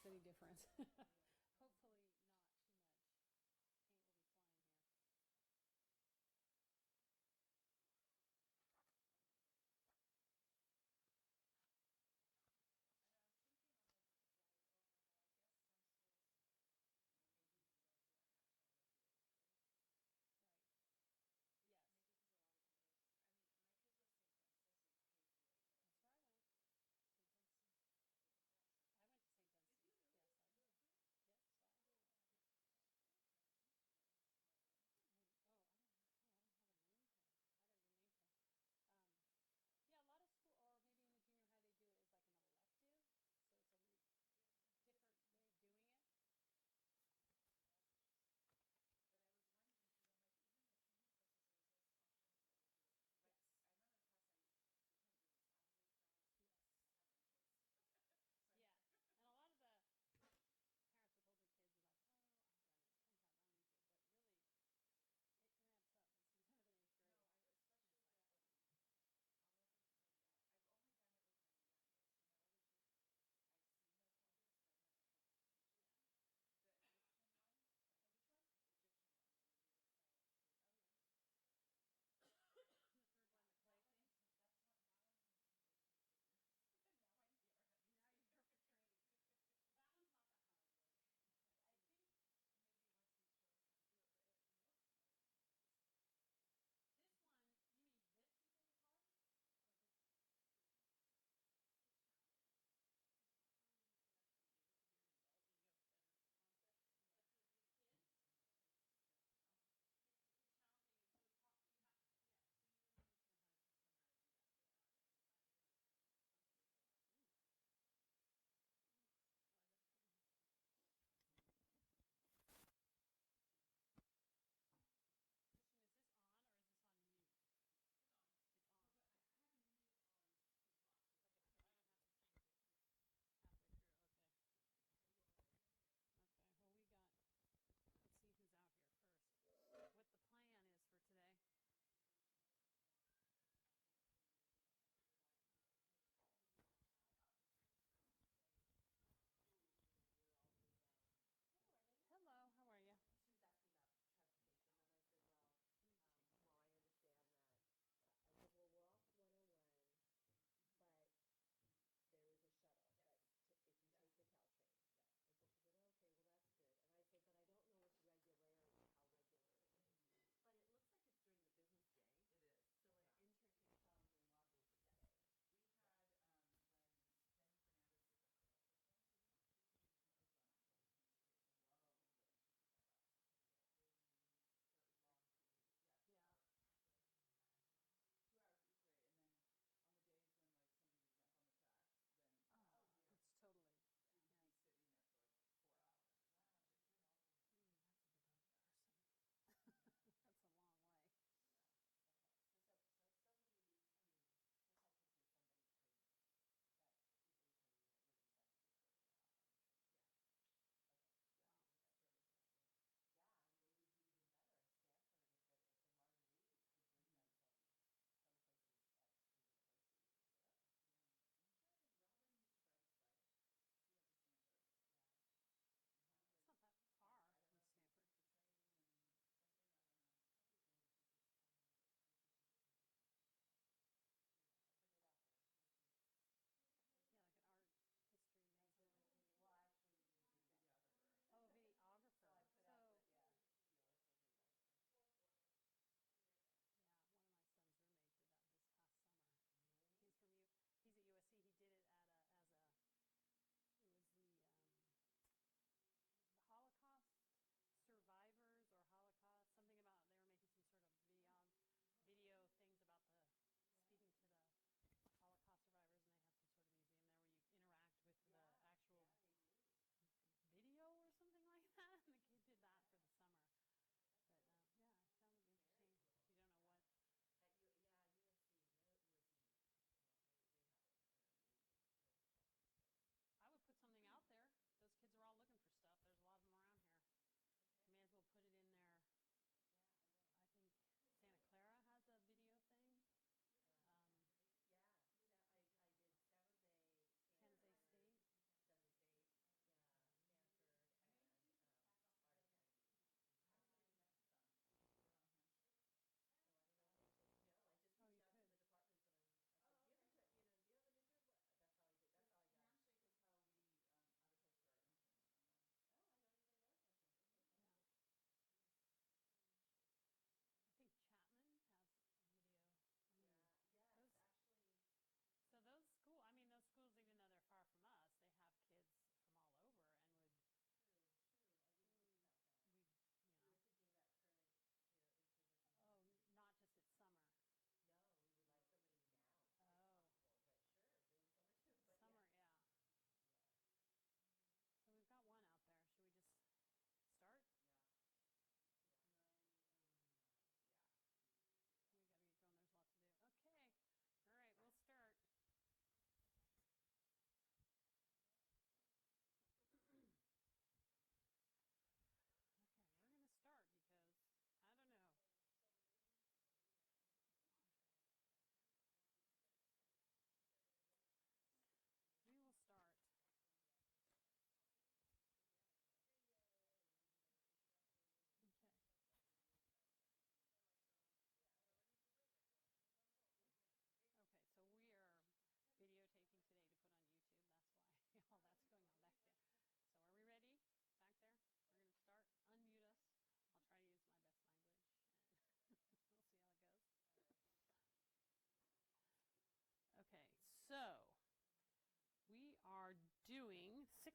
makes any difference. Hopefully not too much paint will be flying here. And I was thinking on this flight over how I guess some schools, maybe those who are national will do it too. Right. Yes. Maybe because a lot of them go to, my kids go to St. Vincent's, so you pay for your meals. That's where I went. St. Vincent. Awesome. I went to St. Did Vincent's. you really? Yes, I In did. school?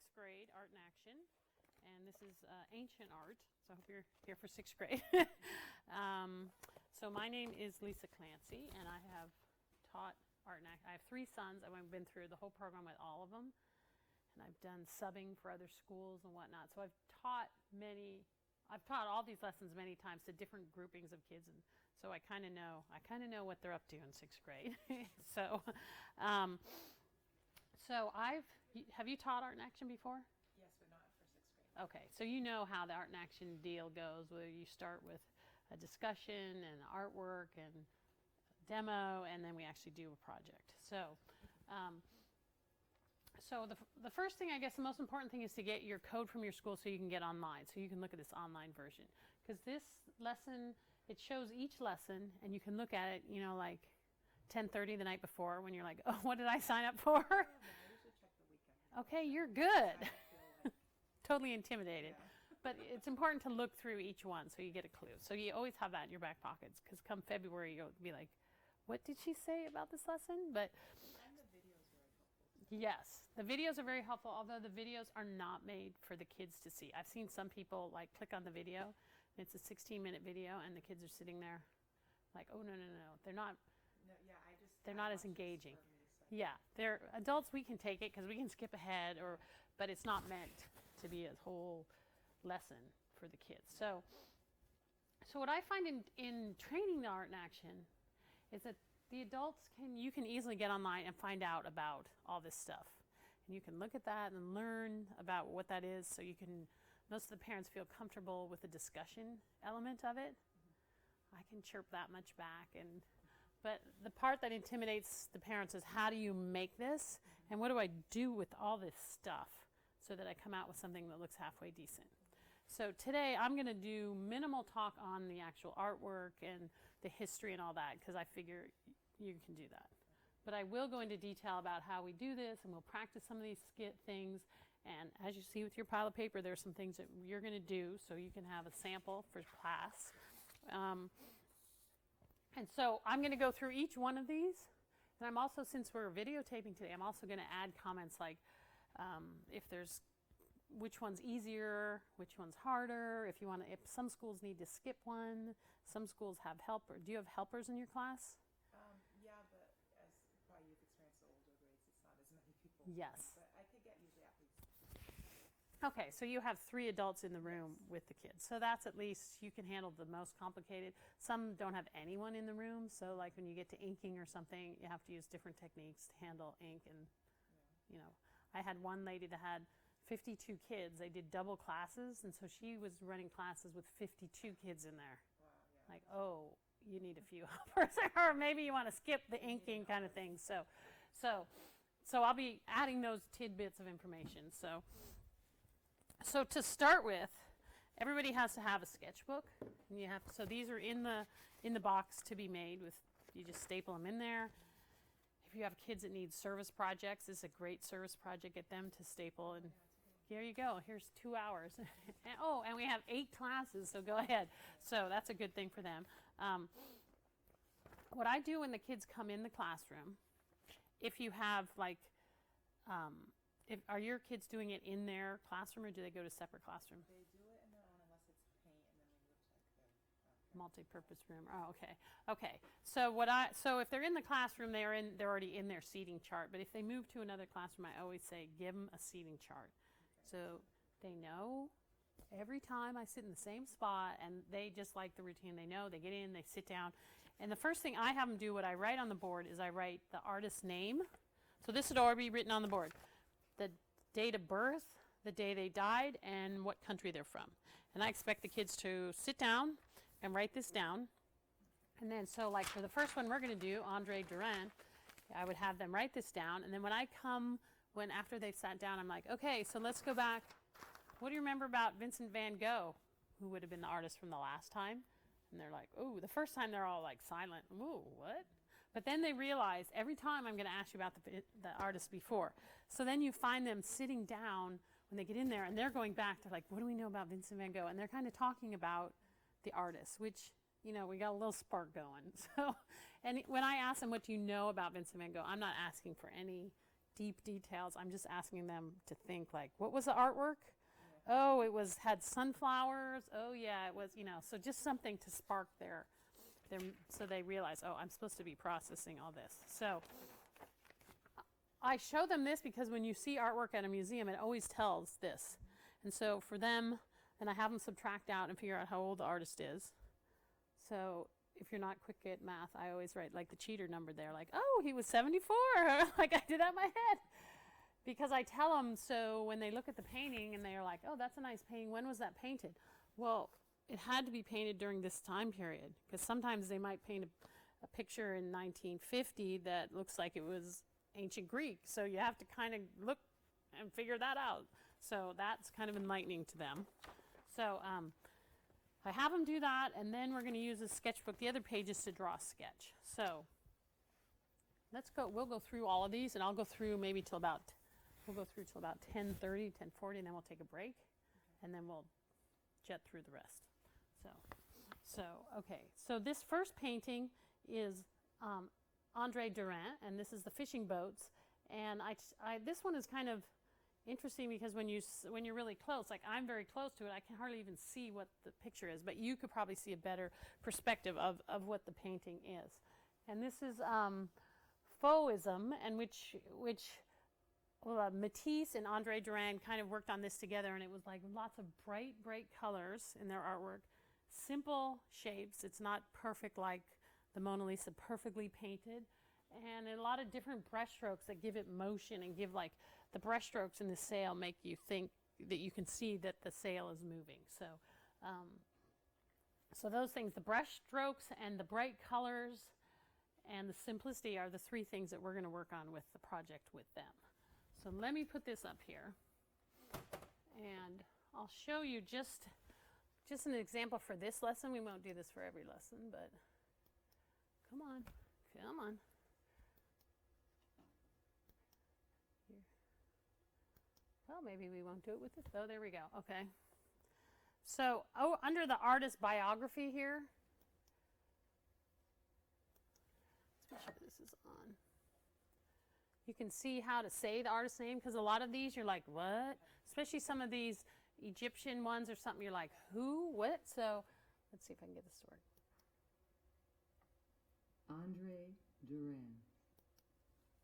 sixth grade art in action, and this is ancient art, so I hope you're here for sixth grade. So my name is Lisa Clancy, and I have taught art and action. I have 3 sons. I've been through the whole program with all of them, and I've done subbing for other schools and whatnot. So I've taught all these lessons many times to different groupings of kids, and so I kind of know what they're up to in sixth grade. So, have you taught art in action before? Yes, but not for sixth grade. Okay, so you know how the art in action deal goes, where you start with a discussion and artwork and demo, and then we actually do a project. So, the first thing, I guess the most important thing is to get your code from your school so you can get online, so you can look at this online version. Because this lesson, it shows each lesson, and you can look at it, like 10:30 the night before when you're like, oh, what did I sign up for? I usually check the weekend. Okay, you're good. I feel like, Totally intimidated. yeah. But it's important to look through each one so you get a clue. So you always have that in your back pockets, because come February you'll be like, what did she say about this lesson? But And the video is very helpful. yes, the videos are very helpful, although the videos are not made for the kids to see. I've seen some people click on the video, and it's a 16-minute video, and the kids are sitting there like, oh, no. They're not. No, yeah, They're I not as watch this engaging. for me, so. Yeah, they're adults. We can take it because we can skip ahead, but it's not meant to be a whole lesson for the kids. So what I find in training the art in action is that the adults you can easily get online and find out about all this stuff, and you can look at that and learn about what that is. So most of the parents feel comfortable with the discussion element of it. I can chirp that much back, but the part that intimidates the parents is, how do you make this, and what do I do with all this stuff so that I come out with something that looks halfway decent? So today I'm going to do minimal talk on the actual artwork and the history and all that, because I figure you can do that. But I will go into detail about how we do this, and we'll practice some of these things. And as you see with your pile of paper, there are some things that you're going to do so you can have a sample for class. And so I'm going to go through each one of these. And I'm also, since we're videotaping today, I'm also going to add comments like which one's easier, which one's harder, if some schools need to skip one, some schools have helpers. Do you have helpers in your class? Yeah, but as probably you've experienced the older grades, it's not as many people. Yes. But I could get usually at least. Okay, so you have 3 adults in the room with the kids. So that's at least, you can handle the most complicated. Some don't have anyone in the room, so like when you get to inking or something, you have to use different techniques to handle ink. And, I had one lady that had 52 kids. They did double classes, and so she was running classes with 52 kids in there. Wow, yeah. Like, oh, you need a few helpers, or maybe you want to skip the inking kind of thing. So I'll be adding those tidbits of information. So to start with, everybody has to have a sketchbook. And so these are in the box to be made with. You just staple them in there. If you have kids that need service projects, this is a great service project. Get them to staple, and here you go. Here's 2 hours. and we have 8 classes, so go ahead. So that's a good thing for them. What I do when the kids come in the classroom, if you have are your kids doing it in their classroom, or do they go to a separate classroom? They do it in their own unless it's paint, and then we would check the Multi-purpose room. Oh, okay. So if they're in the classroom, they're already in their seating chart. But if they move to another classroom, I always say give them a seating chart, so they know every time I sit in the same spot, and they just like the routine. They know, they get in, they sit down, and the first thing I have them do, what I write on the board, is I write the artist's name. So this would already be written on the board. The date of birth, the day they died, and what country they're from. And I expect the kids to sit down and write this down. And then, so like for the first one we're going to do, Andre Durant, I would have them write this down. And then after they've sat down, I'm like, okay, so let's go back. What do you remember about Vincent Van Gogh, who would have been the artist from the last time? And they're like, oh, the first time they're all like silent. Ooh, what? But then they realize every time I'm going to ask you about the artist before. So then you find them sitting down when they get in there, and they're going back to like, what do we know about Vincent Van Gogh? And they're kind of talking about the artist, which, we got a little spark going. So, and when I ask them, what do you know about Vincent Van Gogh, I'm not asking for any deep details. I'm just asking them to think like, what was the artwork? Oh, had sunflowers. Oh yeah, it was, so just something to spark so they realize, oh, I'm supposed to be processing all this. So I show them this because when you see artwork at a museum, it always tells this. And so for them, and I have them subtract out and figure out how old the artist is. So if you're not quick at math, I always write like the cheater number there, like, oh, he was 74. Like I did that in my head. Because I tell them, so when they look at the painting and they're like, oh, that's a nice painting. When was that painted? Well, it had to be painted during this time period. Because sometimes they might paint a picture in 1950 that looks like it was ancient Greek. So you have to kind of look and figure that out. So that's kind of enlightening to them. So I have them do that, and then we're going to use a sketchbook, the other pages, to draw a sketch. So we'll go through all of these, and I'll go through maybe till about 10:30, 10:40, and then we'll take a break, and then we'll jet through the rest. Okay. So this first painting is Andre Durant, and this is the fishing boats. And this one is kind of interesting because when you're really close, like I'm very close to it, I can hardly even see what the picture is, but you could probably see a better perspective of what the painting is. And this is Fauxism, and which Matisse and Andre Durant kind of worked on this together, and it was like lots of bright colors in their artwork, simple shapes. It's not perfect like the Mona Lisa, perfectly painted, and a lot of different brush strokes that give it motion and give like the brush strokes in the sail make you think that you can see that the sail is moving. So those things, the brush strokes and the bright colors and the simplicity are the three things that we're going to work on with the project with them. So let me put this up here, and I'll show you just an example for this lesson. We won't do this for every lesson, but come on. Here. Well, maybe we won't do it with this. Oh, there we go. Okay. So, under the artist biography here, let's make sure this is on. You can see how to say the artist's name, because a lot of these you're like, what? Especially some of these Egyptian ones or something, you're like, who? What? So let's see if I can get this to work. Andre Durant.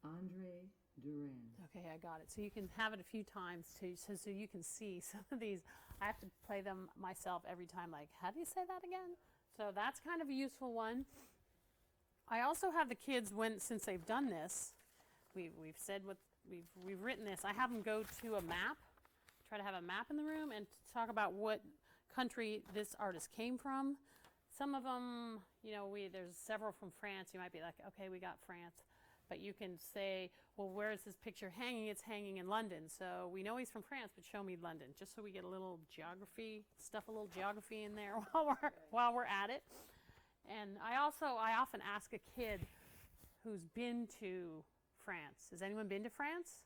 Andre Durant. Okay, I got it. So you can have it a few times so you can see some of these. I have to play them myself every time, like, how do you say that again? So that's kind of a useful one. I also have the kids, since they've done this, we've said what we've written this. I have them go to a map, try to have a map in the room, and talk about what country this artist came from. Some of them, there's several from France. You might be like, okay, we got France. But you can say, well, where is this picture hanging? It's hanging in London. So we know he's from France, but show me London, just so we get a little geography in there while we're at it. And I often ask a kid who's been to France. Has anyone been to France?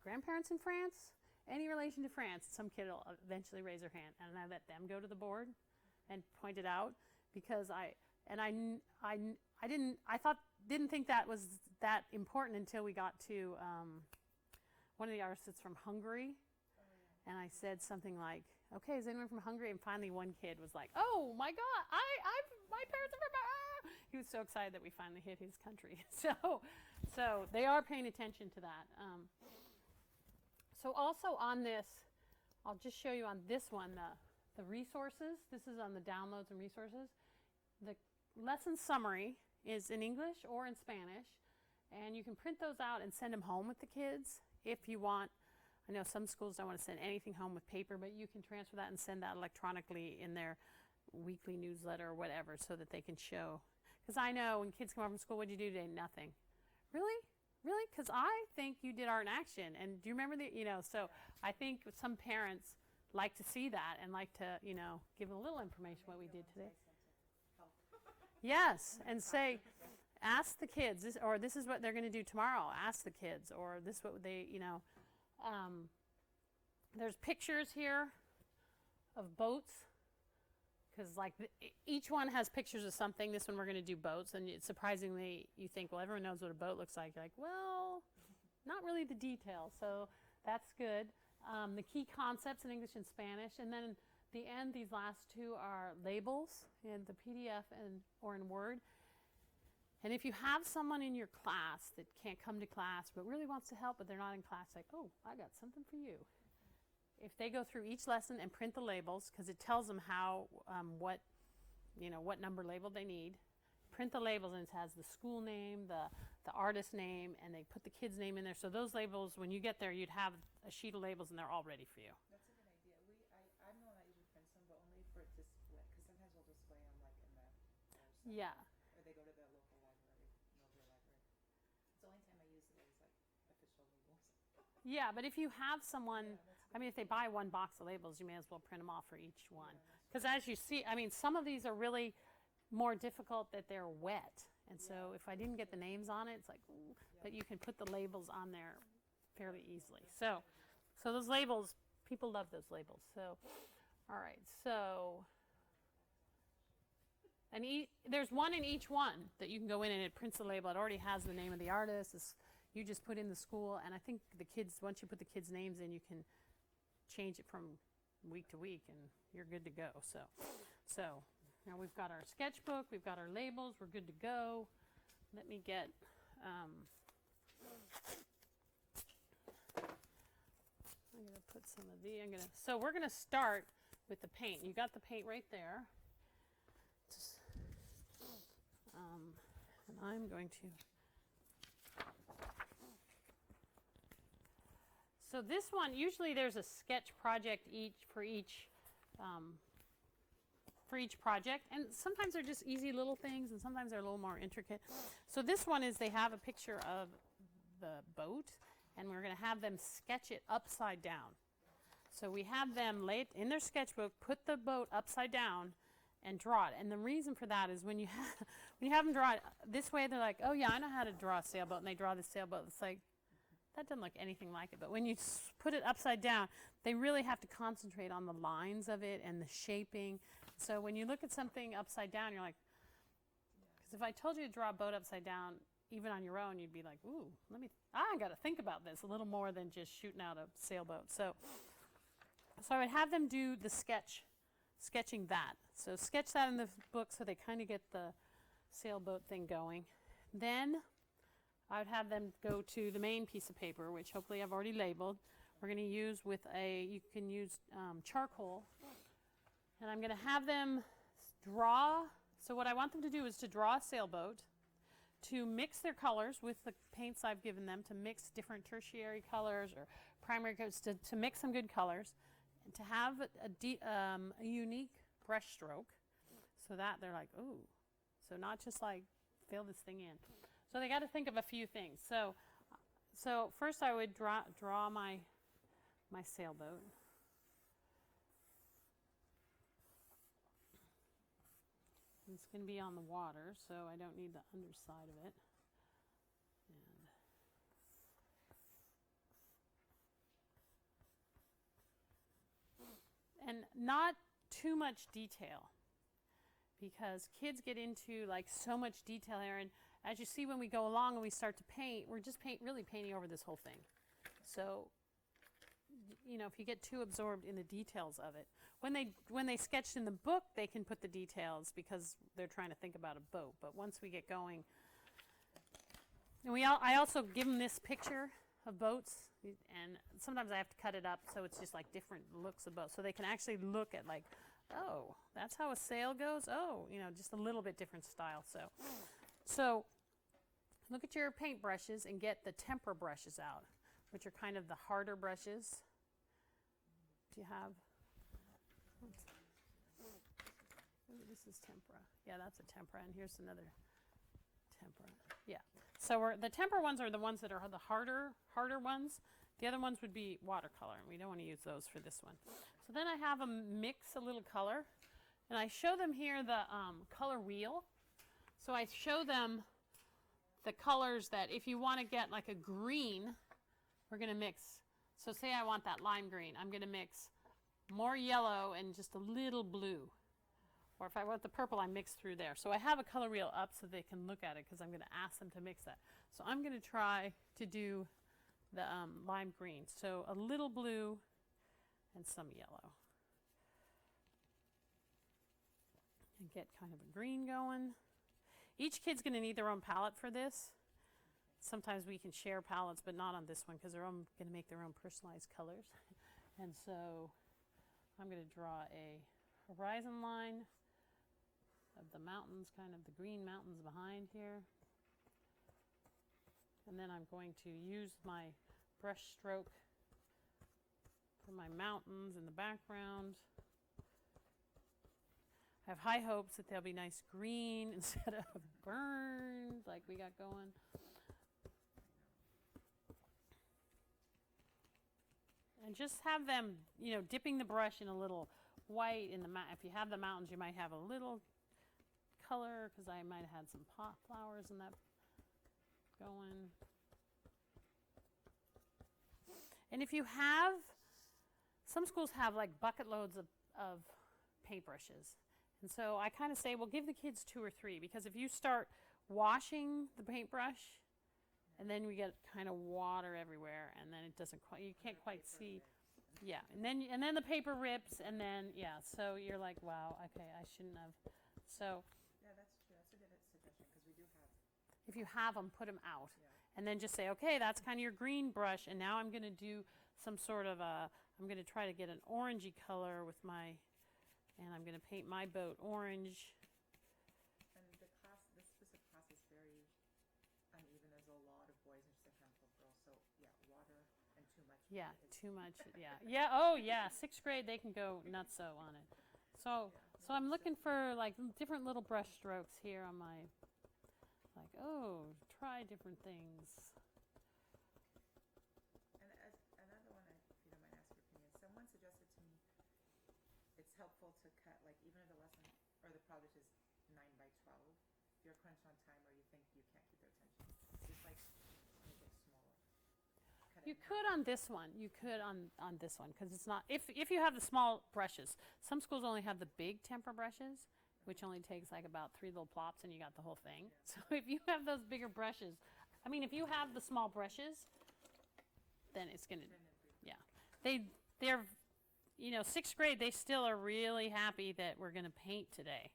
Grandparents in France? Any relation to France? Some kid will eventually raise their hand, and I let them go to the board and point it out, because I didn't think that was that important until we got to one of the artists from Hungary, and I said something like, okay, is anyone from Hungary? And finally one kid was like, oh my God, my parents are from, he was so excited that we finally hit his country. So they are paying attention to that. So also on this, I'll just show you on this one, the resources. This is on the downloads and resources. The lesson summary is in English or in Spanish, and you can print those out and send them home with the kids if you want. I know some schools don't want to send anything home with paper, but you can transfer that and send that electronically in their weekly newsletter or whatever, so that they can show. Because I know when kids come home from school, what'd you do today? Nothing. Really? Because I think you did art in action. And do you remember so I think some parents like to see that and like to, give a little information what we did today. Yes, and say, ask the kids, this is what they're going to do tomorrow. Ask the kids, or this is what they, there's pictures here of boats, because each one has pictures of something. This one we're going to do boats, and surprisingly you think, well, everyone knows what a boat looks like. You're like, well, not really the details, so that's good. The key concepts in English and Spanish, and then the end, these last two are labels in the PDF or in Word. And if you have someone in your class that can't come to class but really wants to help, but they're not in class, like, oh, I got something for you. If they go through each lesson and print the labels, because it tells them how, what number label they need, print the labels, and it has the school name, the artist name, and they put the kid's name in there. So those labels, when you get there, you'd have a sheet of labels, and they're all ready for you. That's a good idea. I'm the one that usually prints them, but only for display, because sometimes we'll display them like in the Yeah. or they go to the local library, Millville Library. It's the only time I use it as like official labels. Yeah, but if you have someone, I mean, if they buy one box of labels, you may as well print them off for each one. Because as you see, I mean, some of these are really more difficult that they're wet. And so if I didn't get the names on it, it's like, ooh, but you can put the labels on there fairly easily. So those labels, people love those labels. So, all right, so, and there's one in each one that you can go in and it prints the label. It already has the name of the artist. You just put in the school, and I think the kids, once you put the kids' names in, you can change it from week to week, and you're good to go. So now we've got our sketchbook, we've got our labels, we're good to go. Let me get, I'm going to put some of the, so we're going to start with the paint. You got the paint right there. And I'm going to, so this one, usually there's a sketch project for each project, and sometimes they're just easy little things, and sometimes they're a little more intricate. So this one is they have a picture of the boat, and we're going to have them sketch it upside down. So we have them lay it in their sketchbook, put the boat upside down, and draw it. And the reason for that is when you have them draw it this way, they're like, oh yeah, I know how to draw a sailboat, and they draw the sailboat. It's like, that doesn't look anything like it. But when you put it upside down, they really have to concentrate on the lines of it and the shaping. So when you look at something upside down, you're like, because if I told you to draw a boat upside down, even on your own, you'd be like, ooh, I got to think about this a little more than just shooting out a sailboat. So I would have them do the sketching that. So sketch that in the book so they kind of get the sailboat thing going. Then I would have them go to the main piece of paper, which hopefully I've already labeled. We're going to use you can use charcoal. And I'm going to have them draw. So what I want them to do is to draw a sailboat, to mix their colors with the paints I've given them, to mix different tertiary colors or primary colors, to mix some good colors, and to have a unique brush stroke so that they're like, ooh. So not just like fill this thing in. So they got to think of a few things. So first I would draw my sailboat. It's going to be on the water, so I don't need the underside of it. And not too much detail, because kids get into like so much detail here, and as you see when we go along and we start to paint, we're just really painting over this whole thing. So, if you get too absorbed in the details of it, when they sketched in the book, they can put the details because they're trying to think about a boat. But once we get going, and I also give them this picture of boats, and sometimes I have to cut it up so it's just like different looks of boats, so they can actually look at like, oh, that's how a sail goes. Oh, just a little bit different style. So look at your paint brushes and get the tempera brushes out, which are kind of the harder brushes. Do you have? Ooh, this is tempera. Yeah, that's a tempera, and here's another tempera. Yeah. So the tempera ones are the ones that are the harder ones. The other ones would be watercolor, and we don't want to use those for this one. So then I have them mix a little color, and I show them here the color wheel. So I show them the colors that if you want to get like a green, we're going to mix. So say I want that lime green. I'm going to mix more yellow and just a little blue. Or if I want the purple, I mix through there. So I have a color wheel up so they can look at it because I'm going to ask them to mix that. So I'm going to try to do the lime green. So a little blue and some yellow. And get kind of a green going. Each kid's going to need their own palette for this. Sometimes we can share palettes, but not on this one because they're all going to make their own personalized colors. And so I'm going to draw a horizon line of the mountains, kind of the green mountains behind here. And then I'm going to use my brush stroke for my mountains in the background. I have high hopes that they'll be nice green instead of burned like we got going. And just have them, you know, dipping the brush in a little white in the if you have the mountains, you might have a little color because I might have had some pot flowers in that going. And if you have, some schools have like bucket loads of paintbrushes. And so I kind of say, well, give the kids 2 or 3 because if you start washing the paintbrush and then we get kind of water everywhere and then it doesn't quite, you can't quite see. Yeah, and then the paper rips and then, yeah, so you're like, wow, okay, I shouldn't have. So Yeah, that's true. That's a good suggestion because we do have. if you have them, put them out. Yeah. And then just say, okay, that's kind of your green brush and now I'm going to do some sort of I'm going to try to get an orangey color with my, and I'm going to paint my boat orange. And the class, this specific class is very uneven. There's a lot of boys and just a handful of girls. So yeah, water and too much. Yeah, is- too much. Yeah, yeah. Oh, yeah. 6th grade, they can go nutso on it. So I'm looking for like different little brush strokes here on my, like, oh, try different things. And as another one, if you don't mind asking your opinion, someone suggested to me it's helpful to cut like even if the lesson or the project is 9 by 12. If you're crunched on time or you think you can't keep their attention, just like make it smaller. Cut it You in could half. on this one. You could on this one because it's not. If you have the small brushes, some schools only have the big temper brushes, which only takes like about 3 little plops and you got the whole thing. So if you have those bigger brushes, I mean, if you have the small brushes, then it's gonna. Yeah, they're, you know, 6th grade. They still are really happy that we're gonna paint today,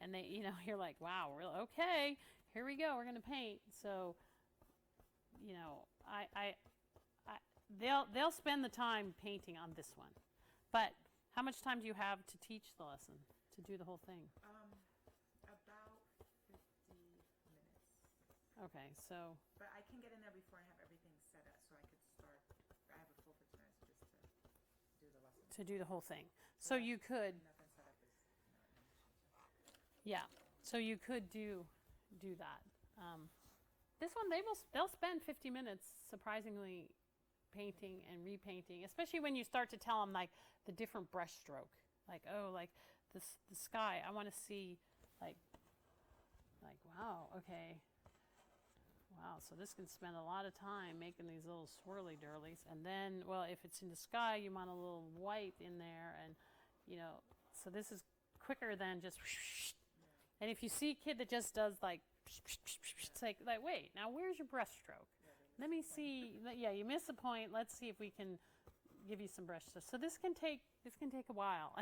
and they, you know, you're like, wow, really okay. Here we go. We're gonna paint. So, you know, they'll spend the time painting on this one. But how much time do you have to teach the lesson, to do the whole thing? About 50 minutes. Okay, so, But I can get in there before I have everything set up, so I could start. I have a full 50 minutes just to do the lesson. to do the whole thing. So you could, Nothing set up is not an issue. yeah, so you could do that. This one, they'll spend 50 minutes surprisingly painting and repainting, especially when you start to tell them like the different brush stroke. Like, oh, like the sky, I want to see like, wow, okay. Wow, so this can spend a lot of time making these little swirly dirlies. And then, well, if it's in the sky, you want a little white in there. And, you know, so this is quicker than just, and if you see a kid that just does like, it's like, wait, now where's your brush stroke? Let me see, yeah, you missed the point. Let's see if we can give you some brush strokes. So this can take a while.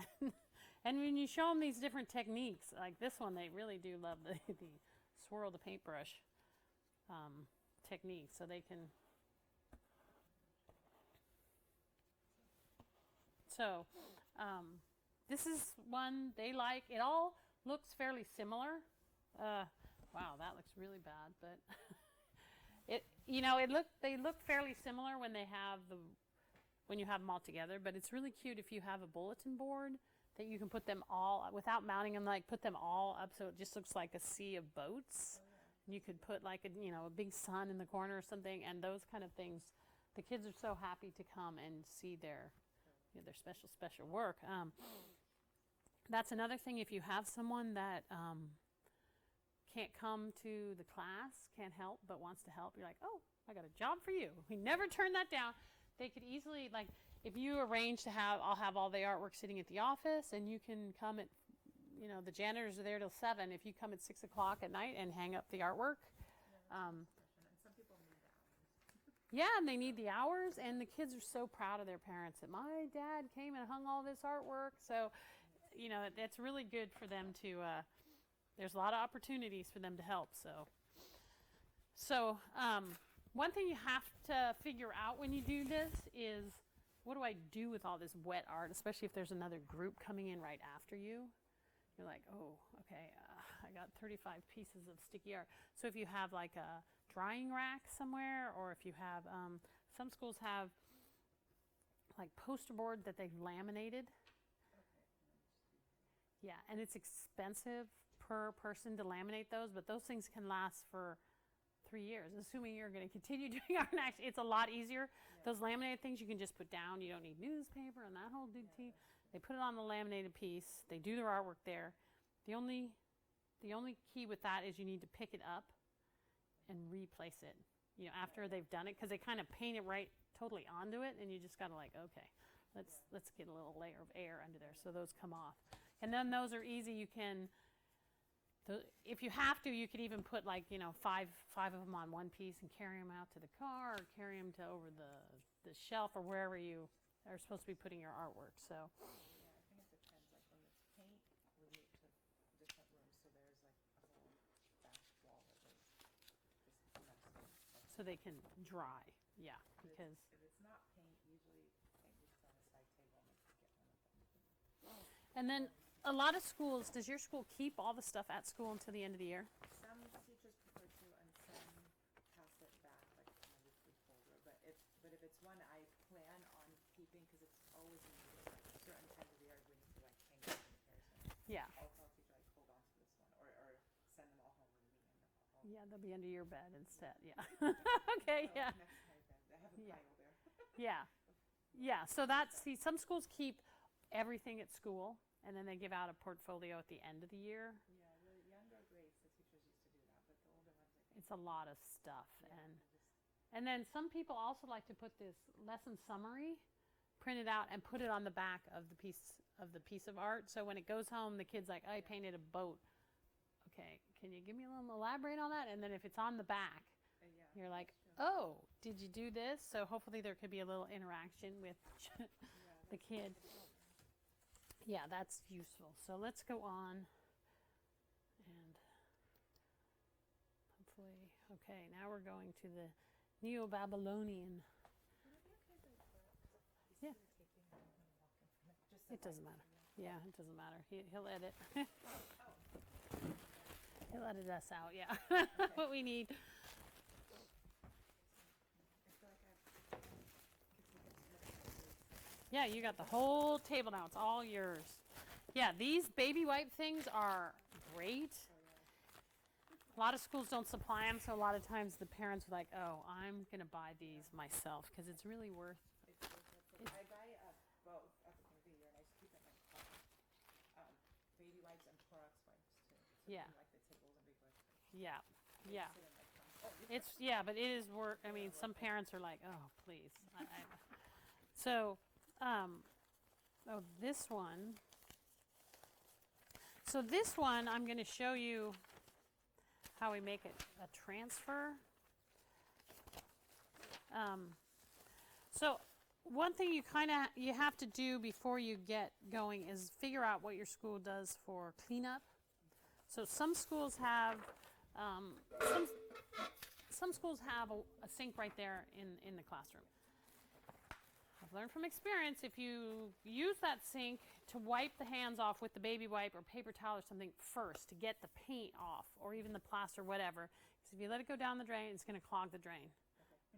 And when you show them these different techniques, like this one, they really do love the swirl the paintbrush technique, so they can. So this is one they like. It all looks fairly similar. Wow, that looks really bad, but they look fairly similar when you have them all together. But it's really cute if you have a bulletin board that you can put them all without mounting them, like put them all up so it just looks like a sea of boats. And you could put like a big sun in the corner or something, and those kind of things. The kids are so happy to come and see their special work. That's another thing. If you have someone that can't come to the class, can't help, but wants to help, you're like, oh, I got a job for you. We never turn that down. They could easily, like, if you arrange to I'll have all the artwork sitting at the office, and you can come at, the janitors are there till 7. If you come at 6 o'clock at night and hang up the artwork. And some people need the hours. Yeah, and they need the hours, and the kids are so proud of their parents that my dad came and hung all this artwork. So, you know, it's really good for them to, there's a lot of opportunities for them to help. So, one thing you have to figure out when you do this is, what do I do with all this wet art, especially if there's another group coming in right after you? You're like, oh, okay, I got 35 pieces of sticky art. So if you have like a drying rack somewhere, or if you have, some schools have like poster board that they've laminated. Yeah, and it's expensive per person to laminate those, but those things can last for 3 years, assuming you're going to continue doing art and action. It's a lot easier. Those laminated things you can just put down. You don't need newspaper and that whole big team. They put it on the laminated piece. They do their artwork there. The only key with that is you need to pick it up and replace it, you know, after they've done it, because they kind of paint it right totally onto it, and you just got to like, okay, let's get a little layer of air under there, so those come off. And then those are easy. You can, if you have to, you could even put like, you know, five of them on one piece and carry them out to the car, or carry them to over the shelf or wherever you are supposed to be putting your artwork. So. Yeah, I think it depends. Like when it's paint, we move to different rooms, so there's like a whole back wall that goes just next to it. So they can dry, yeah, because. If it's not paint, usually paint is on a side table and you get one of them. And then a lot of schools, does your school keep all the stuff at school until the end of the year? Some teachers prefer to, and some pass it back, like in a weekly folder. But if it's one I plan on keeping, because it's always in certain times of the year we need to like change it in comparison. Yeah. I'll tell teacher like hold on to this one, or send them all home with me, and I'll Yeah, they'll be under your bed instead, yeah. Okay, yeah. next time then. I have a Yeah. pile there. Yeah. Yeah, so that's, see, some schools keep everything at school, and then they give out a portfolio at the end of the year. Yeah, the younger grades, the teachers used to do that, but the older ones, I think. It's a lot of stuff. Yeah, And then some people also like to put this lesson summary, print it out, and put it on the back of the piece of art. So when it goes home, the kid's like, I painted a boat. Okay, can you give me a little elaborate on that? And then if it's on the back, yeah, you're like, that's true. oh, did you do this? So hopefully there could be a little interaction with the kid. Yeah, that's useful. So let's go on. And hopefully, okay, now we're going to the Neo-Babylonian. Yeah. It doesn't matter. Yeah, it doesn't matter. He'll edit. He'll edit us out, yeah. What we need. Yeah, you got the whole table now. It's all yours. Yeah, these baby wipe things are great. A lot of schools don't supply them, so a lot of times the parents are like, oh, I'm going to buy these myself because it's really worth it. I buy both at the end of the year, and I just keep it in my car. Baby wipes and Clorox wipes too. So Yeah. like the tables and big wipes. Yeah, They yeah. sit in my car. It's, yeah, but it is work. I mean, some parents are like, oh, please. So, oh, this one. So this one, I'm going to show you how we make it a transfer. So one thing you have to do before you get going is figure out what your school does for cleanup. So some schools have some schools have a sink right there in the classroom. I've learned from experience, if you use that sink to wipe the hands off with the baby wipe or paper towel or something first to get the paint off, or even the plaster, whatever, because if you let it go down the drain, it's going to clog the drain.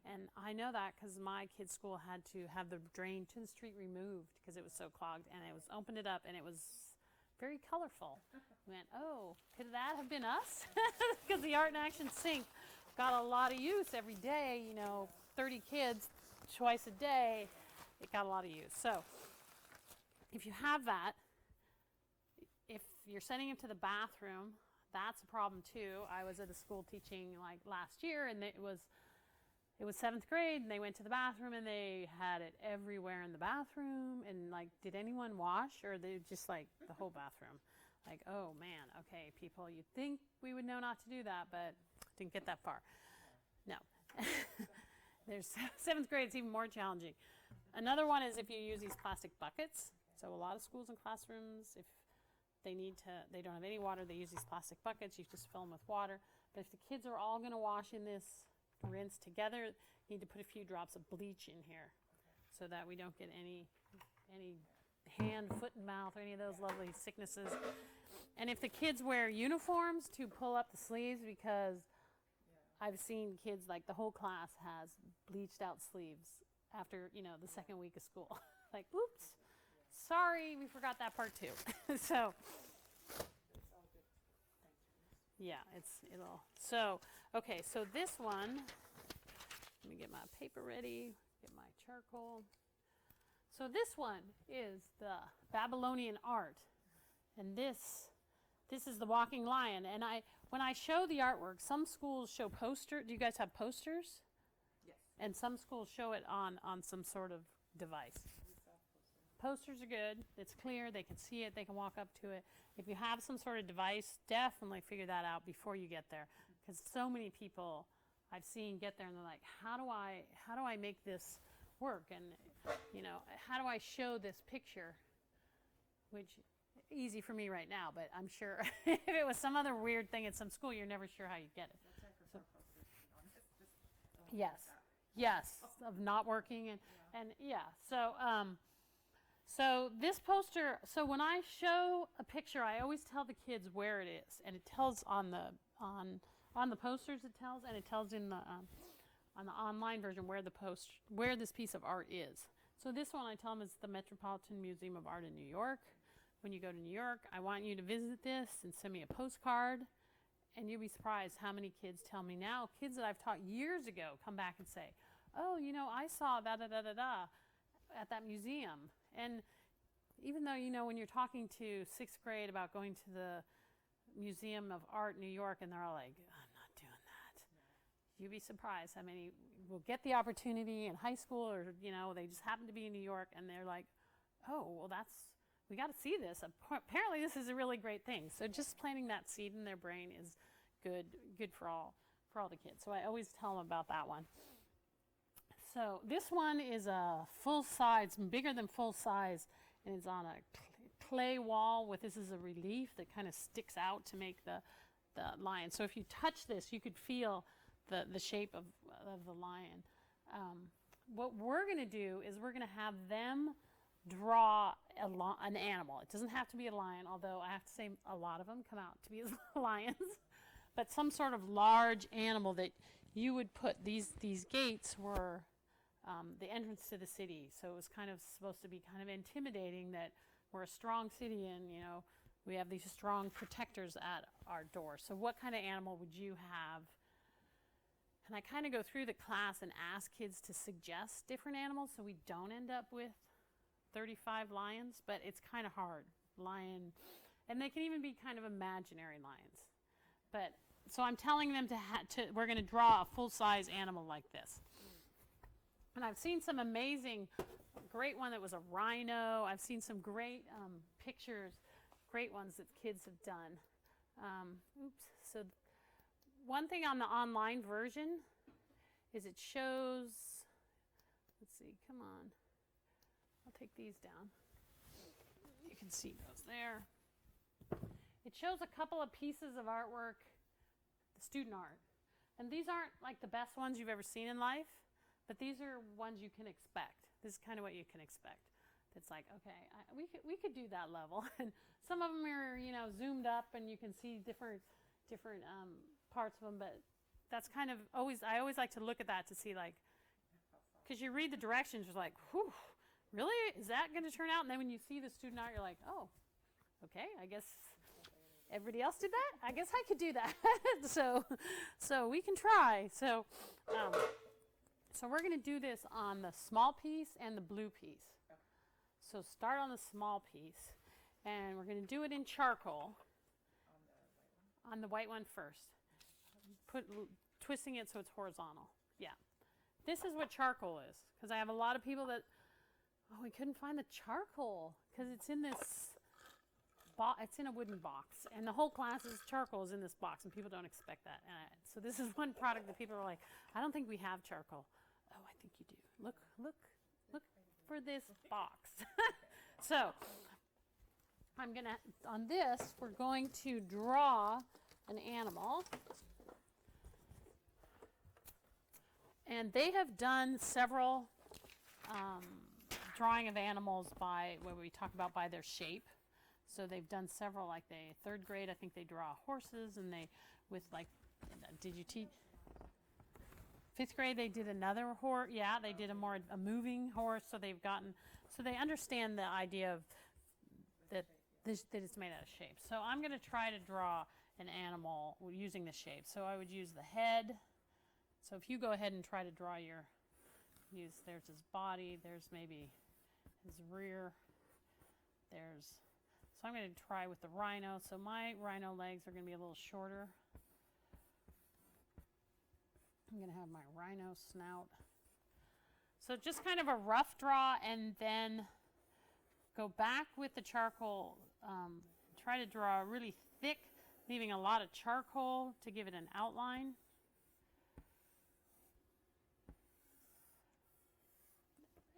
And I know that because my kid's school had to have the drain to the street removed because it was so clogged, and it was opened it up, and it was very colorful. We went, oh, could that have been us? Because the Art in Action sink got a lot of use every day, 30 kids twice a day. It got a lot of use. So if you have that, if you're sending them to the bathroom, that's a problem too. I was at a school teaching like last year, and it was 7th grade, and they went to the bathroom, and they had it everywhere in the bathroom. And like, did anyone wash, or they just like the whole bathroom? Like, oh man, okay, people, you'd think we would know not to do that, but didn't get that far. No. There's 7th grade, it's even more challenging. Another one is if you use these plastic buckets. So a lot of schools and classrooms, if they don't have any water, they use these plastic buckets. You just fill them with water. But if the kids are all going to wash in this rinse together, you need to put a few drops of bleach in here so that we don't get any hand, foot, and mouth, or any of those lovely sicknesses. And if the kids wear uniforms, to pull up the sleeves, because I've seen kids, like the whole class has bleached out sleeves after, the second week of school. Like, oops, sorry, we forgot that part too. So, yeah, okay, so this one, let me get my paper ready, get my charcoal. So this one is the Babylonian Art, and this is the walking lion. And when I show the artwork, some schools show posters. Do you guys have posters? Yes. And some schools show it on some sort of device. Posters are good. It's clear. They can see it. They can walk up to it. If you have some sort of device, definitely figure that out before you get there, because so many people I've seen get there and they're like, how do I make this work? And how do I show this picture? Which easy for me right now, but I'm sure if it was some other weird thing at some school, you're never sure how you get it. That's why I prefer posters, to be honest. Just don't like that. Yes, of not working so this poster. So when I show a picture, I always tell the kids where it is, and it tells on the posters. It tells, and it tells in the on the online version where this piece of art is. So this one I tell them is the Metropolitan Museum of Art in New York. When you go to New York, I want you to visit this and send me a postcard. And you'll be surprised how many kids tell me now, kids that I've taught years ago come back and say, oh, I saw da-da-da-da-da at that museum. And even though, when you're talking to 6th grade about going to the Museum of Art New York, and they're all like, I'm not doing that. You'd be surprised how many will get the opportunity in high school, or, they just happen to be in New York, and they're like, oh, well, we got to see this. Apparently this is a really great thing. So just planting that seed in their brain is good for all the kids. So I always tell them about that one. So this one is a full size, bigger than full size, and it's on a clay wall with, this is a relief that kind of sticks out to make the lion. So if you touch this, you could feel the shape of the lion. What we're going to do is we're going to have them draw an animal. It doesn't have to be a lion, although I have to say a lot of them come out to be lions, but some sort of large animal that you would put. These gates were the entrance to the city, so it was kind of supposed to be kind of intimidating that we're a strong city and we have these strong protectors at our door. So what kind of animal would you have? And I kind of go through the class and ask kids to suggest different animals so we don't end up with 35 lions, but it's kind of hard. Lion, and they can even be kind of imaginary lions. But so I'm telling them we're going to draw a full-size animal like this. And I've seen some amazing, great one that was a rhino. I've seen some great pictures, great ones that kids have done. So one thing on the online version is it shows, let's see, come on. I'll take these down. You can see those there. It shows a couple of pieces of artwork, the student art. And these aren't like the best ones you've ever seen in life, but these are ones you can expect. This is kind of what you can expect. It's like, okay, we could do that level. And some of them are, zoomed up and you can see different parts of them, but that's kind of I always like to look at that to see, like, because you read the directions, you're like, whew, really? Is that going to turn out? And then when you see the student art, you're like, oh, okay, I guess everybody else did that? I guess I could do that. So we can try. So we're going to do this on the small piece and the blue piece. So start on the small piece, and we're going to do it in charcoal. On the white one first. Twisting it so it's horizontal. Yeah. This is what charcoal is, because I have a lot of people that, we couldn't find the charcoal because it's in this it's in a wooden box, and the whole class's charcoal is in this box, and people don't expect that. So this is one product that people are like, I don't think we have charcoal. Oh, I think you do. Look for this box. So, on this, we're going to draw an animal. And they have done several drawing of animals by what we talk about by their shape. So they've done several, like third grade, I think they draw horses, and did you teach? Fifth grade, they did another horse. Yeah, they did a moving horse. So they understand the idea of that it's made out of shape. So I'm going to try to draw an animal using the shape. So I would use the head. So if you go ahead and try to draw there's his body, there's maybe his rear, so I'm going to try with the rhino. So my rhino legs are going to be a little shorter. I'm going to have my rhino snout. So just kind of a rough draw, and then go back with the charcoal, try to draw really thick, leaving a lot of charcoal to give it an outline.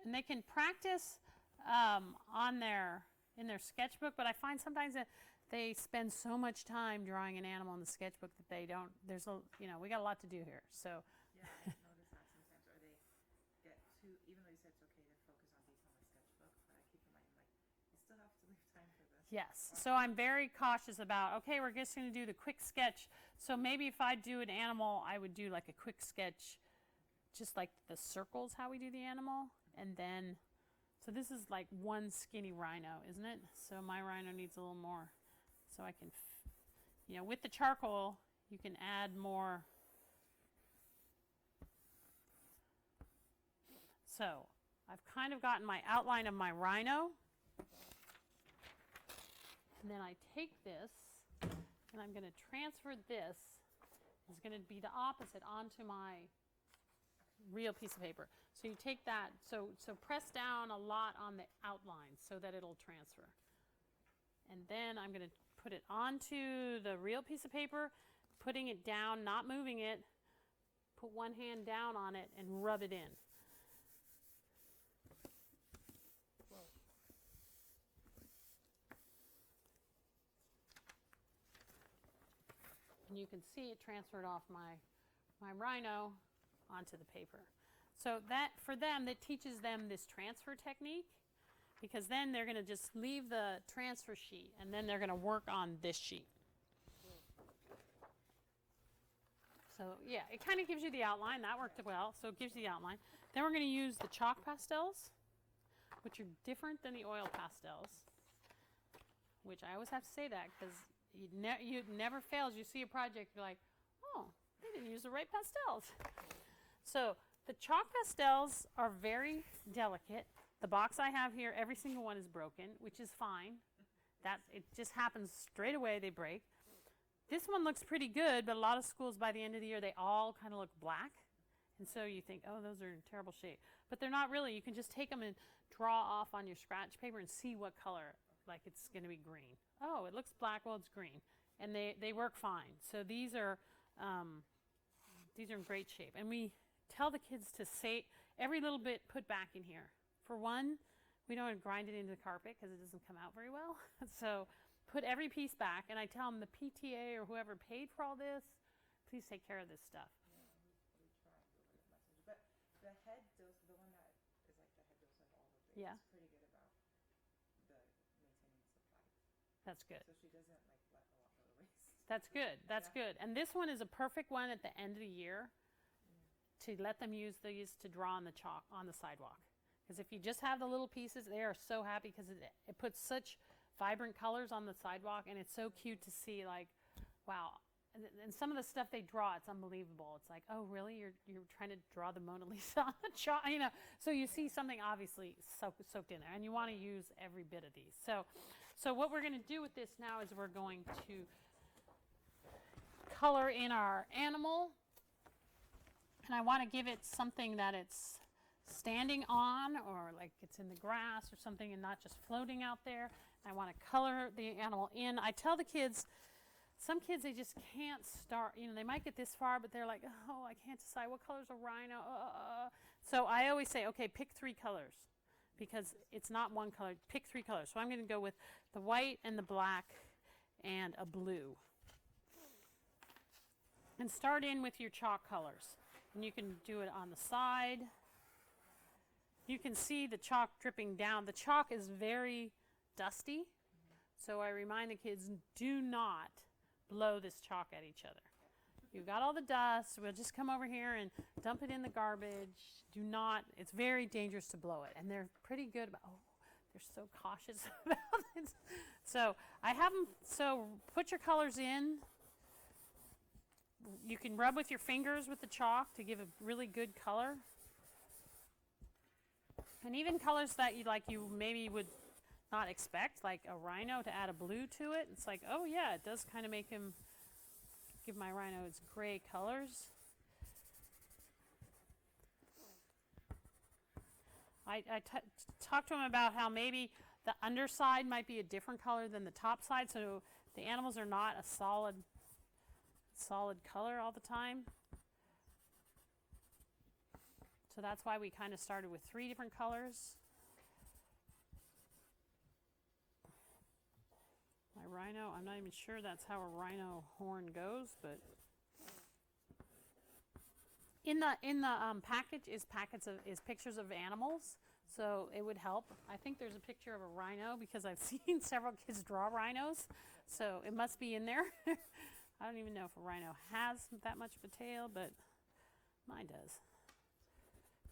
And they can practice in their sketchbook, but I find sometimes that they spend so much time drawing an animal in the sketchbook that they don't. We got a lot to do here. So. Yeah, I notice that sometimes, or they get too. Even though you said it's okay to focus on detail in the sketchbook, but I keep in mind you still have to leave time for this. Yes. So I'm very cautious about. Okay, we're just going to do the quick sketch. So maybe if I do an animal, I would do like a quick sketch, just like the circles, how we do the animal. And then, so this is like one skinny rhino, isn't it? So my rhino needs a little more. So I can, with the charcoal, you can add more. So I've kind of gotten my outline of my rhino. And then I take this, and I'm going to transfer this. It's going to be the opposite onto my real piece of paper. So you take that, so press down a lot on the outline so that it'll transfer. And then I'm going to put it onto the real piece of paper, putting it down, not moving it, put one hand down on it and rub it in. And you can see it transferred off my rhino onto the paper. So that, for them, that teaches them this transfer technique, because then they're going to just leave the transfer sheet, and then they're going to work on this sheet. So yeah, it kind of gives you the outline. That worked well, so it gives you the outline. Then we're going to use the chalk pastels, which are different than the oil pastels, which I always have to say that, because it never fails. You see a project, you're like, oh, they didn't use the right pastels. So the chalk pastels are very delicate. The box I have here, every single one is broken, which is fine. It just happens straight away, they break. This one looks pretty good, but a lot of schools by the end of the year, they all kind of look black. And so you think, oh, those are in terrible shape. But they're not really. You can just take them and draw off on your scratch paper and see what color, like it's going to be green. Oh, it looks black, well, it's green. And they work fine. So these are in great shape. And we tell the kids to say every little bit put back in here. For one, we don't grind it into the carpet because it doesn't come out very well. So put every piece back, and I tell them the PTA or whoever paid for all this, please take care of this stuff. We try to deliver the message. But the head dose, the one that is like the head dose of all of these, Yeah. is pretty good about maintaining supplies. That's good. So she doesn't like let a lot go to waste. That's good. That's good. And this one is a perfect one at the end of the year to let them use these to draw on the chalk on the sidewalk. Because if you just have the little pieces, they are so happy because it puts such vibrant colors on the sidewalk, and it's so cute to see, like, wow. And some of the stuff they draw, it's unbelievable. It's like, oh, really? You're trying to draw the Mona Lisa on the chalk, So you see something obviously soaked in there, and you want to use every bit of these. So what we're going to do with this now is we're going to color in our animal, and I want to give it something that it's standing on, or like it's in the grass or something, and not just floating out there. I want to color the animal in. I tell the kids, some kids, they just can't start, they might get this far, but they're like, oh, I can't decide what color's a rhino. So I always say, okay, pick 3 colors because it's not one color. Pick 3 colors. So I'm going to go with the white and the black and a blue. And start in with your chalk colors. And you can do it on the side. You can see the chalk dripping down. The chalk is very dusty. So I remind the kids, do not blow this chalk at each other. You've got all the dust. We'll just come over here and dump it in the garbage. Do not, it's very dangerous to blow it. And they're pretty good about, oh, they're so cautious about it. So I have them, so put your colors in. You can rub with your fingers with the chalk to give a really good color. And even colors that you maybe would not expect, like a rhino, to add a blue to it. It's like, oh yeah, it does kind of make him, give my rhino its gray colors. I talked to him about how maybe the underside might be a different color than the top side, so the animals are not a solid color all the time. So that's why we kind of started with 3 different colors. My rhino, I'm not even sure that's how a rhino horn goes, but in the package is pictures of animals, so it would help. I think there's a picture of a rhino because I've seen several kids draw rhinos, so it must be in there. I don't even know if a rhino has that much of a tail, but mine does.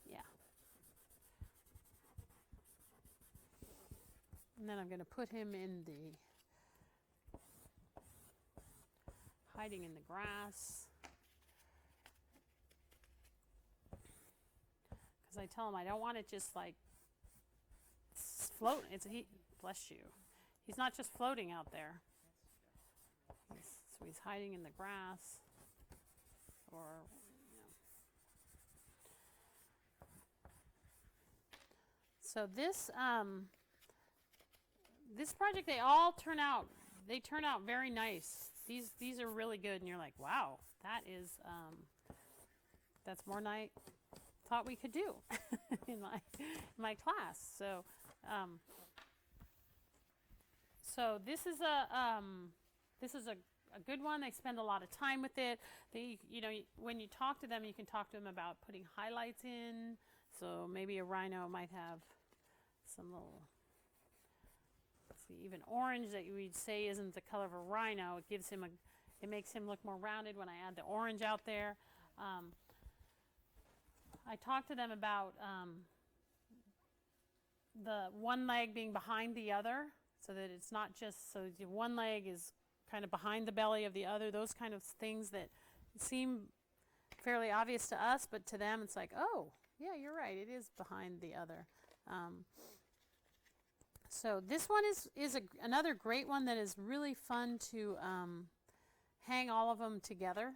Yeah. And then I'm going to put him in the hiding in the grass. Because I tell him I don't want it just like float. Bless you. He's not just floating out there. So he's hiding in the grass, or So this project, they turn out very nice. These are really good, and you're like, wow, that's more than I thought we could do in my class. So this is a good one. They spend a lot of time with it. When you talk to them, you can talk to them about putting highlights in. So maybe a rhino might have some little, even orange that we'd say isn't the color of a rhino. It makes him look more rounded when I add the orange out there. I talked to them about the one leg being behind the other, so that it's not just, so one leg is kind of behind the belly of the other, those kind of things that seem fairly obvious to us, but to them it's like, oh, yeah, you're right, it is behind the other. So this one is another great one that is really fun to hang all of them together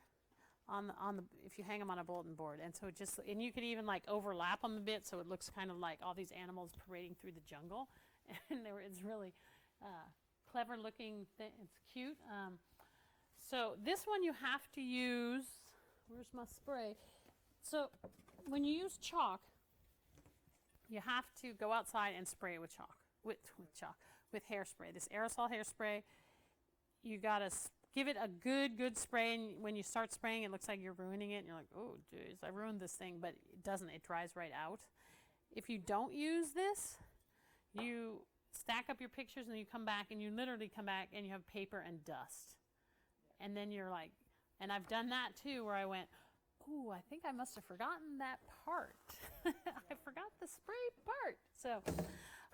if you hang them on a bulletin board. And so and you could even like overlap them a bit, so it looks kind of like all these animals parading through the jungle. And it's really clever looking. It's cute. So this one you have to use. Where's my spray? So when you use chalk, you have to go outside and spray it with chalk, with hairspray. This aerosol hairspray, you gotta give it a good spray. And when you start spraying, it looks like you're ruining it. And you're like, oh, geez, I ruined this thing, but it doesn't. It dries right out. If you don't use this, you stack up your pictures and you come back and you literally come back and you have paper and dust. And then you're like, and I've done that too, where I went, ooh, I think I must have forgotten that part. I forgot the spray part. So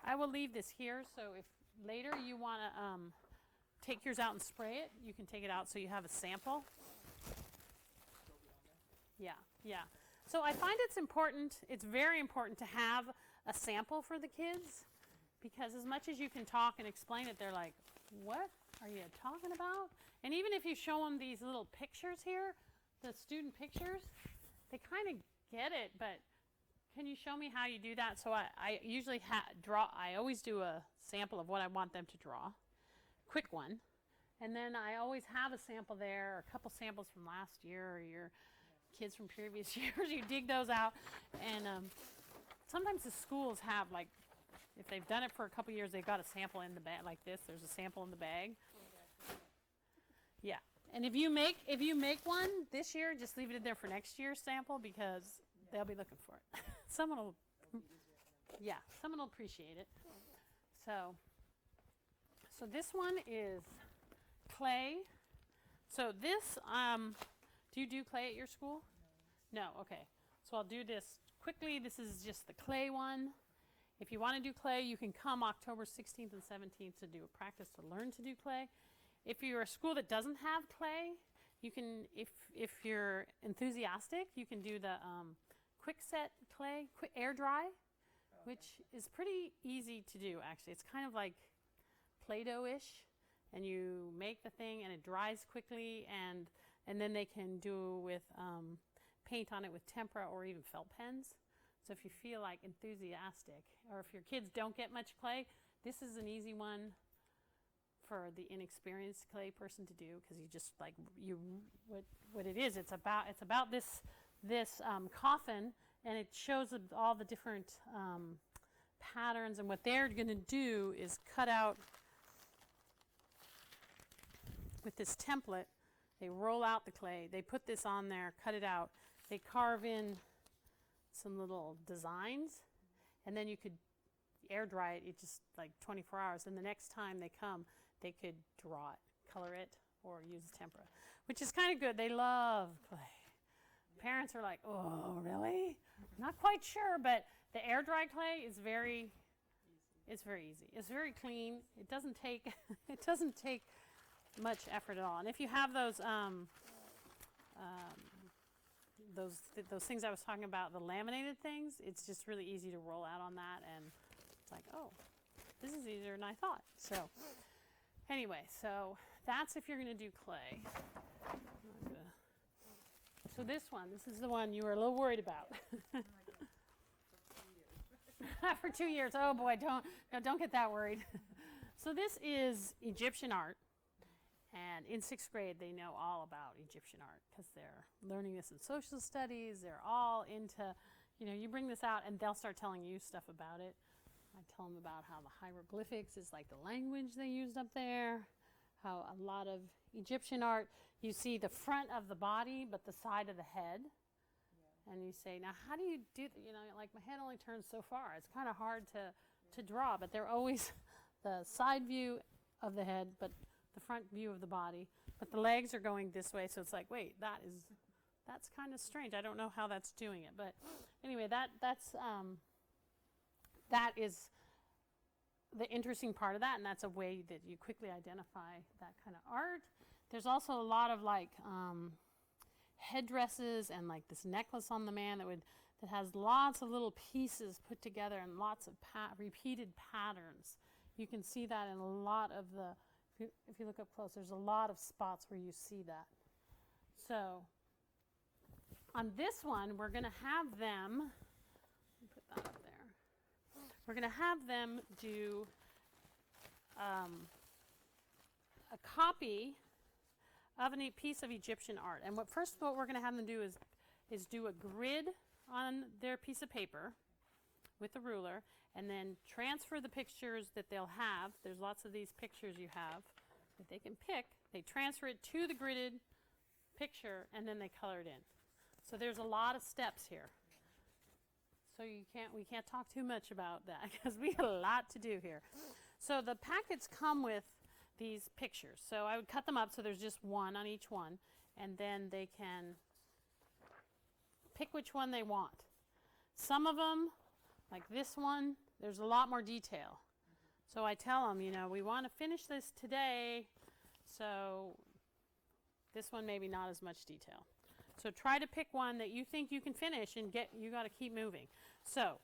I will leave this here. So if later you want to take yours out and spray it, you can take it out so you have a sample. Yeah. So I find it's very important to have a sample for the kids, because as much as you can talk and explain it, they're like, what are you talking about? And even if you show them these little pictures here, the student pictures, they kind of get it, but can you show me how you do that? So I usually I always do a sample of what I want them to draw, quick one, and then I always have a sample there, or a couple samples from last year or year, kids from previous years. You dig those out, and sometimes the schools have, like, if they've done it for a couple years, they've got a sample in the bag like this. There's a sample in the bag. Yeah, and if you make one this year, just leave it in there for next year's sample because they'll be looking for it. Someone will, yeah, someone will appreciate it. So this one is clay. So this, do you do clay at your school? No, okay. So I'll do this quickly. This is just the clay one. If you want to do clay, you can come October 16th and 17th to do a practice to learn to do clay. If you're a school that doesn't have clay, you can, if you're enthusiastic, you can do the quick set clay, quick air dry, which is pretty easy to do actually. It's kind of like Play-Doh-ish, and you make the thing and it dries quickly, and then they can do with paint on it with tempera or even felt pens. So if you feel like enthusiastic, or if your kids don't get much clay, this is an easy one for the inexperienced clay person to do, because you just like what it is. It's about this coffin, and it shows all the different patterns. And what they're going to do is cut out with this template. They roll out the clay. They put this on there, cut it out. They carve in some little designs, and then you could air dry it. It's just like 24 hours. And the next time they come, they could draw it, color it, or use tempera, which is kind of good. They love clay. Parents are like, oh, really? Not quite sure, but the air dry clay is very easy. It's very clean. It doesn't take much effort at all. And if you have those things I was talking about, the laminated things, it's just really easy to roll out on that, and it's like, oh, this is easier than I thought. So anyway, so that's if you're going to do clay. So this is the one you were a little worried about. For 2 years. Oh boy, don't get that worried. So this is Egyptian art. And in 6th grade, they know all about Egyptian art because they're learning this in social studies. They're all into, you bring this out and they'll start telling you stuff about it. I tell them about how the hieroglyphics is like the language they used up there, how a lot of Egyptian art, you see the front of the body but the side of the head. Yeah. And you say, now how do you do, like my head only turns so far. It's kind of hard to draw, but they're always the side view of the head, but the front view of the body, but the legs are going this way, so it's like, wait, that's kind of strange. I don't know how that's doing it, but anyway, that is the interesting part of that, and that's a way that you quickly identify that kind of art. There's also a lot of like headdresses and like this necklace on the man that has lots of little pieces put together and lots of repeated patterns. You can see that in a lot of the. If you look up close, there's a lot of spots where you see that. So on this one, we're going to have them, put that up there. We're going to have them do a copy of a piece of Egyptian art. And what we're going to have them do is do a grid on their piece of paper with a ruler, and then transfer the pictures that they'll have. There's lots of these pictures you have that they can pick. They transfer it to the gridded picture, and then they color it in. So there's a lot of steps here. So we can't talk too much about that because we have a lot to do here. So the packets come with these pictures. So I would cut them up so there's just one on each one, and then they can pick which one they want. Some of them, like this one, there's a lot more detail. So I tell them, we want to finish this today, so this one maybe not as much detail. So try to pick one that you think you can finish and you got to keep moving. So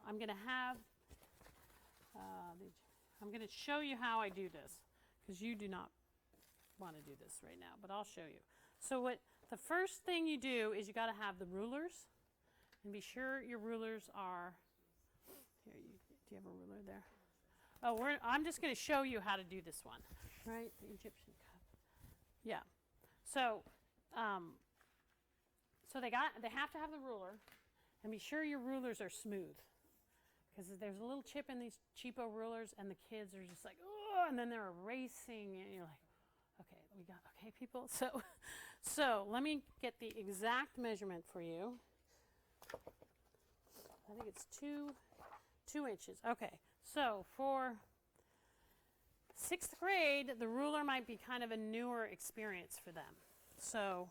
I'm going to have, I'm going to show you how I do this, because you do not want to do this right now, but I'll show you. So the first thing you do is you got to have the rulers, and be sure your rulers are. Here, do you have a ruler there? Oh, I'm just going to show you how to do this one, right? The Egyptian cup. Yeah. So So they have to have the ruler, and be sure your rulers are smooth, because there's a little chip in these cheapo rulers, and the kids are just like, oh, and then they're erasing, and you're like, okay, people. So let me get the exact measurement for you. I think it's 2 inches. Okay, so for 6th grade, the ruler might be kind of a newer experience for them. So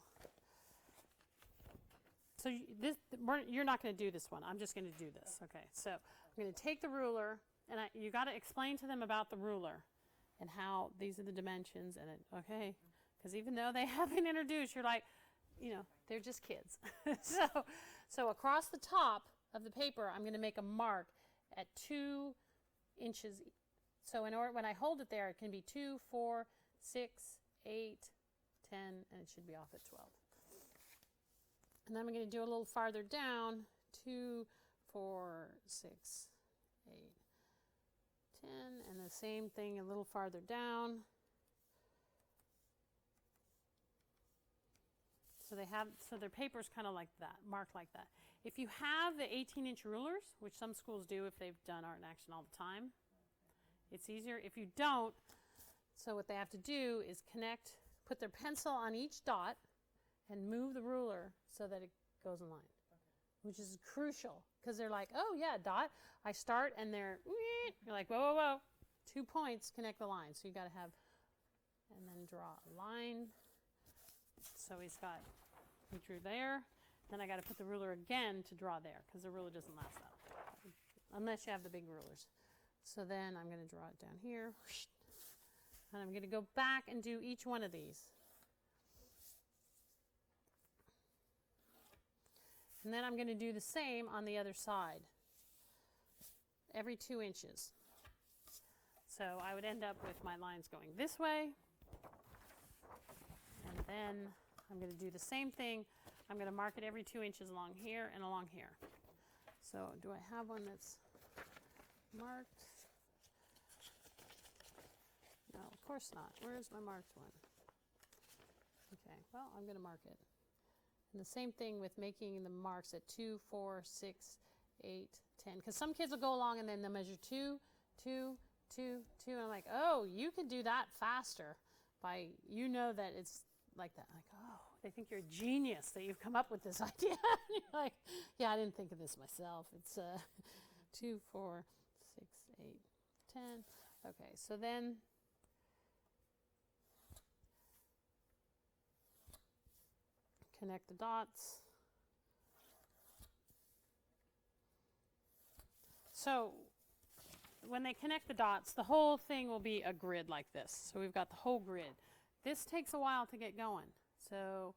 you're not going to do this one. I'm just going to do this. Okay, so I'm going to take the ruler, and you got to explain to them about the ruler and how these are the dimensions. And okay, because even though they have been introduced, you're like, they're just kids. So across the top of the paper, I'm going to make a mark at 2 inches. So when I hold it there, it can be 2, 4, 6, 8, 10, and it should be off at 12. And then I'm going to do a little farther down, 2, 4, 6, 8, 10, and the same thing a little farther down. So their paper's kind of like that, marked like that. If you have the 18-inch rulers, which some schools do if they've done art in action all the time, it's easier. If you don't, so what they have to do is put their pencil on each dot and move the ruler so that it goes in line, which is crucial, because they're like, oh yeah, dot. I start, and you're like, whoa, whoa, whoa. 2 points connect the line. So you got to have, and then draw a line. So he drew there. Then I got to put the ruler again to draw there, because the ruler doesn't last that, unless you have the big rulers. So then I'm going to draw it down here. And I'm going to go back and do each one of these. And then I'm going to do the same on the other side, every 2 inches. So I would end up with my lines going this way. And then I'm going to do the same thing. I'm going to mark it every 2 inches along here and along here. So do I have one that's marked? No, of course not. Where's my marked one? Okay, well, I'm going to mark it. And the same thing with making the marks at 2, 4, 6, 8, 10. Because some kids will go along and then they'll measure 2, 2, 2, 2. And I'm like, oh, you could do that faster by, that it's like that. Like, oh, they think you're a genius that you've come up with this idea. You're like, yeah, I didn't think of this myself. It's 2, 4, 6, 8, 10. Okay, so then connect the dots. So when they connect the dots, the whole thing will be a grid like this. So we've got the whole grid. This takes a while to get going. So,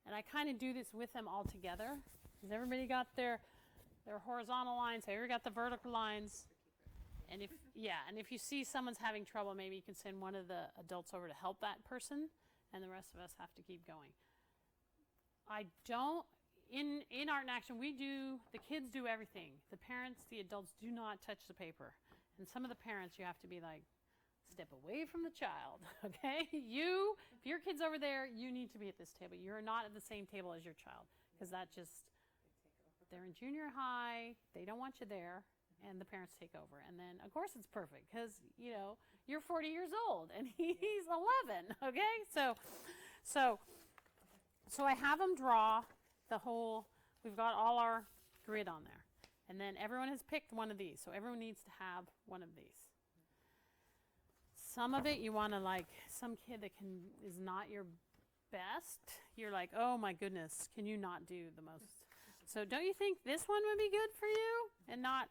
and I kind of do this with them all together. Has everybody got their horizontal lines? Have you ever got the vertical lines? And if you see someone's having trouble, maybe you can send one of the adults over to help that person, and the rest of us have to keep going. In Art in Action, the kids do everything. The parents, the adults do not touch the paper. And some of the parents, you have to be like, step away from the child, okay? If your kid's over there, you need to be at this table. You're not at the same table as your child, because they're in junior high, they don't want you there, and the parents take over. And then, of course, it's perfect, because, you're 40 years old, and he's 11, okay? So I have them draw we've got all our grid on there. And then everyone has picked one of these, so everyone needs to have one of these. Some of it you want to some kid that is not your best, you're like, oh my goodness, can you not do the most? So don't you think this one would be good for you and not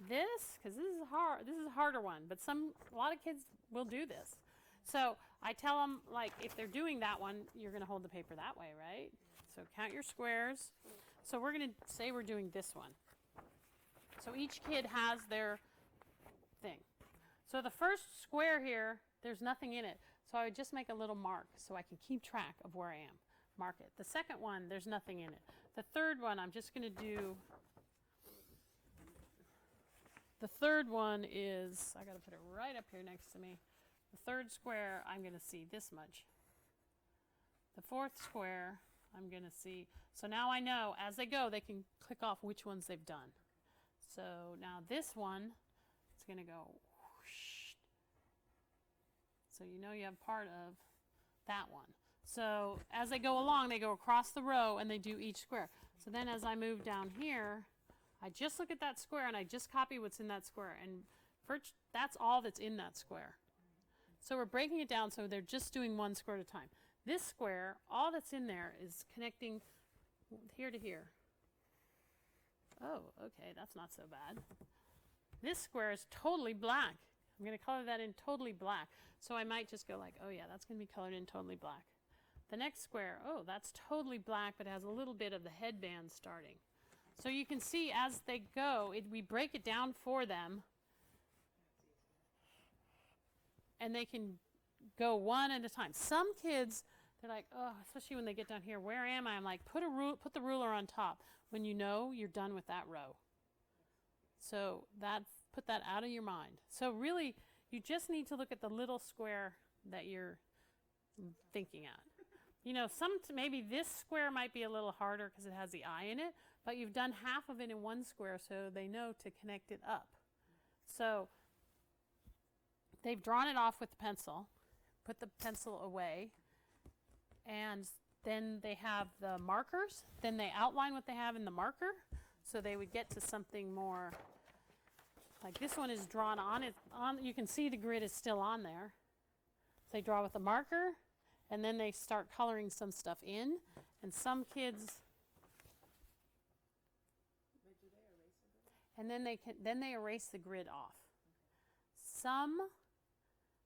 this? Because this is hard. This is a harder one, but a lot of kids will do this. So I tell them, if they're doing that one, you're going to hold the paper that way, right? So count your squares. So we're going to say we're doing this one. So each kid has their thing. So the first square here, there's nothing in it. So I would just make a little mark so I can keep track of where I am. Mark it. The second one, there's nothing in it. The third one, I'm just going to do. The third one is, I got to put it right up here next to me. The third square, I'm going to see this much. The fourth square, I'm going to see. So now I know as they go, they can click off which ones they've done. So now this one, it's going to go whoosh. So you know you have part of that one. So as they go along, they go across the row and they do each square. So then as I move down here, I just look at that square and I just copy what's in that square. And that's all that's in that square. So we're breaking it down so they're just doing one square at a time. This square, all that's in there is connecting here to here. Oh, okay, that's not so bad. This square is totally black. I'm going to color that in totally black. So I might just go like, oh yeah, that's going to be colored in totally black. The next square, oh, that's totally black, but it has a little bit of the headband starting. So you can see as they go, we break it down for them. And they can go one at a time. Some kids, they're like, oh, especially when they get down here, where am I? I'm like, put the ruler on top when you know you're done with that row. So put that out of your mind. So really, you just need to look at the little square that you're thinking at. You know, maybe this square might be a little harder because it has the eye in it, but you've done half of it in one square, so they know to connect it up. So they've drawn it off with the pencil, put the pencil away, and then they have the markers. Then they outline what they have in the marker, so they would get to something more, like this one is drawn on it. You can see the grid is still on there. So they draw with the marker, and then they start coloring some stuff in, and some kids, and then they erase the grid off.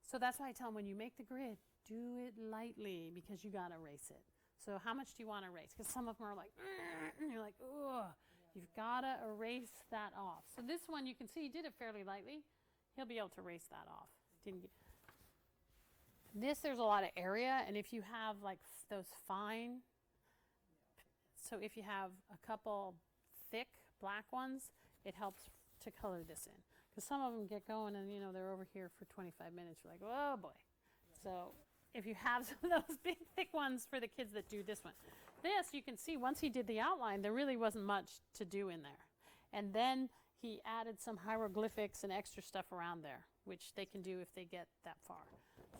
So that's why I tell them when you make the grid, do it lightly because you got to erase it. So how much do you want to erase? Because some of them are like, and you're like, ugh. You've got to erase that off. So this one, you can see he did it fairly lightly. He'll be able to erase that off. There's a lot of area, and if you have like those fine, so if you have a couple thick black ones, it helps to color this in. Because some of them get going and, you know, they're over here for 25 minutes. You're like, oh, boy. So if you have some of those big, thick ones for the kids that do this one. This, you can see, once he did the outline, there really wasn't much to do in there. And then he added some hieroglyphics and extra stuff around there, which they can do if they get that far.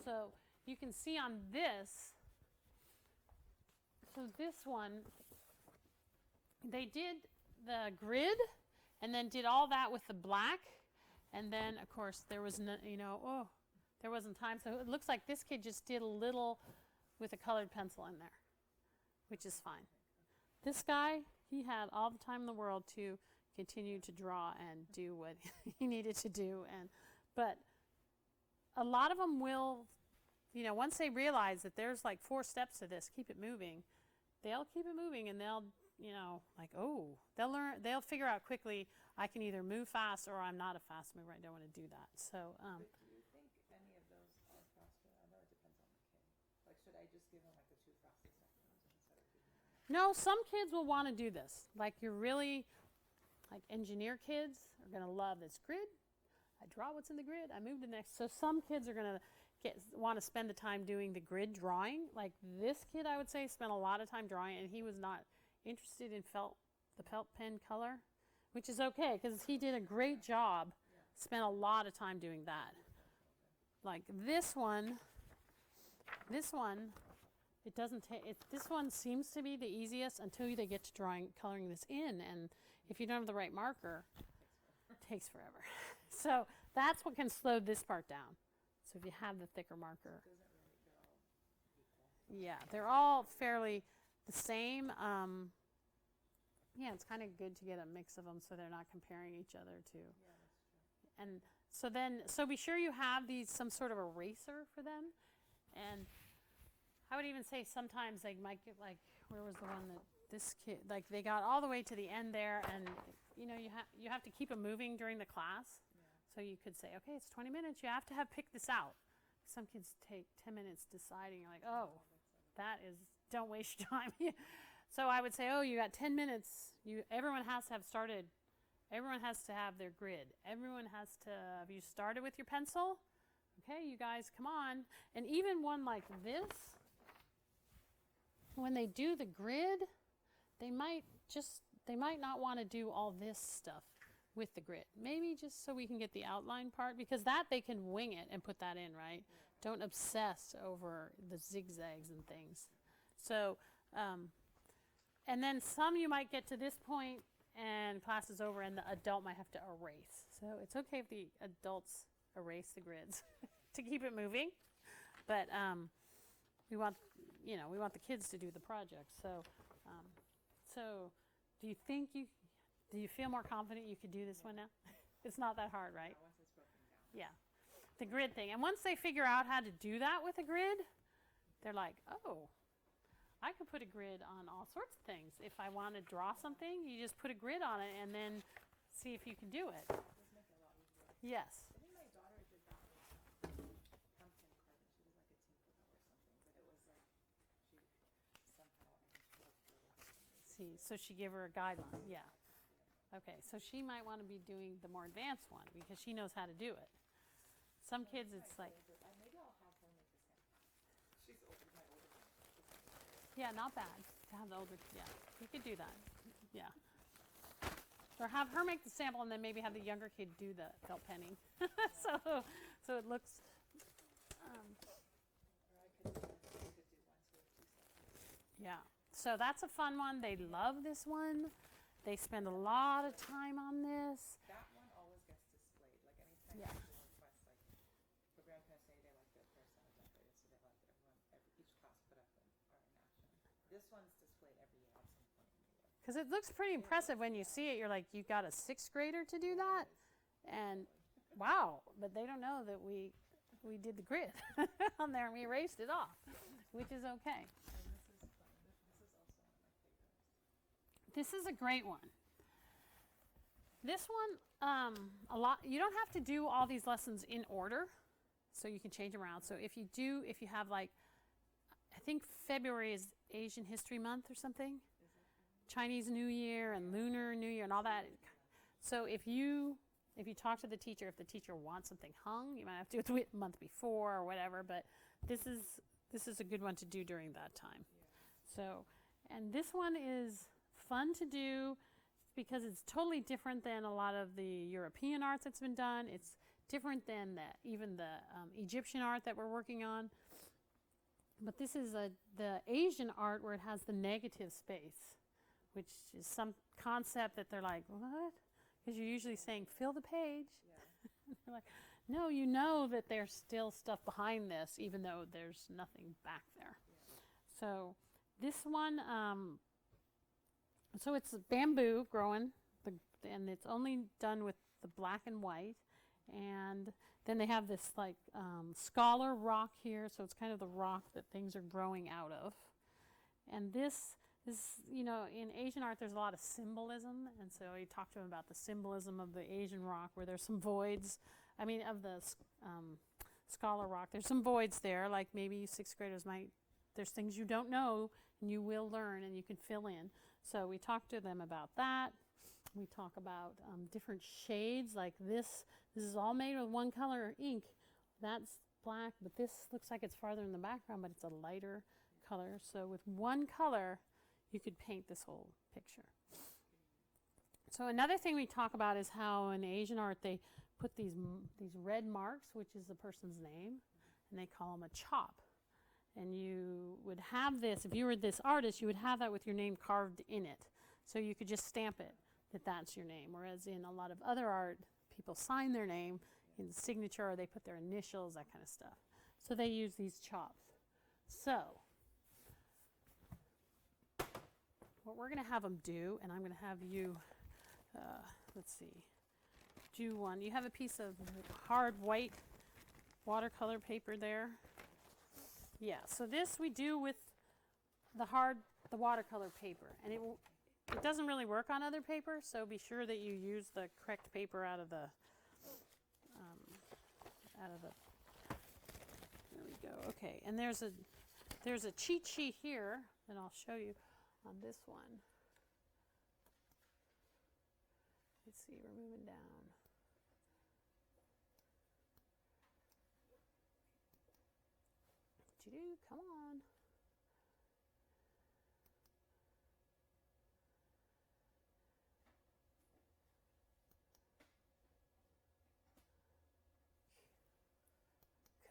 So you can see on this, so this one, they did the grid and then did all that with the black. And then, of course, there was no, there wasn't time. So it looks like this kid just did a little with a colored pencil in there, which is fine. This guy, he had all the time in the world to continue to draw and do what he needed to do. But a lot of them will, once they realize that there's like 4 steps to this, keep it moving, they'll keep it moving and they'll, they'll figure out quickly, I can either move fast or I'm not a fast mover. I don't want to do that. So, but do you think any of those are faster? I know it depends on the kid. Like, should I just give them like the 2 fastest seconds instead of giving them? No, some kids will want to do this. Like you're really, like engineer kids are going to love this grid. I draw what's in the grid. I move to the next. So some kids are going to want to spend the time doing the grid drawing. Like this kid, I would say, spent a lot of time drawing, and he was not interested in the felt pen color, which is okay because he did a great job. Spent a lot of time doing that. Like this one, it doesn't take. This one seems to be the easiest until they get to coloring this in, and if you don't have the right marker, it takes forever. So that's what can slow this part down. So if you have the thicker marker, yeah, they're all fairly the same. Yeah, it's kind of good to get a mix of them so they're not comparing each other too. Yeah, that's true. And so be sure you have some sort of eraser for them. And I would even say sometimes they might get like, where was the one that this kid, like they got all the way to the end there, and you have to keep them moving during the class. So you could say, okay, it's 20 minutes. You have to pick this out. Some kids take 10 minutes deciding. You're like, oh, don't waste your time. So I would say, oh, you got 10 minutes. Everyone has to have started. Everyone has to have their grid. Everyone has to, have you started with your pencil? Okay, you guys, come on. And even one like this, when they do the grid, they might not want to do all this stuff with the grid. Maybe just so we can get the outline part, because that they can wing it and put that in, right? Don't obsess over the zigzags and things. So, and then some you might get to this point and class is over and the adult might have to erase. So it's okay if the adults erase the grids to keep it moving, but we want the kids to do the project. So, do you feel more confident you could do this one now? It's not that hard, right? Once it's broken down. Yeah, the grid thing. And once they figure out how to do that with a grid, they're like, oh, I could put a grid on all sorts of things. If I want to draw something, you just put a grid on it and then see if you can do it. Just make it a lot easier. Yes. I think my daughter did that with pumpkin carving. She did like a team for that or something, but it was like she somehow See, so she gave her a guideline. Yeah. Okay, so she might want to be doing the more advanced one because she knows how to do it. Some kids, it's like, maybe I'll have her make the same. She's older, my older one. yeah, not bad to have the older. Yeah, you could do that. Yeah. Or have her make the sample and then maybe have the younger kid do the felt penning. so it looks. Or I could do one so we could do seconds. Yeah. So that's a fun one. They love this one. They spend a lot of time on this. That one always gets displayed. Like anytime Yeah. you request, like for grandparents say they like their person decorated, so they let each class put up an art in action. This one's displayed every year at some point in the year. Because it looks pretty impressive when you see it. You're like, you got a 6th grader to do that? And wow, but they don't know that we did the grid on there and we erased it off, which is okay. And this is fun. This is also one of my favorites. This is a great one. This one, you don't have to do all these lessons in order, so you can change them around. So if you have like, I think February is Asian History Month or something, Chinese New Year and Lunar New Year and all that. So if you talk to the teacher, if the teacher wants something hung, you might have to do it the month before or whatever, but this is a good one to do during that time. So, and this one is fun to do because it's totally different than a lot of the European arts that's been done. It's different than even the Egyptian art that we're working on. But this is the Asian art where it has the negative space, which is some concept that they're like, what? Because you're usually saying, fill the page. Yeah. They're like, no, you know that there's still stuff behind this, even though there's nothing back there. Yeah. So this one, so it's bamboo growing, and it's only done with the black and white. And then they have this like scholar rock here, so it's kind of the rock that things are growing out of. And this is, in Asian art, there's a lot of symbolism, and so we talked to him about the symbolism of the Asian rock, where there's some voids. I mean, of the scholar rock, there's some voids there, like maybe 6th graders there's things you don't know, and you will learn, and you can fill in. So we talked to them about that. We talk about different shades, like this. This is all made with one color ink. That's black, but this looks like it's farther in the background, but it's a lighter color. So with one color, you could paint this whole picture. So another thing we talk about is how in Asian art they put these red marks, which is the person's name, and they call them a chop. And you would have this, if you were this artist, you would have that with your name carved in it. So you could just stamp it that that's your name. Whereas in a lot of other art, people sign their name in the signature, or they put their initials, that kind of stuff. So they use these chops. So what we're going to have them do, and I'm going to have you, let's see, do one. You have a piece of hard white watercolor paper there. Yeah, so this we do with the watercolor paper, and it doesn't really work on other paper, so be sure that you use the correct paper out of the, there we go, okay, and there's a cheat sheet here, and I'll show you on this one. Let's see, we're moving down. Come on.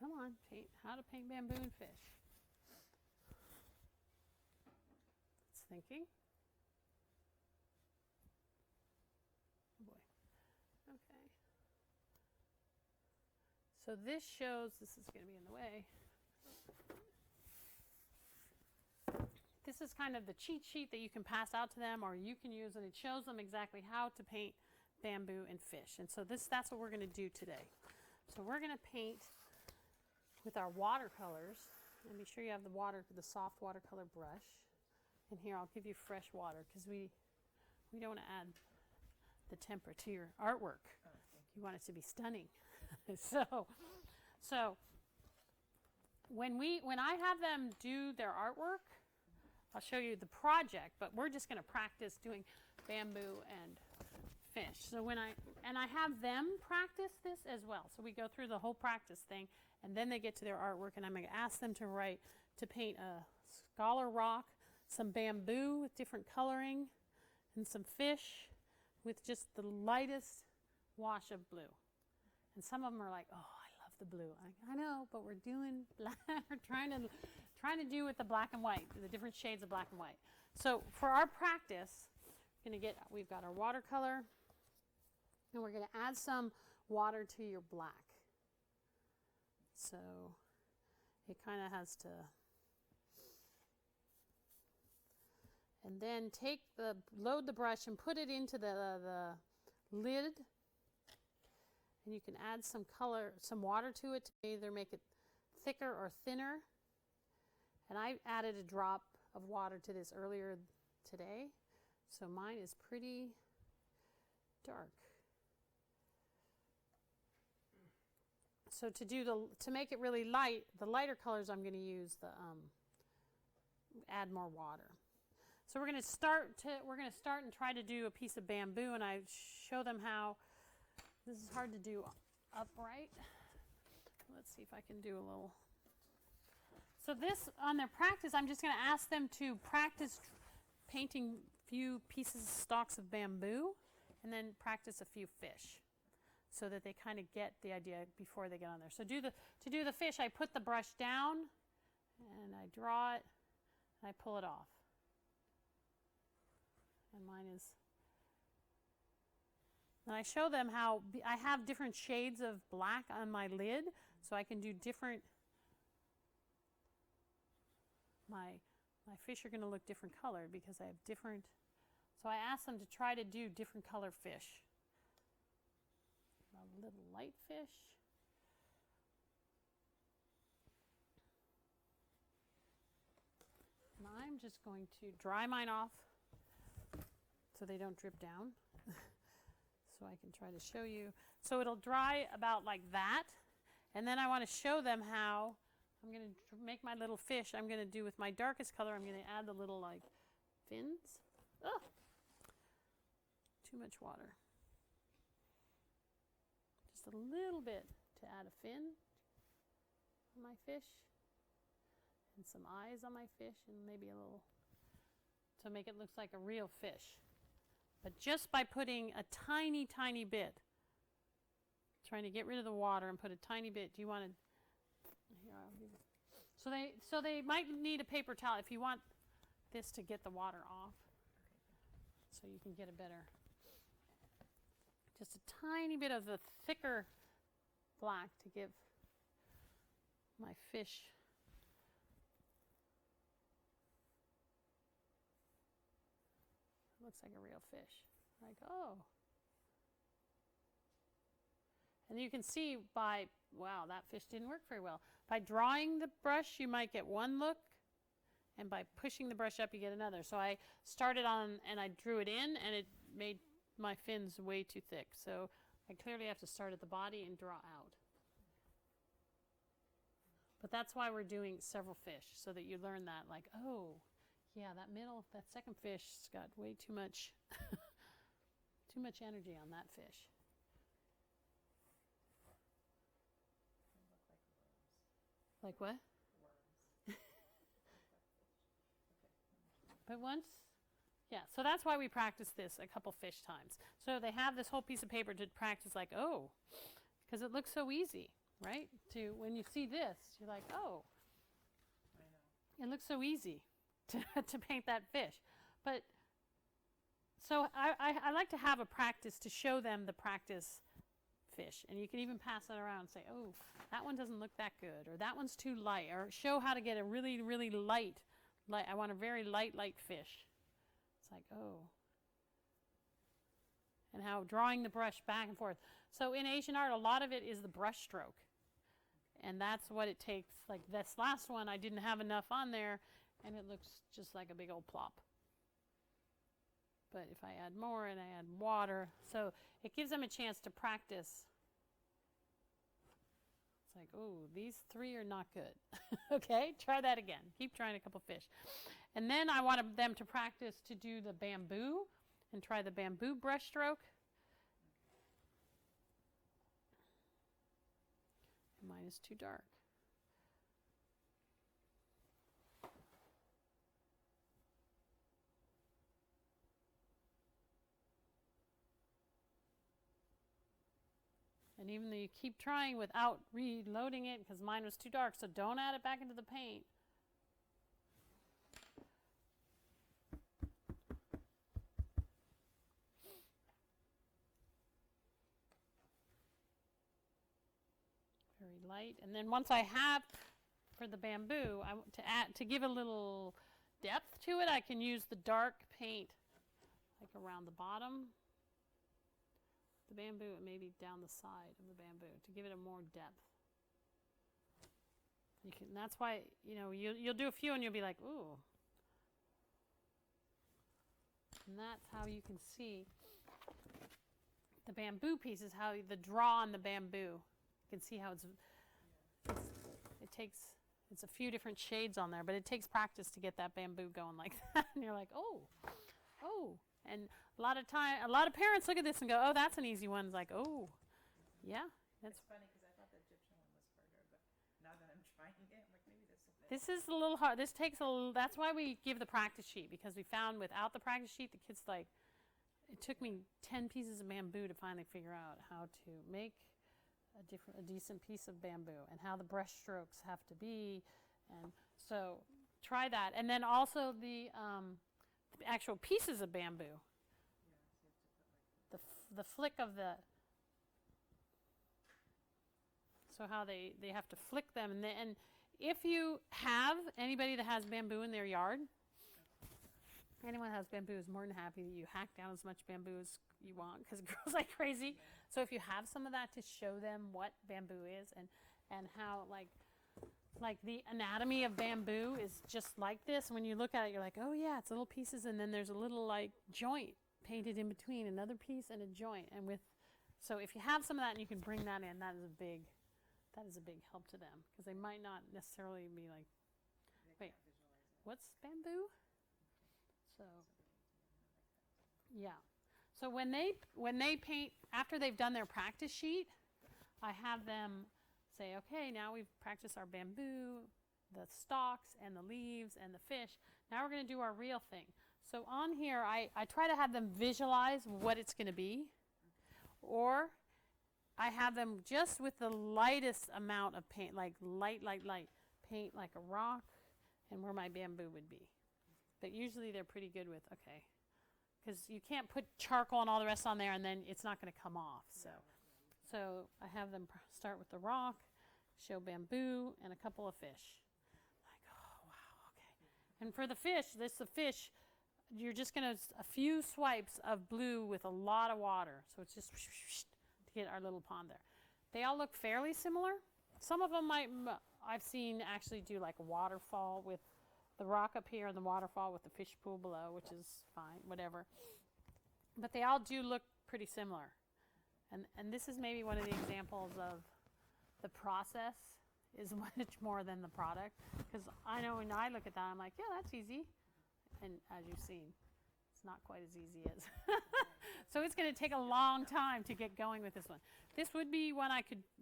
Come on, paint. How to paint bamboo and fish. It's thinking. Oh boy. Okay. So this shows, this is going to be in the way. This is kind of the cheat sheet that you can pass out to them or you can use, and it shows them exactly how to paint bamboo and fish. And so that's what we're going to do today. So we're going to paint with our watercolors, and be sure you have the soft watercolor brush. And here I'll give you fresh water because we don't want to add the temper to your artwork. You want it to be stunning. so when I have them do their artwork, I'll show you the project, but we're just going to practice doing bamboo and fish. So I have them practice this as well. So we go through the whole practice thing, and then they get to their artwork, and I'm going to ask them to paint a scholar rock, some bamboo with different coloring, and some fish with just the lightest wash of blue. And some of them are like, oh, I love the blue. I know, but we're doing black. We're trying to do with the black and white, the different shades of black and white. So for our practice, we've got our watercolor, and we're going to add some water to your black. So it kind of has to, and then load the brush and put it into the lid, and you can add some color, some water to it to either make it thicker or thinner. And I added a drop of water to this earlier today, so mine is pretty dark. So to make it really light, the lighter colors I'm going to use add more water. So we're going to start and try to do a piece of bamboo, and I show them how. This is hard to do upright. Let's see if I can do a little. So this, on their practice, I'm just going to ask them to practice painting a few pieces, stalks of bamboo, and then practice a few fish, so that they kind of get the idea before they get on there. So to do the fish, I put the brush down, and I draw it, and I pull it off. And mine is. And I show them how I have different shades of black on my lid, so I can do different. My fish are going to look different colored because I have different. So I ask them to try to do different color fish. A little light fish. And I'm just going to dry mine off so they don't drip down. So I can try to show you. So it'll dry about like that. And then I want to show them how I'm going to make my little fish. I'm going to do with my darkest color, I'm going to add the little like fins. Oh, too much water. Just a little bit to add a fin on my fish. And some eyes on my fish, and maybe a little to make it look like a real fish. But just by putting a tiny, tiny bit, trying to get rid of the water and put a tiny bit. Do you want to? Here, I'll give you. So they might need a paper towel if you want this to get the water off, so you can get a better. Just a tiny bit of the thicker black to give my fish. Looks like a real fish. Like, oh. And you can see wow, that fish didn't work very well. By drawing the brush, you might get one look, and by pushing the brush up, you get another. So I started on, and I drew it in, and it made my fins way too thick. So I clearly have to start at the body and draw out. But that's why we're doing several fish, so that you learn that, like, oh, yeah, that second fish's got way too much, too much energy on that fish. Like what? Worms. But once, yeah, so that's why we practice this a couple fish times. So they have this whole piece of paper to practice, like, oh, because it looks so easy. right? To when you see this, you're like, oh, I know. it looks so easy to paint that fish. But so I like to have a practice to show them the practice fish. And you can even pass that around and say, oh, that one doesn't look that good, or that one's too light, or show how to get a really, really light. I want a very light fish. It's like, oh. And how drawing the brush back and forth. So in Asian art, a lot of it is the brush stroke. And that's what it takes. Like this last one, I didn't have enough on there, and it looks just like a big old plop. But if I add more and I add water, so it gives them a chance to practice. It's like, oh, these 3 are not good. Okay, try that again. Keep trying a couple fish. And then I wanted them to practice to do the bamboo and try the bamboo brush stroke. Mine is too dark. And even though you keep trying without reloading it, because mine was too dark, so don't add it back into the paint. Very light. And then once I have, for the bamboo, I want to give a little depth to it, I can use the dark paint like around the bottom. The bamboo and maybe down the side of the bamboo to give it a more depth. You can. That's why you'll do a few and you'll be like, ooh. And that's how you can see the bamboo pieces. How the draw on the bamboo. You can see how it's a few different shades on there, but it takes practice to get that bamboo going like that. And you're like, oh. And a lot of parents look at this and go, oh, that's an easy one. It's like, oh, yeah. It's funny because I thought the Egyptian one was harder, but now that I'm trying it, I'm like, maybe this is a little hard. This takes that's why we give the practice sheet, because we found without the practice sheet, the kids it took me 10 pieces of bamboo to finally figure out how to make a decent piece of bamboo and how the brush strokes have to be. And so try that. And then also the actual pieces of bamboo. The flick of so how they have to flick them. And if you have anybody that has bamboo in their yard, anyone that has bamboo is more than happy that you hack down as much bamboo as you want, because it grows like crazy. So if you have some of that, to show them what bamboo is and how like the anatomy of bamboo is just like this. When you look at it, you're like, oh yeah, it's little pieces, and then there's a little like joint painted in between, another piece and a joint. And so if you have some of that and you can bring that in, that is a big help to them, because they might not necessarily be like, wait, what's bamboo? So yeah. So when they paint, after they've done their practice sheet, I have them say, okay, now we've practiced our bamboo, the stalks and the leaves and the fish. Now we're going to do our real thing. So on here, I try to have them visualize what it's going to be, or I have them just with the lightest amount of paint, like light, paint like a rock and where my bamboo would be. But usually they're pretty good with, okay, because you can't put charcoal and all the rest on there and then it's not going to come off. So I have them start with the rock, show bamboo, and a couple of fish. Like, oh, wow, okay. And for the fish, you're just going to, a few swipes of blue with a lot of water. So it's just to get our little pond there. They all look fairly similar. Some of them I've seen actually do like a waterfall with the rock up here and the waterfall with the fish pool below, which is fine, whatever. But they all do look pretty similar. And this is maybe one of the examples of the process is much more than the product. Because I know when I look at that, I'm like, yeah, that's easy. And as you've seen, it's not quite as easy as. So it's going to take a long time to get going with this one. This would be one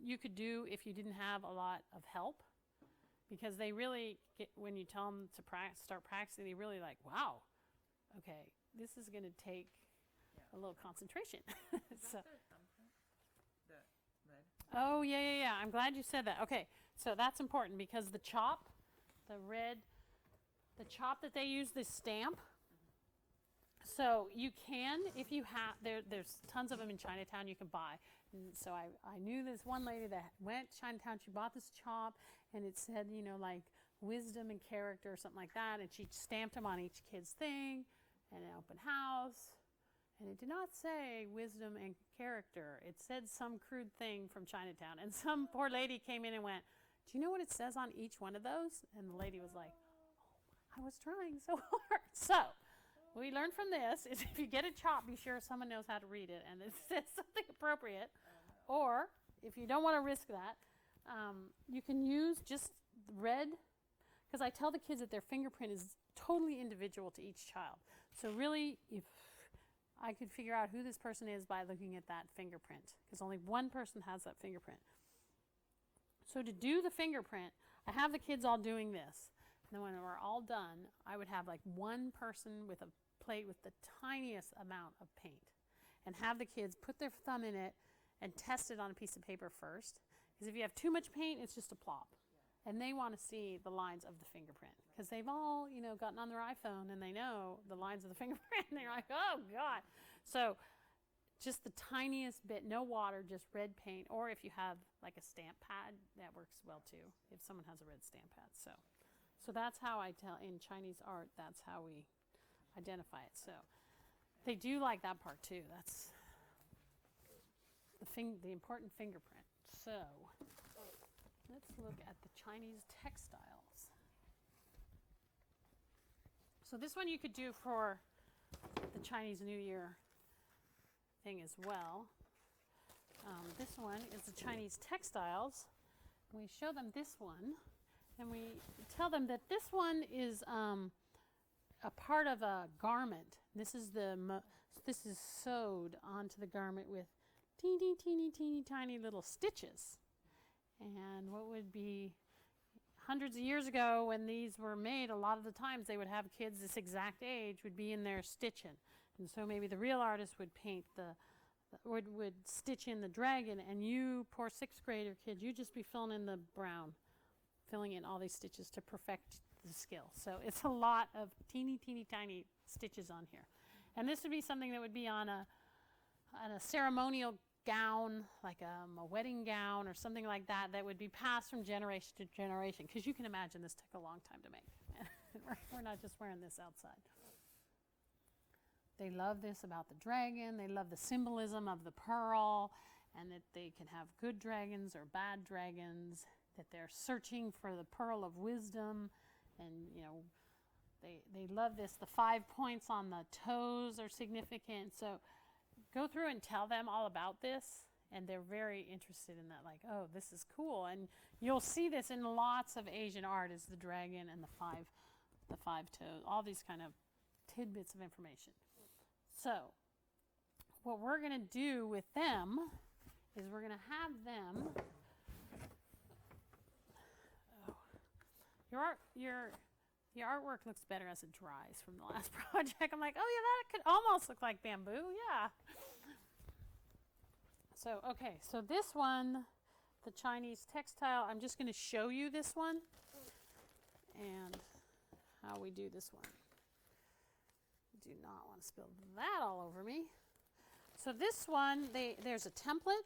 you could do if you didn't have a lot of help. Because they really, when you tell them to start practicing, they really like, wow, okay, this is going to take a little concentration. Is So, that the thumbprint? The red? Oh, yeah, yeah, yeah. I'm glad you said that. Okay, so that's important because the chop, the chop that they use, this stamp. So you can, if you have, there's tons of them in Chinatown you can buy. And so I knew this one lady that went to Chinatown. She bought this chop, and it said, you know, like wisdom and character or something like that. And she stamped them on each kid's thing and an open house. And it did not say wisdom and character. It said some crude thing from Chinatown. And some poor lady came in and went, do you know what it says on each one of those? And the lady was like, oh, I was trying so hard. So what we learned from this is if you get a chop, be sure someone knows how to read it and it says something appropriate. Or if you don't want to risk that, you can use just red, because I tell the kids that their fingerprint is totally individual to each child. So really, if I could figure out who this person is by looking at that fingerprint, because only one person has that fingerprint. So to do the fingerprint, I have the kids all doing this. And then when we're all done, I would have like one person with a plate with the tiniest amount of paint and have the kids put their thumb in it and test it on a piece of paper first. Because if you have too much paint, it's just a plop. And they want to see the lines of the fingerprint because they've all, you know, gotten on their iPhone and they know the lines of the fingerprint and they're like, oh God. So just the tiniest bit, no water, just red paint. Or if you have like a stamp pad, that works well too, if someone has a red stamp pad. So that's how I tell in Chinese art, that's how we identify it. So they do like that part too. That's the important fingerprint. So let's look at the Chinese textiles. So this one you could do for the Chinese New Year thing as well. This one is the Chinese textiles. We show them this one, and we tell them that this one is a part of a garment. This is sewed onto the garment with teeny, teeny, teeny, tiny little stitches. And what would be hundreds of years ago when these were made, a lot of the times they would have kids this exact age would be in there stitching. And so maybe the real artist would paint would stitch in the dragon, and you, poor sixth grader kid, you just be filling in the brown, filling in all these stitches to perfect the skill. So it's a lot of teeny, teeny, tiny stitches on here. And this would be something that would be on a ceremonial gown, like a wedding gown or something like that, that would be passed from generation to generation. Because you can imagine this took a long time to make. We're not just wearing this outside. They love this about the dragon. They love the symbolism of the pearl, and that they can have good dragons or bad dragons, that they're searching for the pearl of wisdom. And, you know, they love this. The 5 points on the toes are significant. So go through and tell them all about this, and they're very interested in that, like, oh, this is cool. And you'll see this in lots of Asian art, is the dragon and the five toes, all these kind of tidbits of information. So what we're going to do with them is we're going to have them, your artwork looks better as it dries from the last project. I'm like, oh yeah, that could almost look like bamboo, yeah. So, okay, so this one, the Chinese textile, I'm just going to show you this one and how we do this one. Do not want to spill that all over me. So this one, there's a template,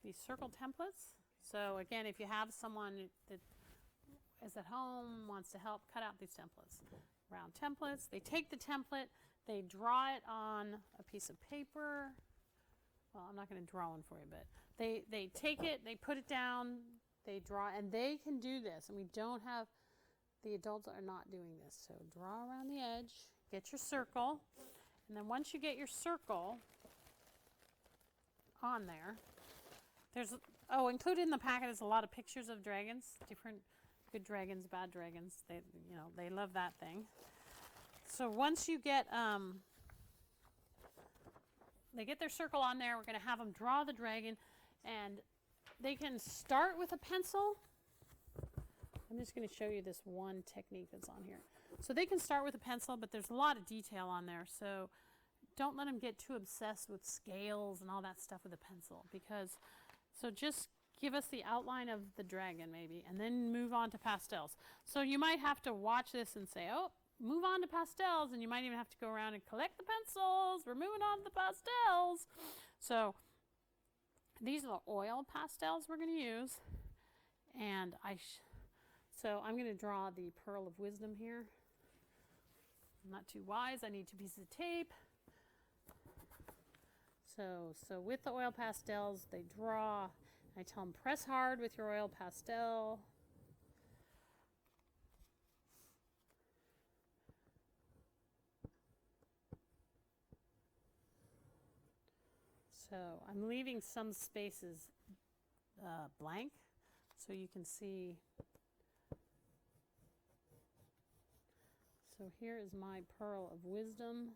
these circle templates. So again, if you have someone that is at home, wants to help, cut out these templates. Round templates. They take the template, they draw it on a piece of paper. Well, I'm not going to draw one for you, but they take it, they put it down, they draw, and they can do this. And we don't have, the adults are not doing this. So draw around the edge, get your circle, and then once you get your circle on there, there's, included in the packet is a lot of pictures of dragons, different good dragons, bad dragons. They love that thing. So once you get, they get their circle on there, we're going to have them draw the dragon, and they can start with a pencil. I'm just going to show you this one technique that's on here. So they can start with a pencil, but there's a lot of detail on there. So don't let them get too obsessed with scales and all that stuff with a pencil, because So just give us the outline of the dragon maybe, and then move on to pastels. So you might have to watch this and say, oh, move on to pastels, and you might even have to go around and collect the pencils. We're moving on to the pastels. So these are the oil pastels we're going to use. And so I'm going to draw the Pearl of Wisdom here. I'm not too wise. I need 2 pieces of tape. So with the oil pastels, they draw. I tell them, press hard with your oil pastel. So I'm leaving some spaces blank so you can see. So here is my Pearl of Wisdom.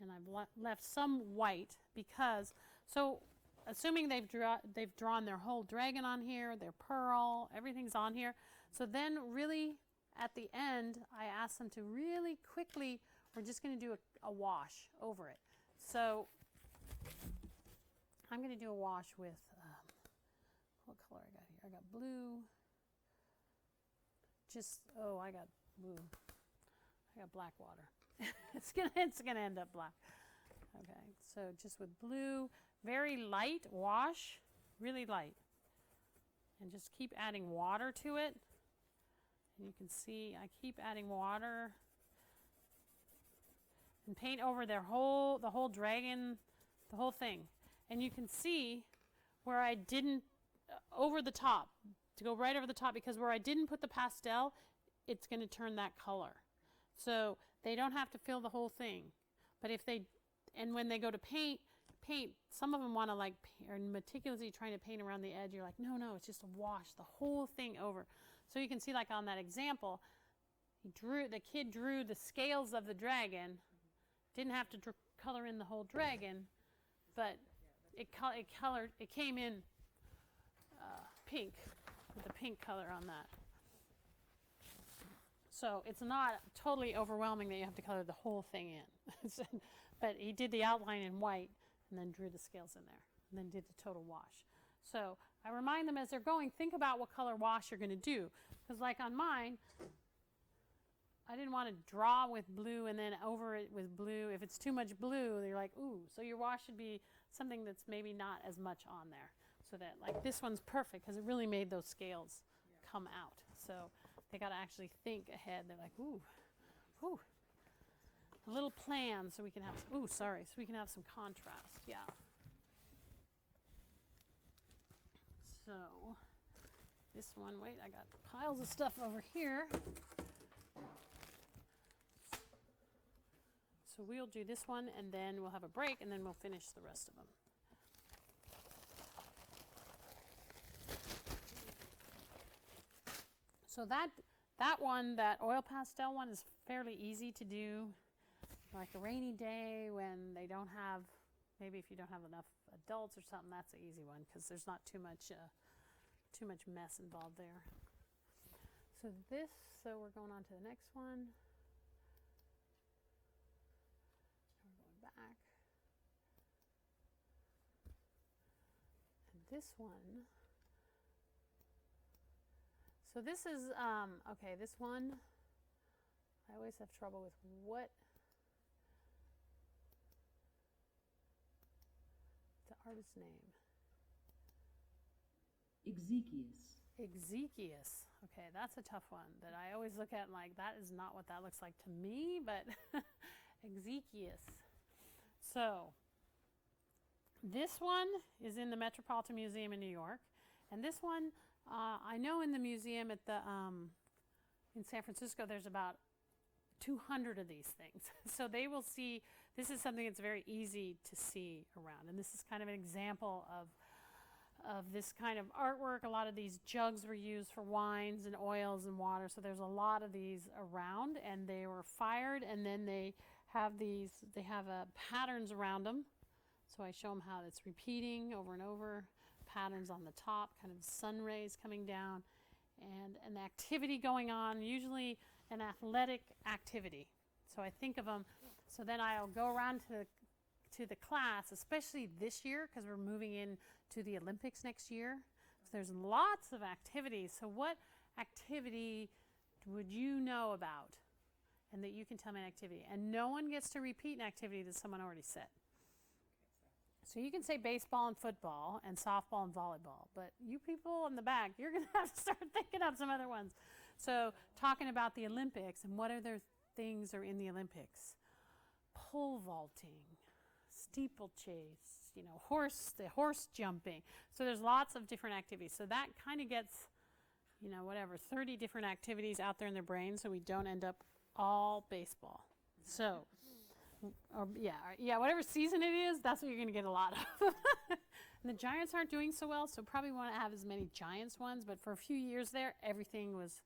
And I've left some white because, so assuming they've drawn their whole dragon on here, their pearl, everything's on here. So then really at the end, I ask them to really quickly, we're just going to do a wash over it. So I'm going to do a wash with, what color I got here? I got blue. I got blue. I got black water. it's gonna end up black. Okay, so just with blue, very light wash, really light. And just keep adding water to it. And you can see I keep adding water. And paint over the whole dragon, the whole thing. And you can see where I didn't, over the top, to go right over the top, because where I didn't put the pastel, it's going to turn that color. So they don't have to fill the whole thing. But and when they go to paint, some of them want to are meticulously trying to paint around the edge. You're like, no, it's just a wash, the whole thing over. So you can see like on that example, the kid drew the scales of the dragon, didn't have to color in the whole dragon, but it came in pink, with the pink color on that. So it's not totally overwhelming that you have to color the whole thing in. But he did the outline in white and then drew the scales in there and then did the total wash. So I remind them as they're going, think about what color wash you're going to do. Because like on mine, I didn't want to draw with blue and then over it with blue. If it's too much blue, they're like, ooh. So your wash should be something that's maybe not as much on there. So that like this one's perfect because it really made those scales come out. So they got to actually think ahead. They're like, ooh. A little plan so we can have, so we can have some contrast. Yeah. So this one, wait, I got piles of stuff over here. So we'll do this one and then we'll have a break and then we'll finish the rest of them. So that oil pastel one is fairly easy to do. Like a rainy day when they don't have, maybe if you don't have enough adults or something, that's an easy one because there's not too much mess involved there. So we're going on to the next one. We're going back. And this one. So this is, okay, this one, I always have trouble with the artist's name. Exekius. Okay, that's a tough one that I always look at and like, that is not what that looks like to me, but Exekius. So this one is in the Metropolitan Museum in New York, and this one, I know in the museum at in San Francisco, there's about 200 of these things. So they will see, this is something that's very easy to see around. And this is kind of an example of this kind of artwork. A lot of these jugs were used for wines and oils and water. So there's a lot of these around, and they were fired, and then they have patterns around them. So I show them how it's repeating over and over. Patterns on the top, kind of sun rays coming down, and an activity going on, usually an athletic activity. So I think of them, so then I'll go around to the class, especially this year, because we're moving into the Olympics next year. So there's lots of activities. So what activity would you know about? And that you can tell me an activity. And no one gets to repeat an activity that someone already said. So you can say baseball and football and softball and volleyball. But you people in the back, you're going to have to start thinking up some other ones. So talking about the Olympics and what other things are in the Olympics. Pole vaulting, steeplechase, the horse jumping. So there's lots of different activities. So that kind of gets, 30 different activities out there in their brain so we don't end up all baseball. So, whatever season it is, that's what you're going to get a lot of. And the Giants aren't doing so well, so probably want to have as many Giants ones. But for a few years there, everything was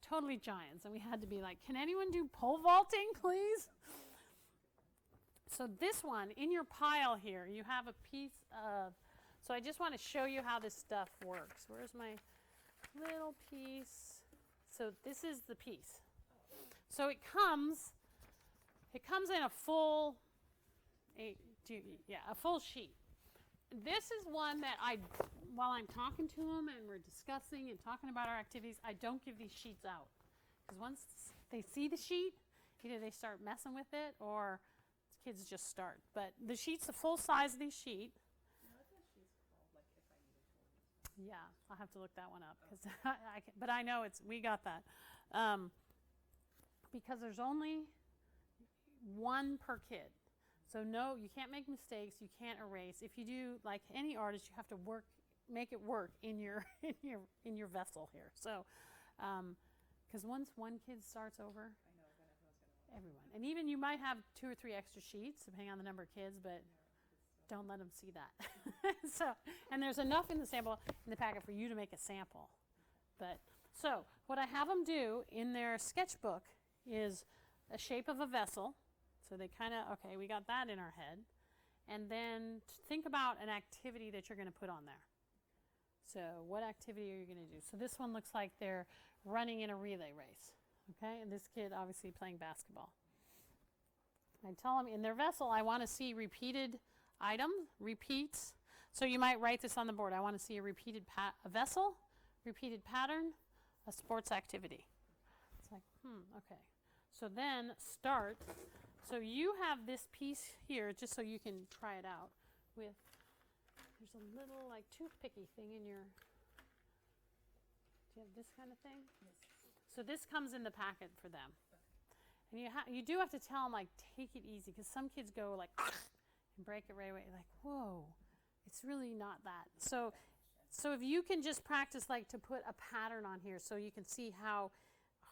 totally Giants. And we had to be like, can anyone do pole vaulting, please? So this one, in your pile here, you have a piece of, so I just want to show you how this stuff works. Where's my little piece? So this is the piece. So it comes in a full sheet. This is one that while I'm talking to them and we're discussing and talking about our activities, I don't give these sheets out. Because once they see the sheet, either they start messing with it or kids just start. But the sheet's the full size of the sheet. Yeah, I'll have to look that one up. But I know we got that. Because there's only one per kid. So no, you can't make mistakes, you can't erase. If you do, like any artist, you have to make it work in your vessel here. So, because once one kid starts over, everyone. And even you might have 2 or 3 extra sheets, depending on the number of kids, but don't let them see that. And there's enough in the packet for you to make a sample. So what I have them do in their sketchbook is a shape of a vessel. So they okay, we got that in our head. And then think about an activity that you're going to put on there. So what activity are you going to do? So this one looks like they're running in a relay race. Okay, and this kid obviously playing basketball. I tell them in their vessel, I want to see repeated items, repeats. So you might write this on the board. I want to see a repeated vessel, repeated pattern, a sports activity. It's like, okay. So then start. So you have this piece here, just so you can try it out with, there's a little like toothpicky thing in your, do you have this kind of thing? Yes. So this comes in the packet for them. And you do have to tell them, like, take it easy, because some kids go like, and break it right away. Like, whoa, it's really not that. So if you can just practice, like, to put a pattern on here so you can see how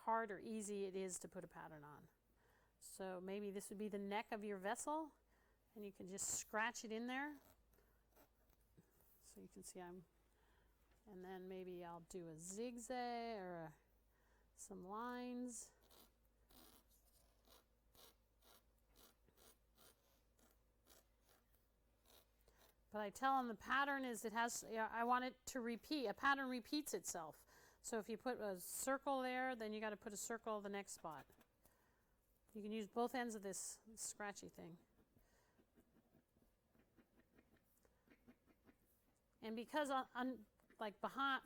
hard or easy it is to put a pattern on. So maybe this would be the neck of your vessel, and you can just scratch it in there. So you can see and then maybe I'll do a zigzag or some lines. But I tell them the pattern is I want it to repeat. A pattern repeats itself. So if you put a circle there, then you got to put a circle the next spot. You can use both ends of this scratchy thing. And because behind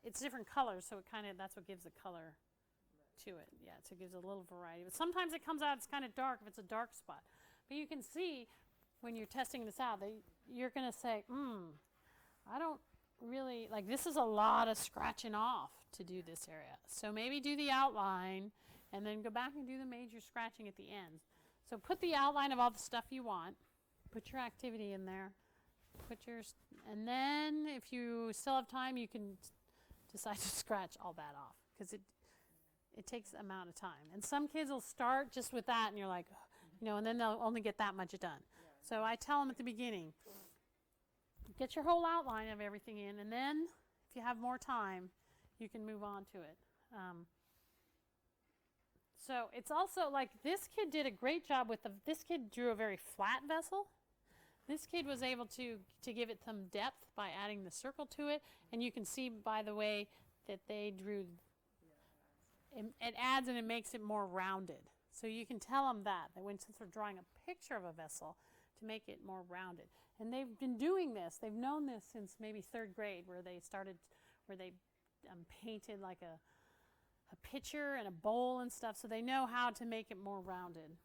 it's different colors, so that's what gives the color to it. Yeah, so it gives a little variety. But sometimes it comes out, it's kind of dark if it's a dark spot. But you can see when you're testing this out, you're going to say, I don't really, this is a lot of scratching off to do this area. So maybe do the outline and then go back and do the major scratching at the end. So put the outline of all the stuff you want. Put your activity in there. And then if you still have time, you can decide to scratch all that off, because it takes an amount of time. And some kids will start just with that, and you're like, and then they'll only get that much done. So I tell them at the beginning, get your whole outline of everything in, and then if you have more time, you can move on to it. So it's also like this kid did a great job with this kid drew a very flat vessel. This kid was able to give it some depth by adding the circle to it, and you can see by the way that they drew, it adds and it makes it more rounded. So you can tell them that since we're drawing a picture of a vessel, to make it more rounded. And they've been doing this. They've known this since maybe 3rd grade, where they painted like a pitcher and a bowl and stuff, so they know how to make it more rounded.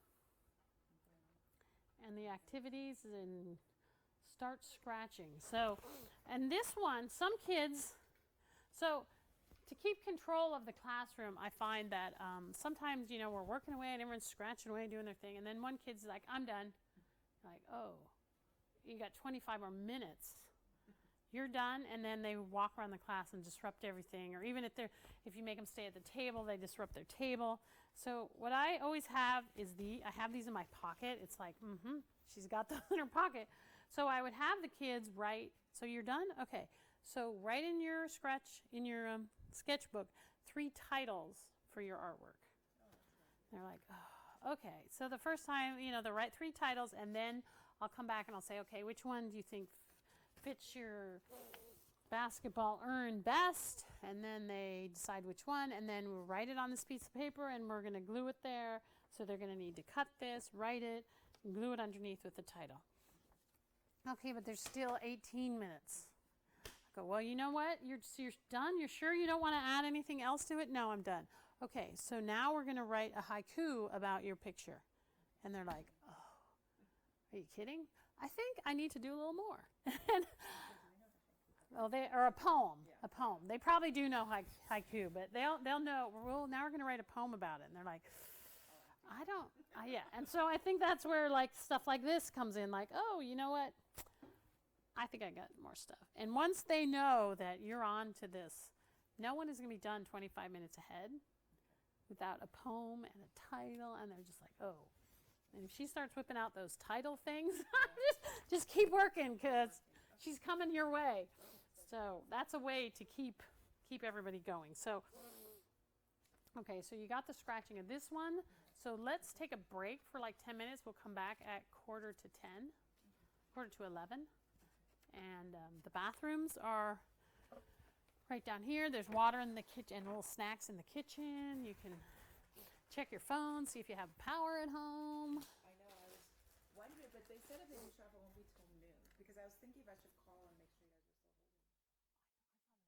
And the activities and start scratching. So, and this one, some kids, so to keep control of the classroom, I find that sometimes, you know, we're working away and everyone's scratching away doing their thing, and then one kid's like, I'm done. Like, oh, you got 25 more minutes. You're done, and then they walk around the class and disrupt everything. Or even if you make them stay at the table, they disrupt their table. So what I always have is I have these in my pocket. It's like, she's got those in her pocket. So I would have the kids write. So you're done? Okay. So write in your sketchbook 3 titles for your artwork. They're like, oh, okay. So the first time, you know, they'll write 3 titles, and then I'll come back and I'll say, okay, which one do you think fits your basketball urn best? And then they decide which one, and then we'll write it on this piece of paper, and we're going to glue it there. So they're going to need to cut this, write it, and glue it underneath with the title. Okay, but there's still 18 minutes. I go, well, you know what? You're done? You're sure you don't want to add anything else to it? No, I'm done. Okay, so now we're going to write a haiku about your picture. And they're like, oh, are you kidding? I think I need to do a little more. Well, or a poem. A poem. They probably do know haiku, but they'll know. Well, now we're going to write a poem about it. And they're like, I don't. Yeah. And so I think that's where like stuff like this comes in. Like, oh, you know what? I think I got more stuff. And once they know that you're on to this, no one is going to be done 25 minutes ahead without a poem and a title. And they're just like, oh. And if she starts whipping out those title things, just keep working, because she's coming your way. So that's a way to keep everybody going. So, okay, so you got the scratching of this one. So let's take a break for like 10 minutes. We'll come back at 11:45. And the bathrooms are right down here. There's water in the kitchen and little snacks in the kitchen. You can check your phone, see if you have power at home. I know, I was wondering, but they said if they do travel, it won't be till noon. Because I was thinking if I should call and make sure you guys are still holding. I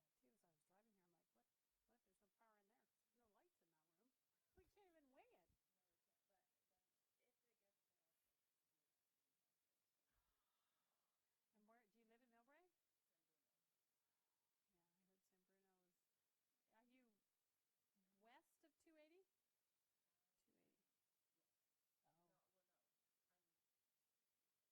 thought of that too as I was driving here. I'm like, what if there's no power in there? There's no lights in that room. We can't even wing it. And where do you live in Millbrae? Yeah, I heard San Bruno is. Are you west of 280? 280. Oh.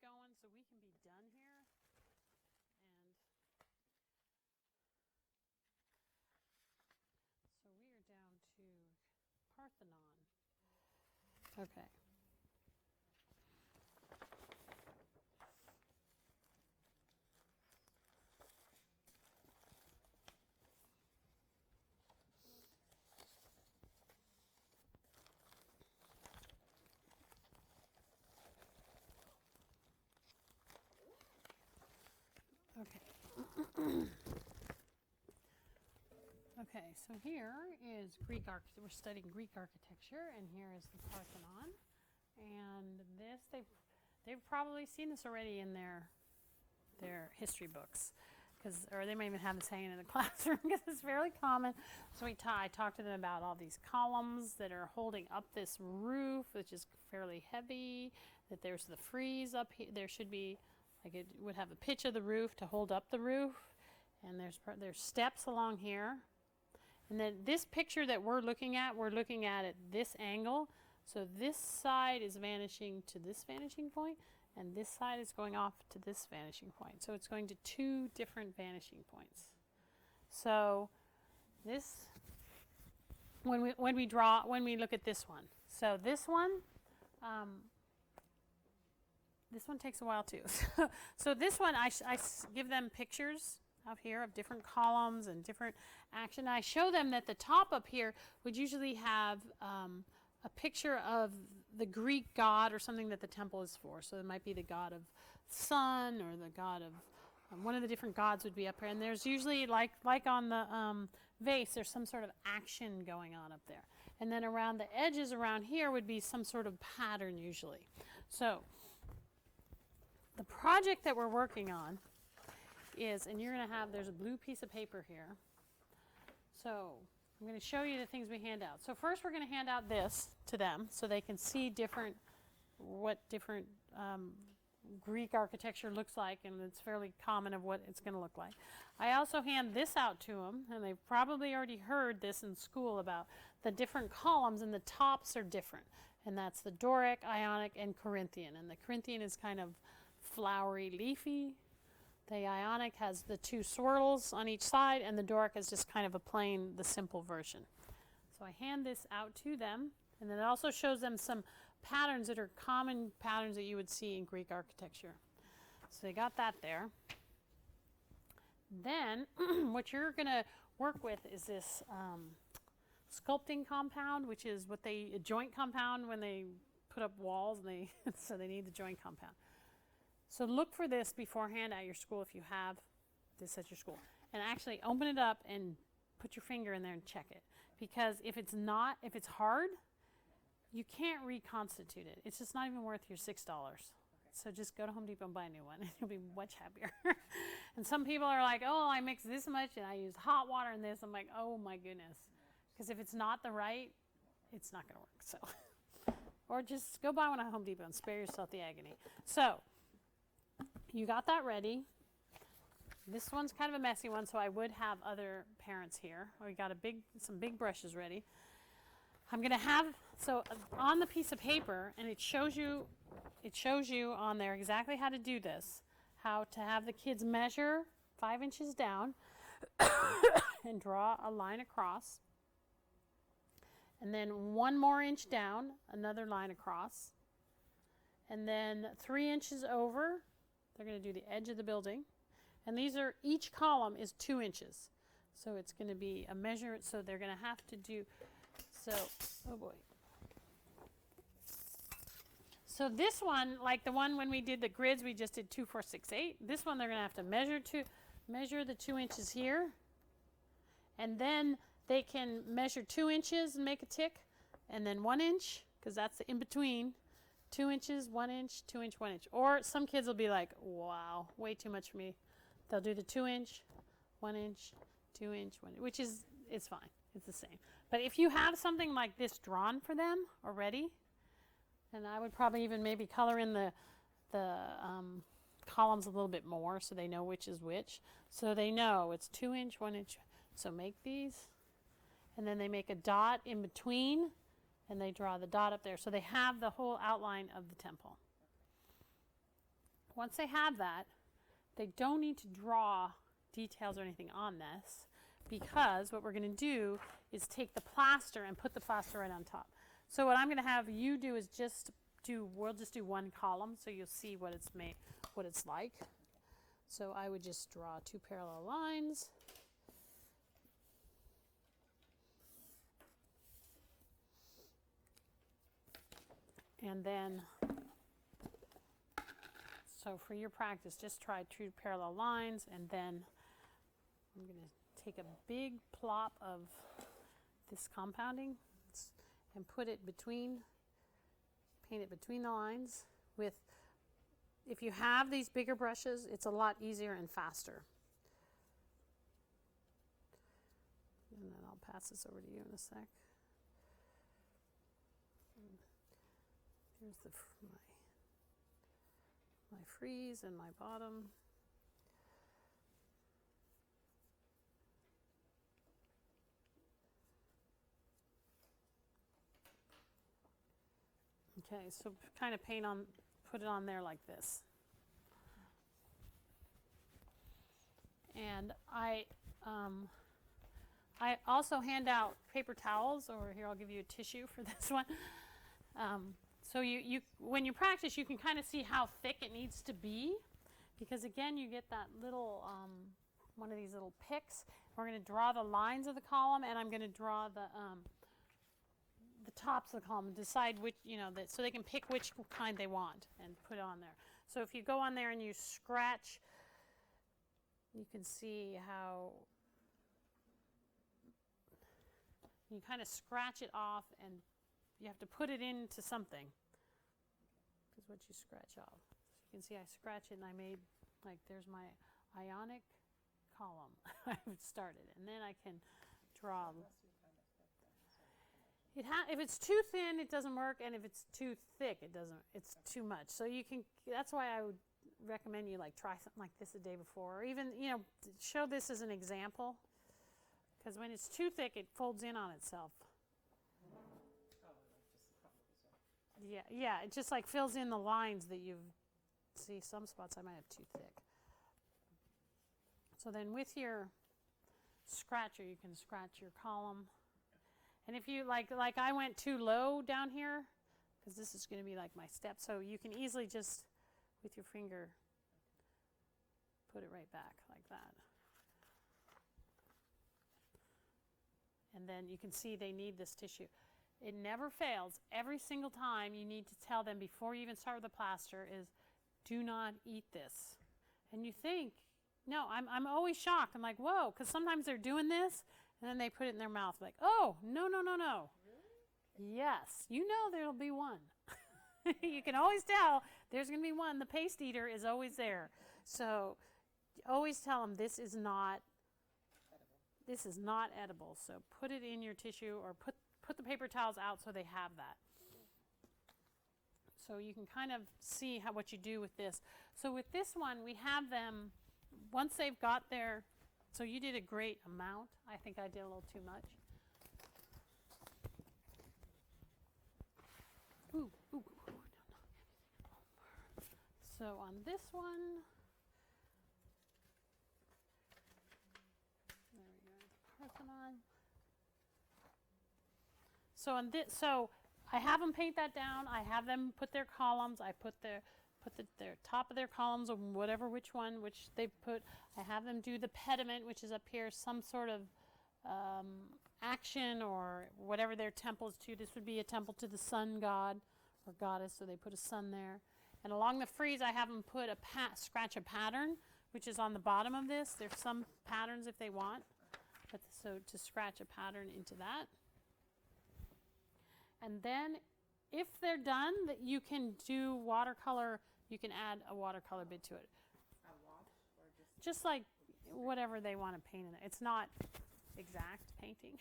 going so we can be done here. And so we are down to Parthenon. Okay. Okay. Okay, so here is Greek architecture. We're studying Greek architecture, and here is the Parthenon. And this, they've probably seen this already in their history books, or they may even have this hanging in the classroom because it's fairly common. So I talked to them about all these columns that are holding up this roof, which is fairly heavy. That there's the frieze up here. There should be, like, it would have the pitch of the roof to hold up the roof, and there's steps along here. And then this picture that we're looking at this angle. So this side is vanishing to this vanishing point, and this side is going off to this vanishing point. So it's going to two different vanishing points. So this, when we look at this one. So this one takes a while too. So this one, I give them pictures out here of different columns and different action. I show them that the top up here would usually have a picture of the Greek god or something that the temple is for. So it might be the god of sun or the god of one of the different gods would be up here. And there's usually, like on the vase, there's some sort of action going on up there. And then around the edges around here would be some sort of pattern usually. So the project that we're working on is, and you're going to have, there's a blue piece of paper here. So I'm going to show you the things we hand out. So first we're going to hand out this to them so they can see what different Greek architecture looks like, and it's fairly common of what it's going to look like. I also hand this out to them, and they've probably already heard this in school about the different columns, and the tops are different. And that's the Doric, Ionic, and Corinthian. And the Corinthian is kind of flowery, leafy. The Ionic has the two swirls on each side, and the Doric is just kind of the simple version. So I hand this out to them, and then it also shows them some patterns that are common patterns that you would see in Greek architecture. So they got that there. Then what you're going to work with is this sculpting compound, which is a joint compound when they put up walls, and so they need the joint compound. So look for this beforehand at your school if you have this at your school. And actually open it up and put your finger in there and check it. Because if it's hard, you can't reconstitute it. It's just not even worth your $6. So just go to Home Depot and buy a new one, and you'll be much happier. And some people are like, oh, I mix this much, and I use hot water in this. I'm like, oh, my goodness. Because if it's not the right, it's not going to work. So, or just go buy one at Home Depot and spare yourself the agony. So you got that ready. This one's kind of a messy one, so I would have other parents here. We got some big brushes ready. I'm going to have, so on the piece of paper, and it shows you on there exactly how to do this, how to have the kids measure 5 inches down and draw a line across. And then 1 more inch down, another line across. And then 3 inches over, they're going to do the edge of the building. And each column is 2 inches. So it's going to be a measure, so they're going to have to do, oh boy. So this one, like the one when we did the grids, we just did 2, 4, 6, 8. This one they're going to have to measure the 2 inches here. And then they can measure 2 inches and make a tick. And then 1 inch, because that's the in between. 2 inches, 1 inch, 2 inch, 1 inch. Or some kids will be like, wow, way too much for me. They'll do the 2 inch, 1 inch, 2 inch, 1 inch, which it's fine. It's the same. But if you have something like this drawn for them already, and I would probably even maybe color in the columns a little bit more so they know which is which. So they know it's 2 inch, 1 inch. So make these. And then they make a dot in between, and they draw the dot up there. So they have the whole outline of the temple. once they have that, they don't need to draw details or anything on this, because what we're going to do is take the plaster and put the plaster right on top. So what I'm going to have you do is we'll just do one column, so you'll see what it's like. So I would just draw 2 parallel lines. And then, so for your practice, just try 2 parallel lines, and then I'm going to take a big plop of this compounding and put it between, paint it between the lines with, if you have these bigger brushes, it's a lot easier and faster. And then I'll pass this over to you in a sec. Here's my frieze and my bottom. Okay, so kind of put it on there like this. And I also hand out paper towels, or here I'll give you a tissue for this one. So you when you practice, you can kind of see how thick it needs to be, because again, you get that little one of these little picks. We're going to draw the lines of the column, and I'm going to draw the tops of the column, decide which, so they can pick which kind they want and put it on there. So if you go on there and you scratch, you can see how you kind of scratch it off, and you have to put it into something, is what you scratch off. So you can see I scratch it, and I made, like, there's my ionic column I've started, and then I can draw. If it's too thin, it doesn't work, and if it's too thick, it's too much. So you can, that's why I would recommend you like try something like this the day before, or even, show this as an example, because when it's too thick, it folds in on itself. Yeah, it just like fills in the lines that see some spots I might have too thick. So then with your scratcher, you can scratch your column. And if you like I went too low down here, because this is going to be like my step, so you can easily just with your finger put it right back like that. And then you can see they need this tissue. It never fails. Every single time you need to tell them before you even start with the plaster is, do not eat this. And you think, no, I'm always shocked. I'm like, whoa, because sometimes they're doing this, and then they put it in their mouth like, oh, no. Really? Yes, there'll be one. You can always tell there's going to be one. The paste eater is always there. So always tell them this is not edible. So put it in your tissue, or put the paper towels out so they have that. So you can kind of see what you do with this. So with this one, we have them, once they've got their, so you did a great amount. I think I did a little too much. Ooh. So on this one, there we go, Parthenon. So on this, so I have them paint that down. I have them put their columns. I put their top of their columns, or which they put. I have them do the pediment, which is up here, some sort of action or whatever their temple is to. This would be a temple to the sun god or goddess, so they put a sun there. And along the frieze, I have them put scratch a pattern, which is on the bottom of this. There's some patterns if they want, but so to scratch a pattern into that. And then if they're done, that you can do watercolor, you can add a watercolor bit to it. A wash, or just like whatever they want to paint in it. It's not exact painting,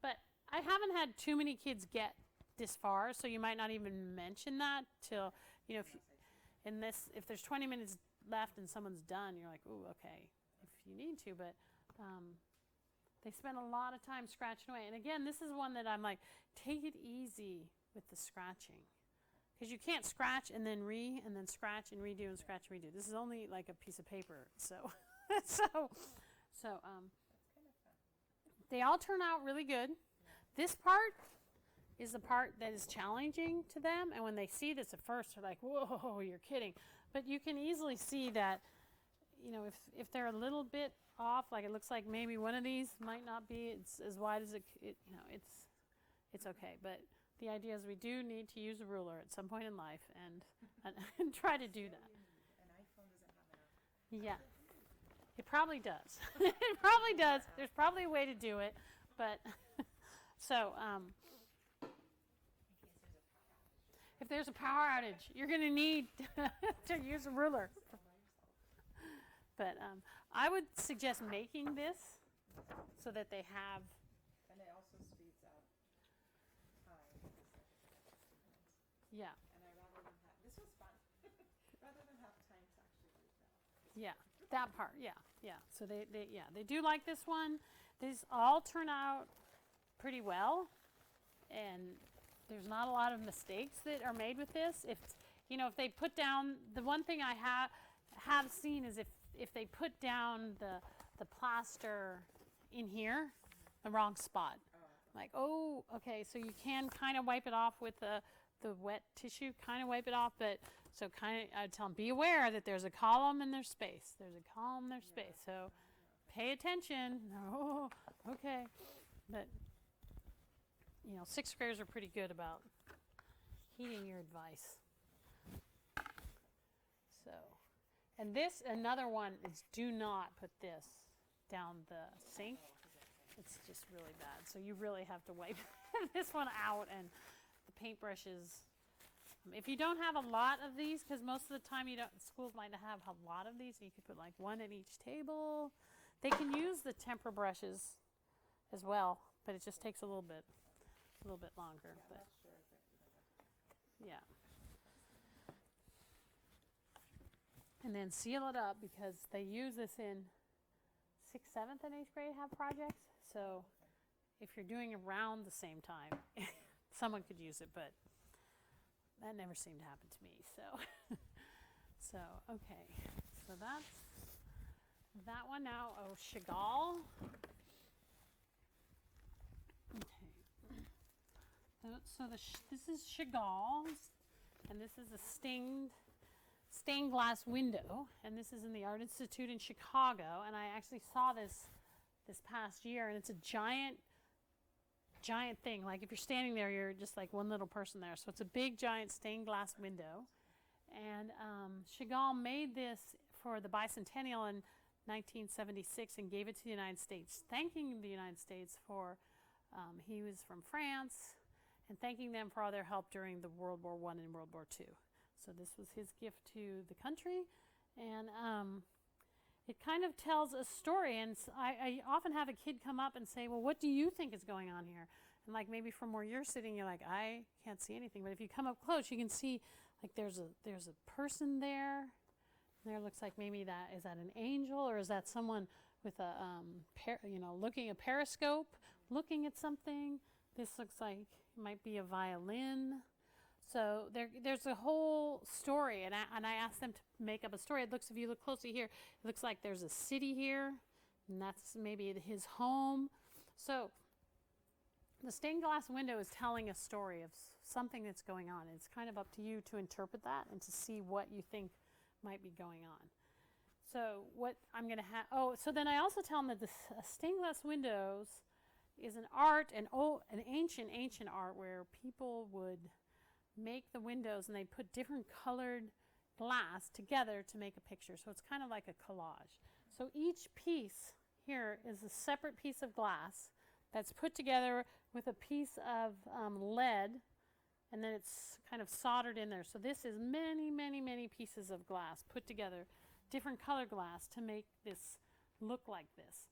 but I haven't had too many kids get this far, so you might not even mention that till, if there's 20 minutes left and someone's done, you're like, ooh, okay, if you need to, but they spend a lot of time scratching away. And again, this is one that I'm like, take it easy with the scratching. because you can't scratch and then scratch and redo and scratch and redo. This is only like a piece of paper, so they all turn out really good. This part is the part that is challenging to them, and when they see this at first, they're like, "Whoa, you're kidding!" But you can easily see that, you know, if they're a little bit off, like it looks like maybe one of these might not be as wide as it's okay. But the idea is we do need to use a ruler at some point in life and try to do that. An iPhone doesn't have enough. Yeah, it probably does. It probably does. There's probably a way to do it, but so if there's a power outage, you're going to need to use a ruler. But I would suggest making this so that they have. And it also speeds up time. Yeah. And I rather than have, this was fun. Rather than have time to actually do that. Yeah, that part. Yeah. So they do like this one. These all turn out pretty well, and there's not a lot of mistakes that are made with this. If they put down, the one thing I have seen is if they put down the plaster in here, the wrong spot. Like, oh, okay, so you can kind of wipe it off with the wet tissue, kind of wipe it off, but so kind of, I'd tell them, be aware that there's a column and there's space. There's a column, there's space. So pay attention. Oh, okay. But, sixth graders are pretty good about heeding your advice. So, and this, another one is do not put this down the sink. It's just really bad. So you really have to wipe this one out, and the paintbrushes. If you don't have a lot of these, because most of the time schools might not have a lot of these, you could put like one at each table. They can use the tempera brushes as well, but it just takes a little bit longer. But yeah. And then seal it up, because they use this in 6th, 7th, and 8th grade have projects. So if you're doing it around the same time, someone could use it, but that never seemed to happen to me. So okay. So that's that one now. Oh, Chagall. Okay. So this is Chagall's, and this is a stained glass window, and this is in the Art Institute in Chicago, and I actually saw this past year, and it's a giant thing. Like if you're standing there, you're just like one little person there. So it's a big, giant stained glass window, and Chagall made this for the bicentennial in 1976 and gave it to the United States, thanking the United States for, he was from France, and thanking them for all their help during the World War I and World War II. So this was his gift to the country, and it kind of tells a story. And I often have a kid come up and say, well, what do you think is going on here? And like maybe from where you're sitting, you're like, I can't see anything. But if you come up close, you can see like there's a person there. There looks like maybe is that an angel, or is that someone with a looking a periscope, looking at something? This looks like it might be a violin. So there's a whole story, and I asked them to make up a story. If you look closely here, it looks like there's a city here, and that's maybe his home. So the stained glass window is telling a story of something that's going on. It's kind of up to you to interpret that and to see what you think might be going on. So what I'm going to have, so then I also tell them that the stained glass windows is an ancient art where people would make the windows, and they put different colored glass together to make a picture. So it's kind of like a collage. So each piece here is a separate piece of glass that's put together with a piece of lead, and then it's kind of soldered in there. So this is many, many, many pieces of glass put together, different color glass, to make this look like this.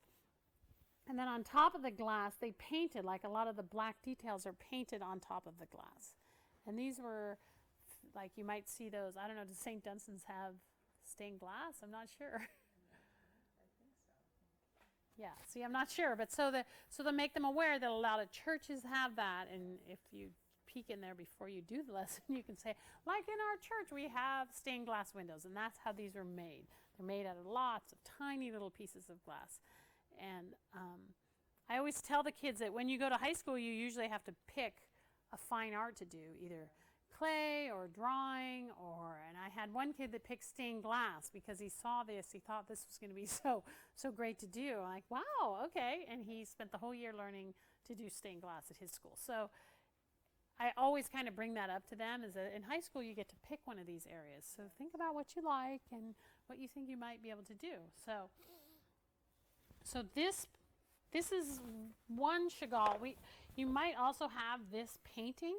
And then on top of the glass, they painted, like a lot of the black details are painted on top of the glass. And these were, like you might see those, I don't know, does St. Dunstan's have stained glass? I'm not sure. I think so. Yeah, see, I'm not sure. But so to make them aware that a lot of churches have that, and if peek in there before you do the lesson, you can say, like in our church, we have stained glass windows, and that's how these are made. They're made out of lots of tiny little pieces of glass. And I always tell the kids that when you go to high school, you usually have to pick a fine art to do, either clay or drawing, and I had one kid that picked stained glass because he saw this. He thought this was going to be so great to do. I'm like, wow, okay. And he spent the whole year learning to do stained glass at his school. So I always kind of bring that up to them, is that in high school you get to pick one of these areas. So think about what you like and what you think you might be able to do. So this is one Chagall. You might also have this painting,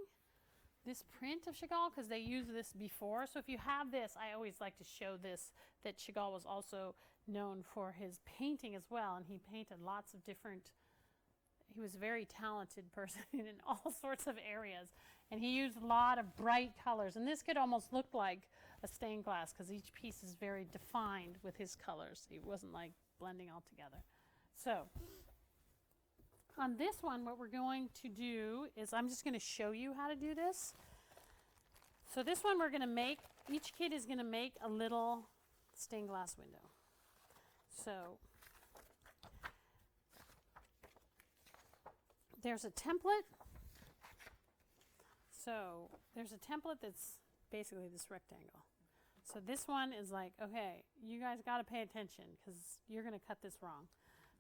this print of Chagall, because they used this before. So if you have this, I always like to show this, that Chagall was also known for his painting as well, and he painted lots of different, he was a very talented person in all sorts of areas, and he used a lot of bright colors, and this could almost look like a stained glass because each piece is very defined with his colors. It wasn't like blending all together. So on this one, what we're going to do is I'm just going to show you how to do this. So this one we're going to make, each kid is going to make a little stained glass window. So there's a template. So there's a template that's basically this rectangle. So this one is like, okay, you guys got to pay attention because you're going to cut this wrong.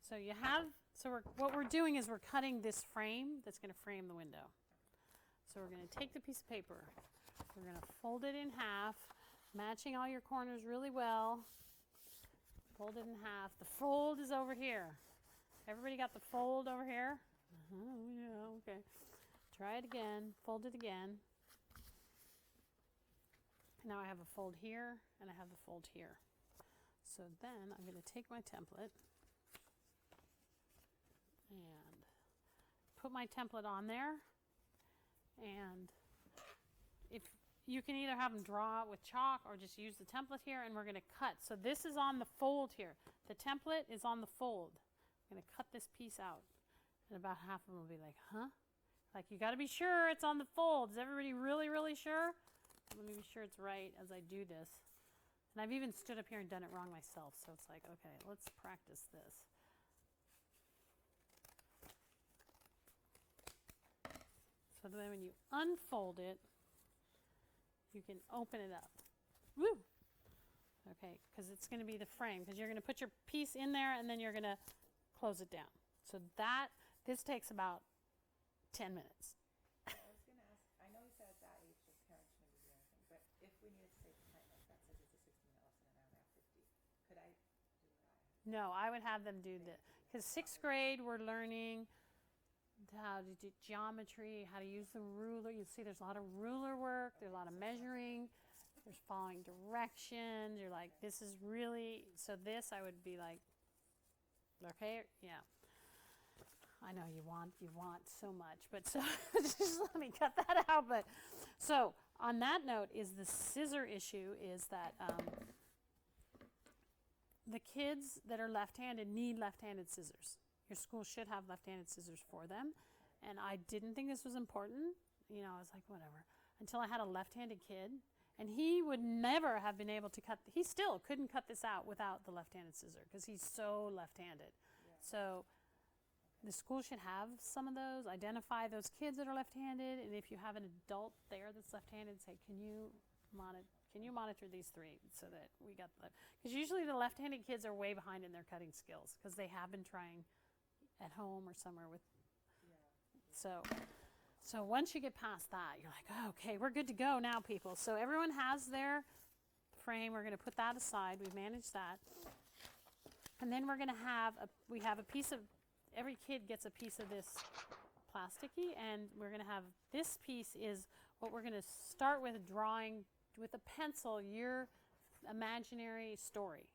So you have, what we're doing is we're cutting this frame that's going to frame the window. So we're going to take the piece of paper, we're going to fold it in half, matching all your corners really well. Fold it in half. The fold is over here. Everybody got the fold over here? Yeah, okay. Try it again, fold it again. Now I have a fold here and I have the fold here. So then I'm going to take my template and put my template on there, and if you can either have them draw it with chalk or just use the template here, and we're going to cut. So this is on the fold here. The template is on the fold. I'm going to cut this piece out, and about half of them will be like, huh? Like, you got to be sure it's on the fold. Is everybody really, really sure? Let me be sure it's right as I do this. And I've even stood up here and done it wrong myself, so it's like, okay, let's practice this. So then when you unfold it, you can open it up. Woo! Okay, because it's going to be the frame, because you're going to put your piece in there and then you're going to close it down. So this takes about 10 minutes. I was going to ask, I know you said at that age the parents shouldn't be doing anything, but if we needed to save time, like that says it's a 60-minute lesson and I only have 50, could I do that? No, I would have them do this. Because 6th grade, we're learning how to do geometry, how to use the ruler. You see there's a lot of ruler work, there's a lot of measuring, there's following directions. You're like, this is really, so this I would be like, okay, yeah. I know you want so much, but so just let me cut that out. But so on that note is the scissor issue is that the kids that are left-handed need left-handed scissors. Your school should have left-handed scissors for them. And I didn't think this was important. You know, I was like, whatever. Until I had a left-handed kid. And he would never have been able to cut, he still couldn't cut this out without the left-handed scissor because he's so left-handed. Yeah. So the school should have some of those, identify those kids that are left-handed, and if you have an adult there that's left-handed, say, can you monitor these three so that we got the, because usually the left-handed kids are way behind in their cutting skills because they have been trying at home or somewhere with, so once you get past that, you're like, oh, okay, we're good to go now, people. So everyone has their frame. We're going to put that aside. We've managed that. And then we're going to have we have a piece of, every kid gets a piece of this plasticky, and we're going to have, this piece is what we're going to start with, drawing with a pencil your imaginary story.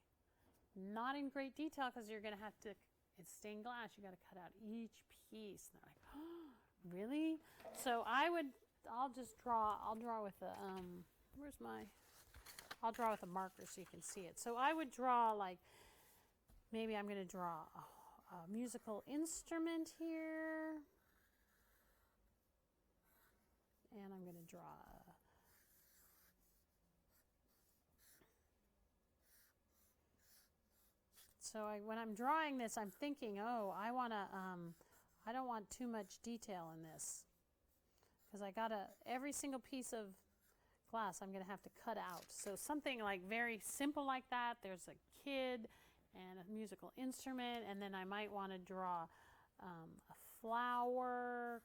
Not in great detail because you're going to have to, it's stained glass, you got to cut out each piece. And they're like, oh, really? So I'll draw with a, I'll draw with a marker so you can see it. So I would draw like, maybe I'm going to draw a musical instrument here. draw. So when I'm drawing this, I'm thinking, oh, I don't want too much detail in this. Because every single piece of glass I'm going to have to cut out. So something like very simple like that. There's a kid and a musical instrument, and then I might want to draw a flower,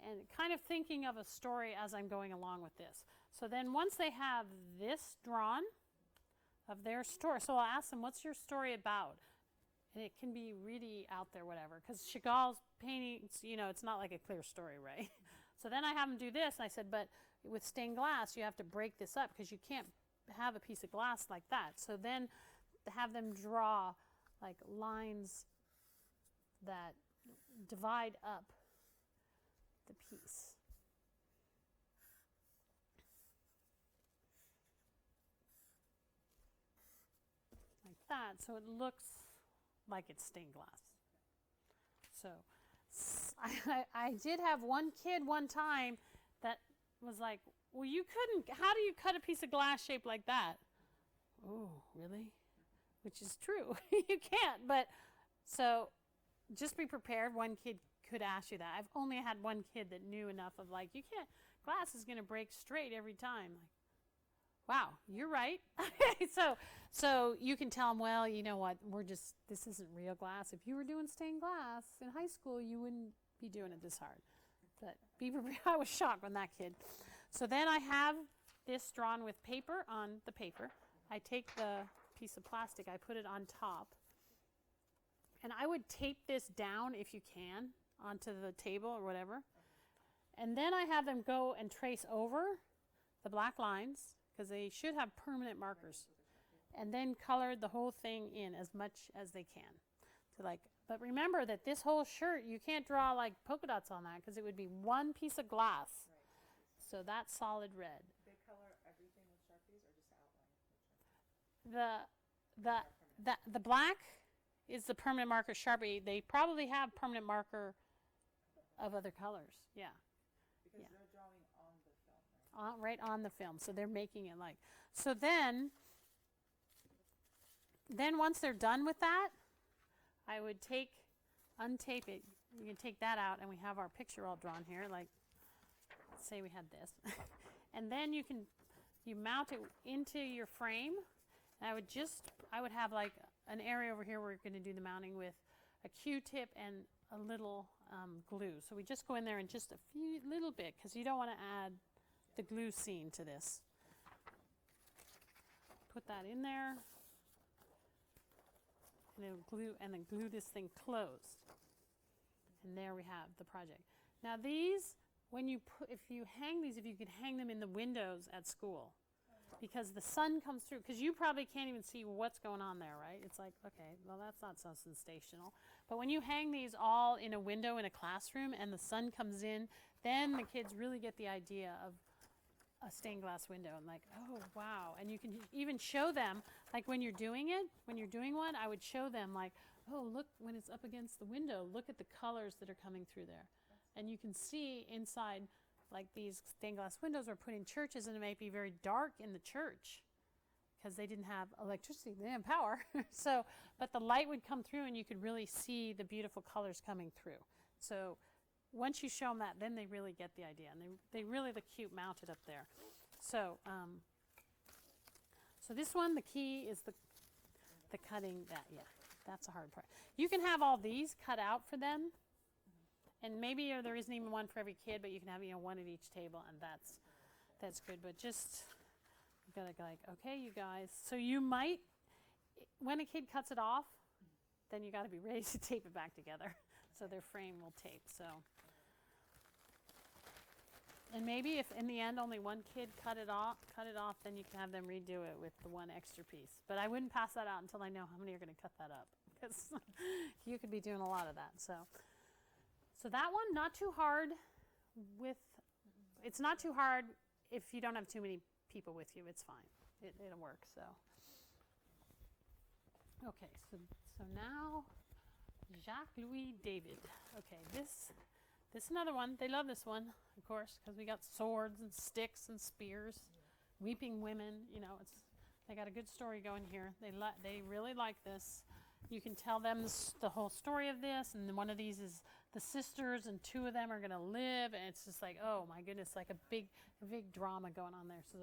and kind of thinking of a story as I'm going along with this. So then once they have this drawn of their story, so I'll ask them, what's your story about? And it can be really out there, whatever, because Chagall's paintings, it's not like a clear story, right? So then I have them do this, and I said, but with stained glass, you have to break this up because you can't have a piece of glass like that. So then to have them draw like lines that divide up the piece. Like that, so it looks like it's stained glass. So I did have one kid one time that was like, well, how do you cut a piece of glass shaped like that? Oh, really? Which is true. You can't, but so just be prepared. One kid could ask you that. I've only had one kid that knew enough of like, glass is going to break straight every time. Like, wow, you're right. So you can tell them, well, you know what, this isn't real glass. If you were doing stained glass in high school, you wouldn't be doing it this hard. But be prepared. I was shocked when that kid. So then I have this drawn with paper on the paper. I take the piece of plastic, I put it on top. And I would tape this down if you can onto the table or whatever. And then I have them go and trace over the black lines because they should have permanent markers. And then color the whole thing in as much as they can. But remember that this whole shirt, you can't draw like polka dots on that because it would be one piece of glass. Right. So that's solid red. They color everything with Sharpies or just outline? The black is the permanent marker Sharpie. They probably have permanent marker of other colors. Yeah. Because they're drawing on the film, right? Right on the film. So they're making it like. So then once they're done with that, I would untape it. You can take that out, and we have our picture all drawn here. Like, let's say we had this. And then you mount it into your frame. And I would have like an area over here where we're going to do the mounting with a Q-tip and a little glue. So we just go in there and just a little bit, because you don't want to add the glue scene to this. Put that in there. And then glue this thing closed. And there we have the project. Now these, if you could hang them in the windows at school, because the sun comes through, because you probably can't even see what's going on there, right? It's like, okay, well, that's not so sensational. But when you hang these all in a window in a classroom and the sun comes in, then the kids really get the idea of a stained glass window and like, oh, wow. And you can even show them, like when you're doing one, I would show them like, oh, look, when it's up against the window, look at the colors that are coming through there. And you can see inside, like these stained glass windows were put in churches, and it might be very dark in the church because they didn't have electricity, they didn't have power. But the light would come through and you could really see the beautiful colors coming through. So once you show them that, then they really get the idea, and they really look cute mounted up there. So so this one, the key is the cutting that, yeah, that's a hard part. You can have all these cut out for them, and maybe there isn't even one for every kid, but you can have one at each table, and that's good. But just you gotta go like, okay, you guys. So you might, when a kid cuts it off, then you got to be ready to tape it back together, so their frame will tape. So. And maybe if in the end only one kid cut it off, then you can have them redo it with the one extra piece. But I wouldn't pass that out until I know how many are going to cut that up, because you could be doing a lot of that. So that one, not too hard. It's not too hard if you don't have too many people with you. It's fine. It'll work. So okay. So now Jacques Louis David. Okay, This is another one. They love this one, of course, because we got swords and sticks and spears, weeping women. You know, they got a good story going here. They really like this. You can tell them the whole story of this, and then one of these is the sisters, and two of them are going to live, and it's just like, oh my goodness, like a big drama going on there. So,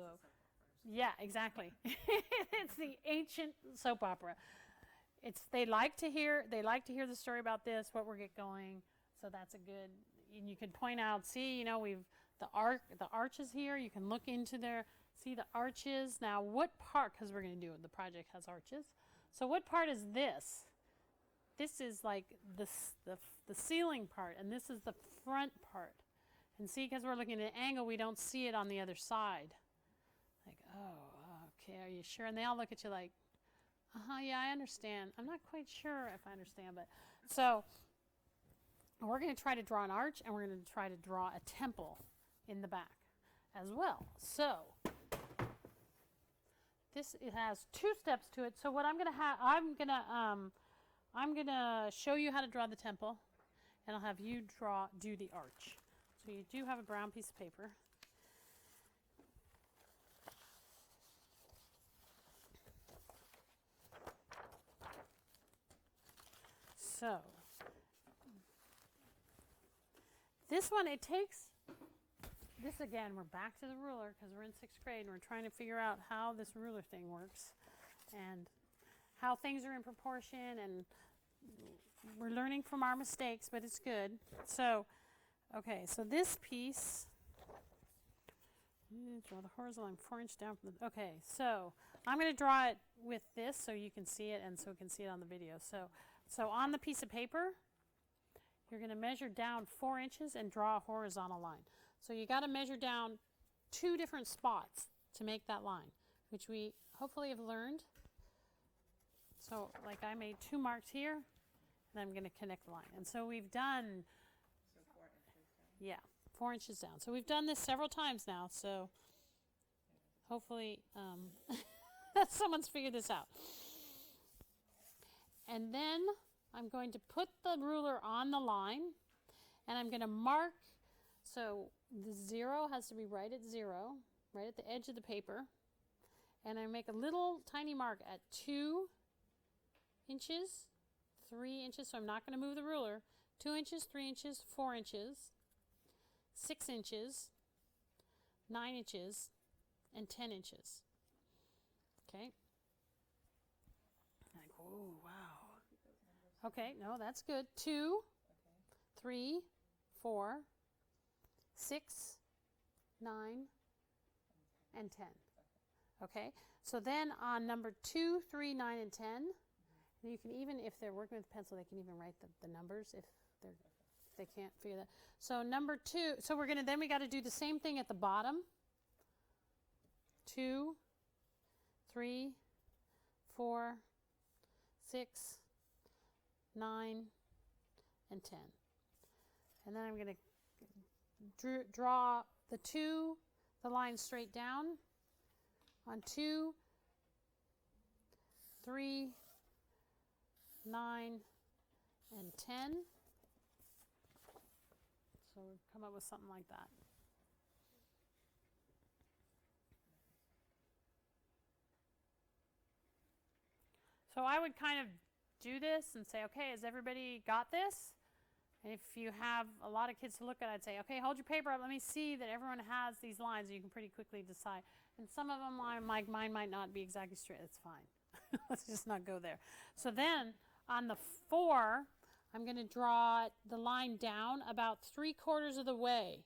yeah, exactly. It's the ancient soap opera. They like to hear the story about this, what we're get going. So that's a good. And you can point out, see, you know, we've the arches here. You can look into there, see the arches. Now, what part? Because we're going to do it. The project has arches. So what part is this? This is like the ceiling part, and this is the front part. And see, because we're looking at an angle, we don't see it on the other side. Like, oh, okay, are you sure? And they all look at you like, yeah, I understand. I'm not quite sure if I understand, but so we're going to try to draw an arch, and we're going to try to draw a temple in the back as well. So it has two steps to it. So what I'm going to show you how to draw the temple, and I'll have you do the arch. So you do have a brown piece of paper. So this one, it takes this again, we're back to the ruler because we're in 6th grade and we're trying to figure out how this ruler thing works and how things are in proportion, and we're learning from our mistakes, but it's good. So, okay, so this piece, draw the horizontal line 4 inches down from the, okay, so I'm going to draw it with this so you can see it and so we can see it on the video. So on the piece of paper, you're going to measure down 4 inches and draw a horizontal line. So you got to measure down 2 different spots to make that line, which we hopefully have learned. So like I made 2 marks here, and I'm going to connect the line. And so we've done, So 4 inches down. yeah, 4 inches down. So we've done this several times now, so hopefully someone's figured this out. And then I'm going to put the ruler on the line, and I'm going to mark, so the 0 has to be right at 0, right at the edge of the paper. And I make a little tiny mark at 2 inches, 3 inches, so I'm not going to move the ruler. 2 inches, 3 inches, 4 inches, 6 inches, 9 inches, and 10 inches. Okay. Like, oh, wow. Okay, no, that's good. 2, 3, 4, 6, 9, and 10. Okay, so then on number 2, 3, 9, and 10, you can even, if they're working with pencil, they can even write the numbers if they can't figure that. So number 2, so we're gonna, then we got to do the same thing at the bottom. 2, 3, 4, 6, 9, and 10. And then I'm going to draw the line straight down on 2, 3, 9, and 10. So we've come up with something like that. So I would kind of do this and say, okay, has everybody got this? And if you have a lot of kids to look at, I'd say, okay, hold your paper up. Let me see that everyone has these lines. And you can pretty quickly decide. And some of them, mine might not be exactly straight. That's fine. Let's just not go there. So then on the 4, I'm going to draw the line down about 3/4 of the way.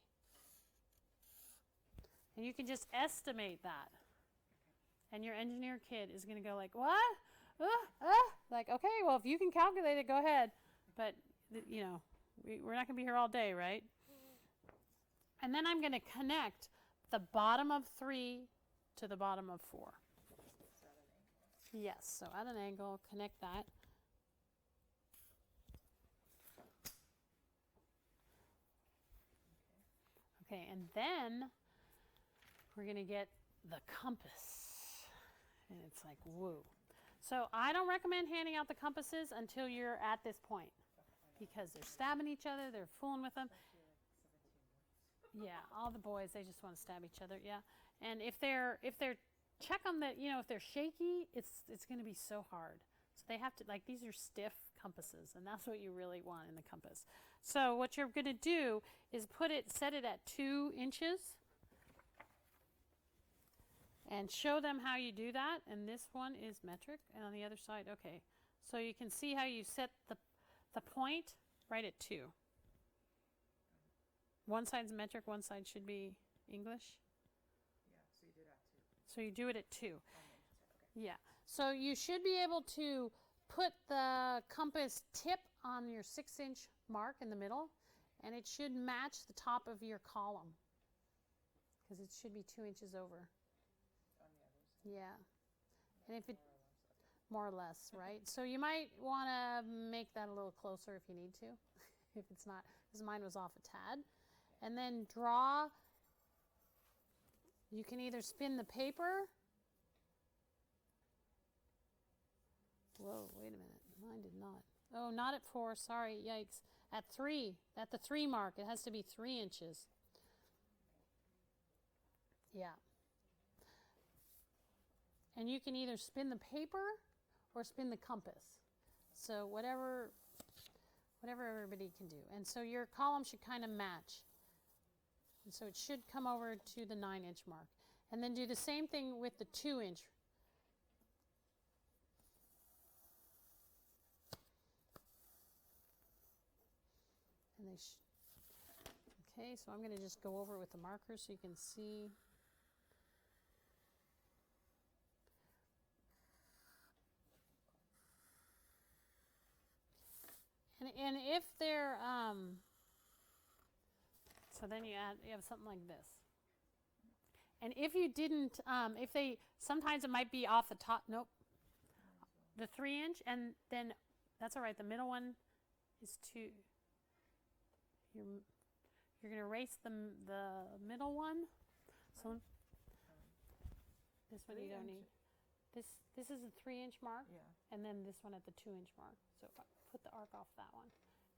And you can just estimate that. And your engineer kid is going to go like, what? Like, okay, well, if you can calculate it, go ahead. But, you know, we're not going to be here all day, right? And then I'm going to connect the bottom of 3 to the bottom of 4. Yes, so at an angle, connect that. Okay, and then we're going to get the compass. And it's like, whoa. So I don't recommend handing out the compasses until you're at this point because they're stabbing each other, they're fooling with them. Yeah, all the boys, they just want to stab each other. Yeah, and if they're check on the, you know, if they're shaky, it's going to be so hard. So they have to, like, these are stiff compasses, and that's what you really want in the compass. So what you're going to do is set it at 2 inches, and show them how you do that. And this one is metric, and on the other side, okay. So you can see how you set the point right at 2. One side's metric, one side should be English. Yeah, so you did that too. So you do it at 2. Okay. Yeah. So you should be able to put the compass tip on your 6-inch mark in the middle, and it should match the top of your column, because it should be 2 inches over. On the other side. Yeah. And if it, more or less, right? So you might want to make that a little closer if you need to, if it's not, because mine was off a tad. And then draw, you can either spin the paper. Whoa, wait a minute, mine did not. Oh, not at 4, sorry, yikes. At 3, at the 3 mark, it has to be 3 inches. Yeah. And you can either spin the paper or spin the compass. So whatever everybody can do. And so your column should kind of match. And so it should come over to the 9-inch mark. And then do the same thing with the 2-inch. And they okay, so I'm going to just go over it with the marker so you can see. And if they're, so then you have something like this. And if you didn't, if they, sometimes it might be off the top, nope, the 3-inch, and then that's all right, the middle one is 2. You're going to erase the middle one. So this one you don't need. This is a 3-inch mark, Yeah. and then this one at the 2-inch mark. So if I put the arc off that one,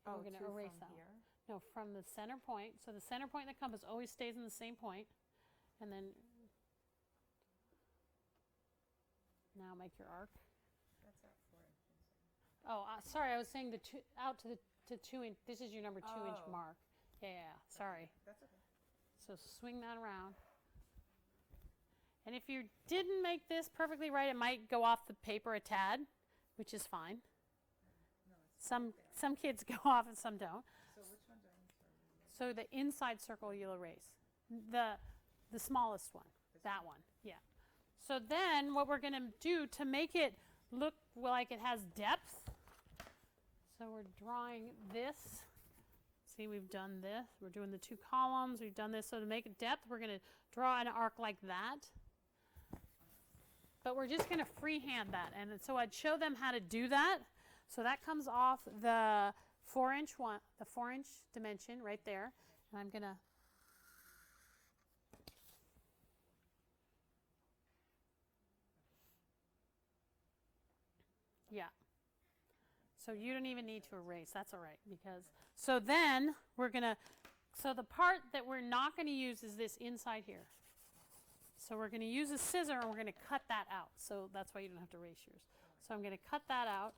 and Oh, we're going 2 to erase from that here? one. No, from the center point. So the center point of the compass always stays in the same point, and then now make your arc. That's at 4 inches. Oh, sorry, I was saying the out to the 2 inch. This is your number 2-inch Oh. mark. Yeah, sorry. That's okay. So swing that around. And if you didn't make this perfectly right, it might go off the paper a tad, which is fine. No, it's Some kids go off and some don't. So which one do I need to erase? So the inside circle you'll erase. The smallest one. That one. Yeah. So then what we're going to do to make it look like it has depth. So we're drawing this. See, we've done this. We're doing the 2 columns. We've done this. So to make it depth, we're going to draw an arc like that. But we're just going to freehand that. And so I'd show them how to do that. So that comes off the 4-inch one, the 4-inch dimension right there. And I'm going to yeah. So you don't even need to erase. That's all right, because so then we're going to, so the part that we're not going to use is this inside here. So we're going to use a scissor and we're going to cut that out. So that's why you don't have to erase yours. So I'm going to cut that out.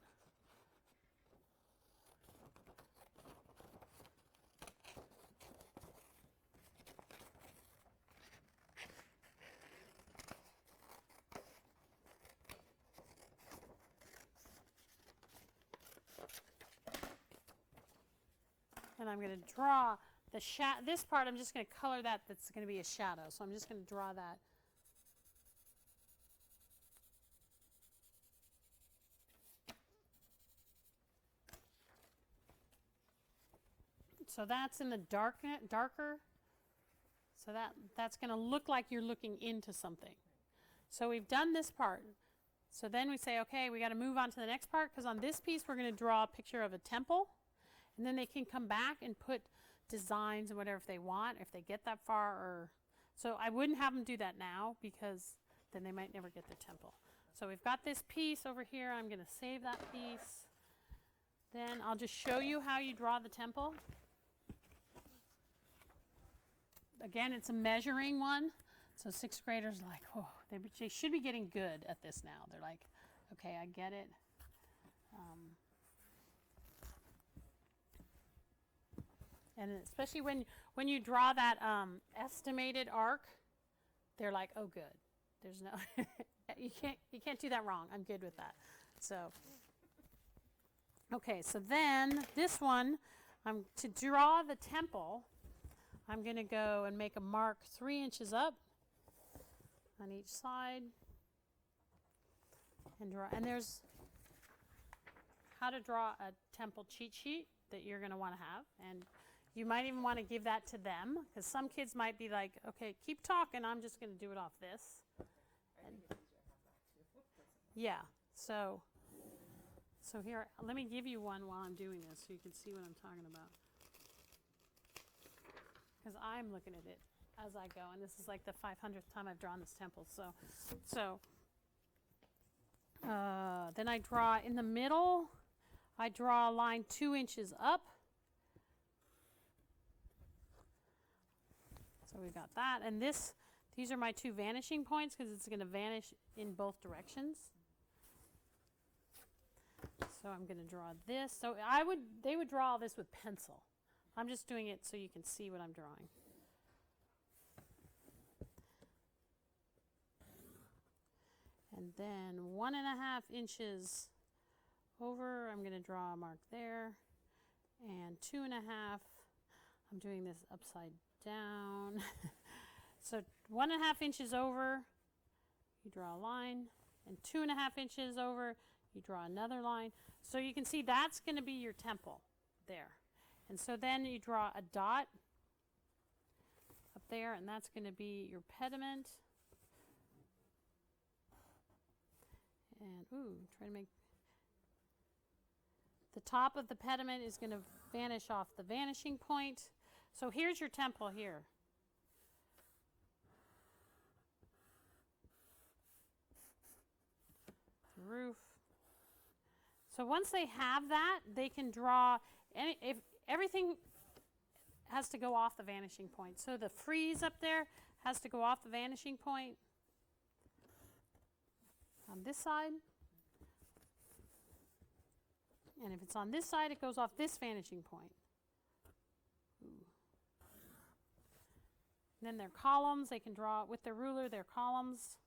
And I'm going to draw the this part, I'm just going to color that. That's going to be a shadow. So I'm just going to draw that. So that's in the darker. So that's going to look like you're looking into something. So we've done this part. So then we say, okay, we got to move on to the next part, because on this piece we're going to draw a picture of a temple. And then they can come back and put designs and whatever if they want, if they get that far. Or so I wouldn't have them do that now, because then they might never get the temple. So we've got this piece over here. I'm going to save that piece. Then I'll just show you how you draw the temple. again, it's a measuring one. So sixth graders are like, oh, they should be getting good at this now. They're like, okay, I get it. And especially when you draw that estimated arc, they're like, oh, good. There's no, you can't do that wrong. I'm good with that. So, okay, so then this one, to draw the temple, I'm going to go and make a mark 3 inches up on each side and draw. And there's how to draw a temple cheat sheet that you're going to want to have. And you might even want to give that to them, because some kids might be like, okay, keep talking, I'm just going to do it off this. And yeah, so here, let me give you one while I'm doing this so you can see what I'm talking about. Because I'm looking at it as I go, and this is like the 500th time I've drawn this temple. So then I draw in the middle, I draw a line 2 inches up. So we've got that, and these are my 2 vanishing points because it's going to vanish in both directions. So I'm going to draw this. So they would draw all this with pencil. I'm just doing it so you can see what I'm drawing. And then 1.5 inches over, I'm going to draw a mark there, and 2.5. I'm doing this upside down. So 1.5 inches over, you draw a line, and 2.5 inches over, you draw another line. So you can see that's going to be your temple there. And so then you draw a dot up there, and that's going to be your pediment. And try to make the top of the pediment is going to vanish off the vanishing point. So here's your temple here. The roof. So once they have that, they can draw if everything has to go off the vanishing point. So the frieze up there has to go off the vanishing point on this side. And if it's on this side, it goes off this vanishing point. And then their columns, they can draw with their ruler their columns.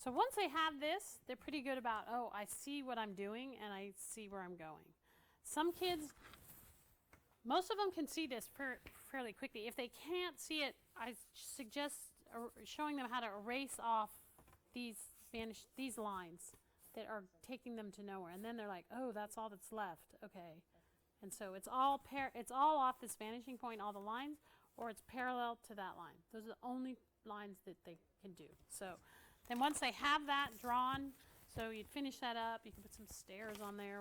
So once they have this, they're pretty good about, oh, I see what I'm doing and I see where I'm going. Some kids, most of them can see this fairly quickly. If they can't see it, I suggest showing them how to erase off these lines that are taking them to nowhere. And then they're like, oh, that's all that's left. Okay. And so it's all off this vanishing point, all the lines, or it's parallel to that line. Those are the only lines that they can do. So then once they have that drawn, so you'd finish that up, you can put some stairs on there.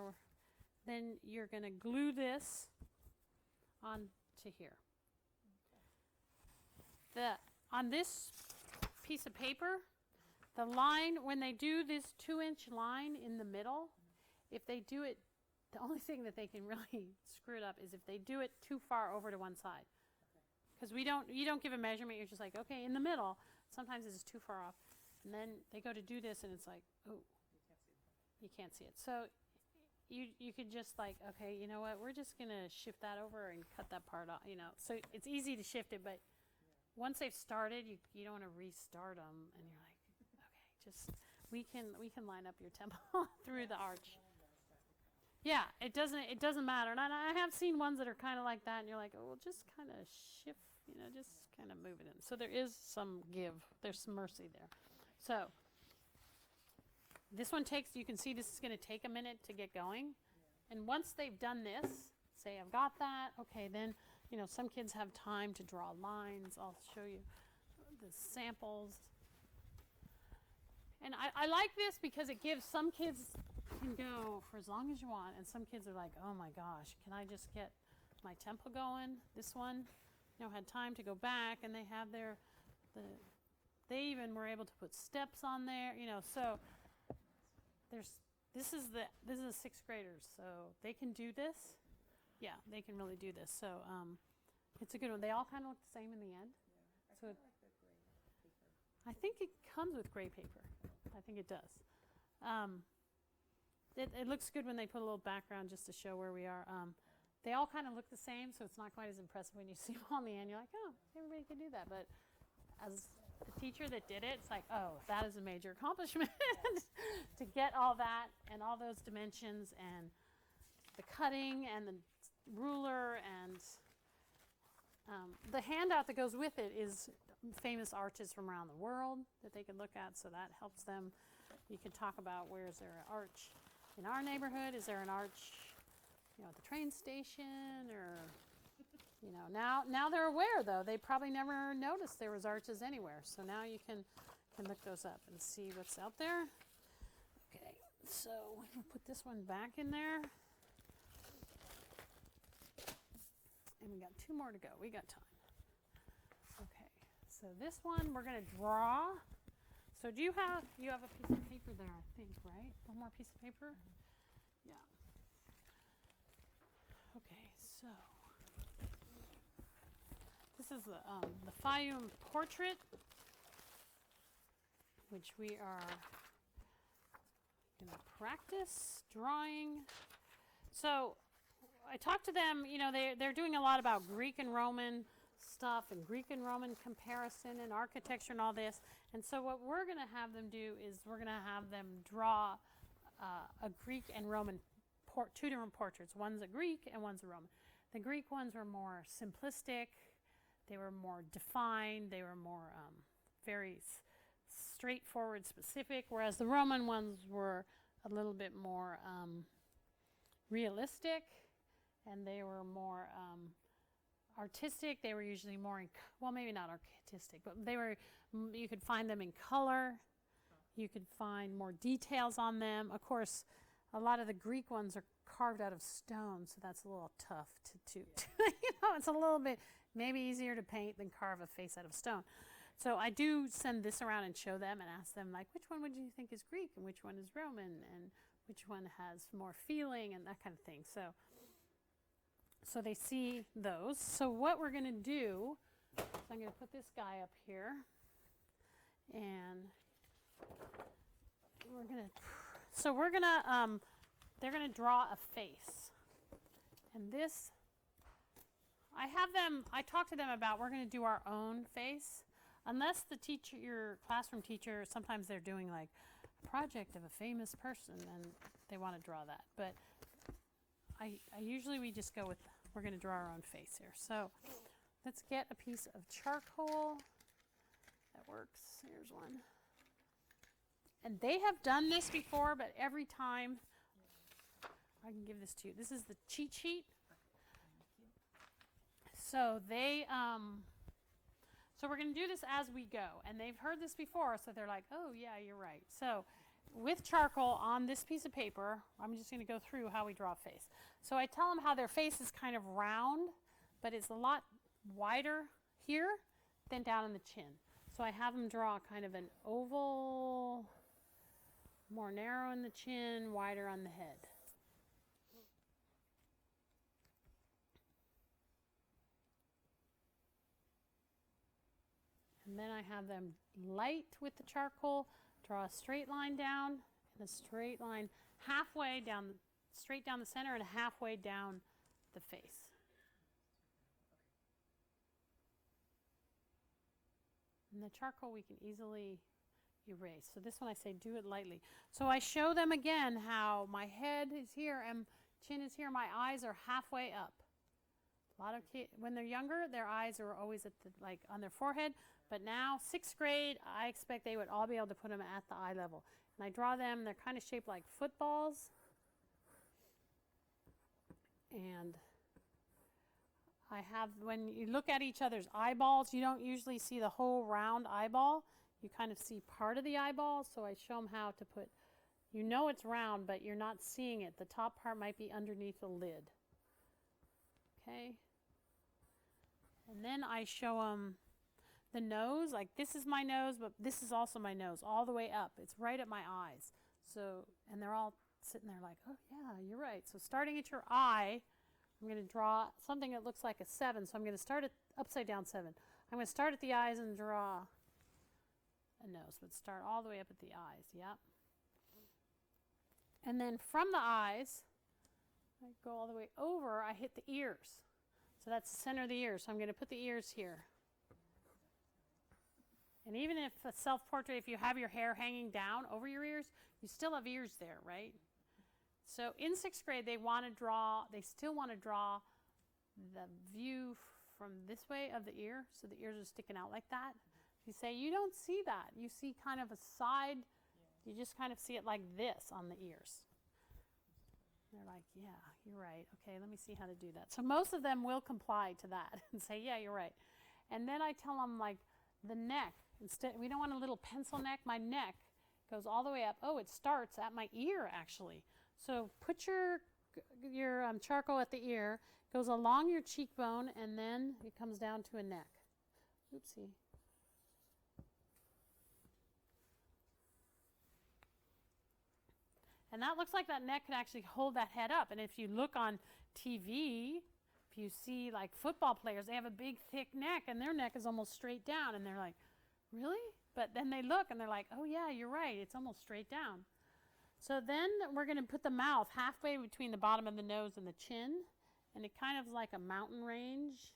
Then you're going to glue this on to here. On this piece of paper, the line, when they do this 2-inch line in the middle, if they do it, the only thing that they can really screw it up is if they do it too far over to one side. Because you don't give a measurement, you're just like, okay, in the middle. Sometimes it's too far off. And then they go to do this and it's like, oh, you can't see it. So you could just like, okay, you know what, we're just going to shift that over and cut that part off, you know. So it's easy to shift it, but once they've started, you don't want to restart them, and you're like, okay, just we can line up your temple through the arch. Yeah, it doesn't matter. And I have seen ones that are kind of like that, and you're like, oh, well, just kind of shift, you know, just kind of move it in. So there is some give. There's some mercy there. So this one you can see this is going to take a minute to get going. And once they've done this, say I've got that, okay, then, you know, some kids have time to draw lines. I'll show you the samples. And I like this because it gives some kids can go for as long as you want, and some kids are like, oh my gosh, can I just get my temple going? This one, you know, had time to go back, and they have they even were able to put steps on there, you know, so this is a sixth graders, so they can do this. Yeah, they can really do this. So it's a good one. They all kind of look the same in the end. Yeah. So I kinda like the gray paper. I think it comes with gray paper. I think it does. It looks good when they put a little background just to show where we are. They all kind of look the same, so it's not quite as impressive when you see them on the end. You're like, oh, everybody can do that. But as the teacher that did it, it's like, oh, that is a major accomplishment to get all that and all those dimensions and the cutting and the ruler and the handout that goes with it is famous arches from around the world that they can look at, so that helps them. You can talk about where is there an arch in our neighborhood? Is there an arch, at the train station? Or, now they're aware, though. They probably never noticed there was arches anywhere, so now you can look those up and see what's out there. Okay, so we'll put this one back in there. And we got 2 more to go. We got time. Okay, so this one we're going to draw. So you have a piece of paper there, I think, right? One more piece of paper? Yeah. Okay, so this is the Fayum portrait, which we are going to practice drawing. So I talked to them, they're doing a lot about Greek and Roman stuff and Greek and Roman comparison and architecture and all this. And so what we're going to have them do is we're going to have them draw a Greek and Roman, 2 different portraits. One's a Greek and one's a Roman. The Greek ones were more simplistic. They were more defined. They were more very straightforward, specific, whereas the Roman ones were a little bit more realistic. And they were more artistic. They were usually more maybe not artistic, but you could find them in color. You could find more details on them. Of course, a lot of the Greek ones are carved out of stone, so that's a little tough to it's a little bit maybe easier to paint than carve a face out of stone. So I do send this around and show them and ask them, like, which one would you think is Greek and which one is Roman and which one has more feeling and that kind of thing. So they see those. So what we're going to do is I'm going to put this guy up here, and they're going to draw a face. And this, I talk to them about we're going to do our own face. Unless the teacher, your classroom teacher, sometimes they're doing like a project of a famous person and they want to draw that. But I usually we just go with, we're going to draw our own face here. So let's get a piece of charcoal. That works. Here's one. And they have done this before, but every time, I can give this to you. This is the cheat sheet. So so we're going to do this as we go. And they've heard this before, so they're like, oh, yeah, you're right. So with charcoal on this piece of paper, I'm just going to go through how we draw a face. So I tell them how their face is kind of round, but it's a lot wider here than down in the chin. So I have them draw kind of an oval, more narrow in the chin, wider on the head. And then I have them light with the charcoal, draw a straight line down, and a straight line halfway down, straight down the center and halfway down the face. And the charcoal we can easily erase. So this one I say do it lightly. So I show them again how my head is here and chin is here. My eyes are halfway up. A lot of kids, when they're younger, their eyes are always at like on their forehead. But now, 6th grade, I expect they would all be able to put them at the eye level. And I draw them. They're kind of shaped like footballs. And I have, when you look at each other's eyeballs, you don't usually see the whole round eyeball. You kind of see part of the eyeball. So I show them how to put, it's round, but you're not seeing it. The top part might be underneath the lid. Okay? And then I show them the nose, like this is my nose, but this is also my nose all the way up. It's right at my eyes. So, and they're all sitting there like, oh yeah, you're right. So starting at your eye, I'm going to draw something that looks like a 7. So I'm going to start at upside down 7. I'm going to start at the eyes and draw a nose, but start all the way up at the eyes. Yep. And then from the eyes, I go all the way over, I hit the ears. So that's the center of the ears. So I'm going to put the ears here. And even if a self-portrait, if you have your hair hanging down over your ears, you still have ears there, right? So in 6th grade, they still want to draw the view from this way of the ear, so the ears are sticking out like that. You say, you don't see that. You see kind of a side, you just kind of see it like this on the ears. They're like, yeah, you're right. Okay, let me see how to do that. So most of them will comply to that and say, yeah, you're right. And then I tell them, like, the neck. Instead, we don't want a little pencil neck. My neck goes all the way up. Oh, it starts at my ear, actually. So put your charcoal at the ear, goes along your cheekbone, and then it comes down to a neck. Oopsie. And that looks like that neck could actually hold that head up. And if you look on TV, if you see like football players, they have a big thick neck and their neck is almost straight down. And they're like, really? But then they look and they're like, oh yeah, you're right. It's almost straight down. So then we're going to put the mouth halfway between the bottom of the nose and the chin. And it kind of is like a mountain range.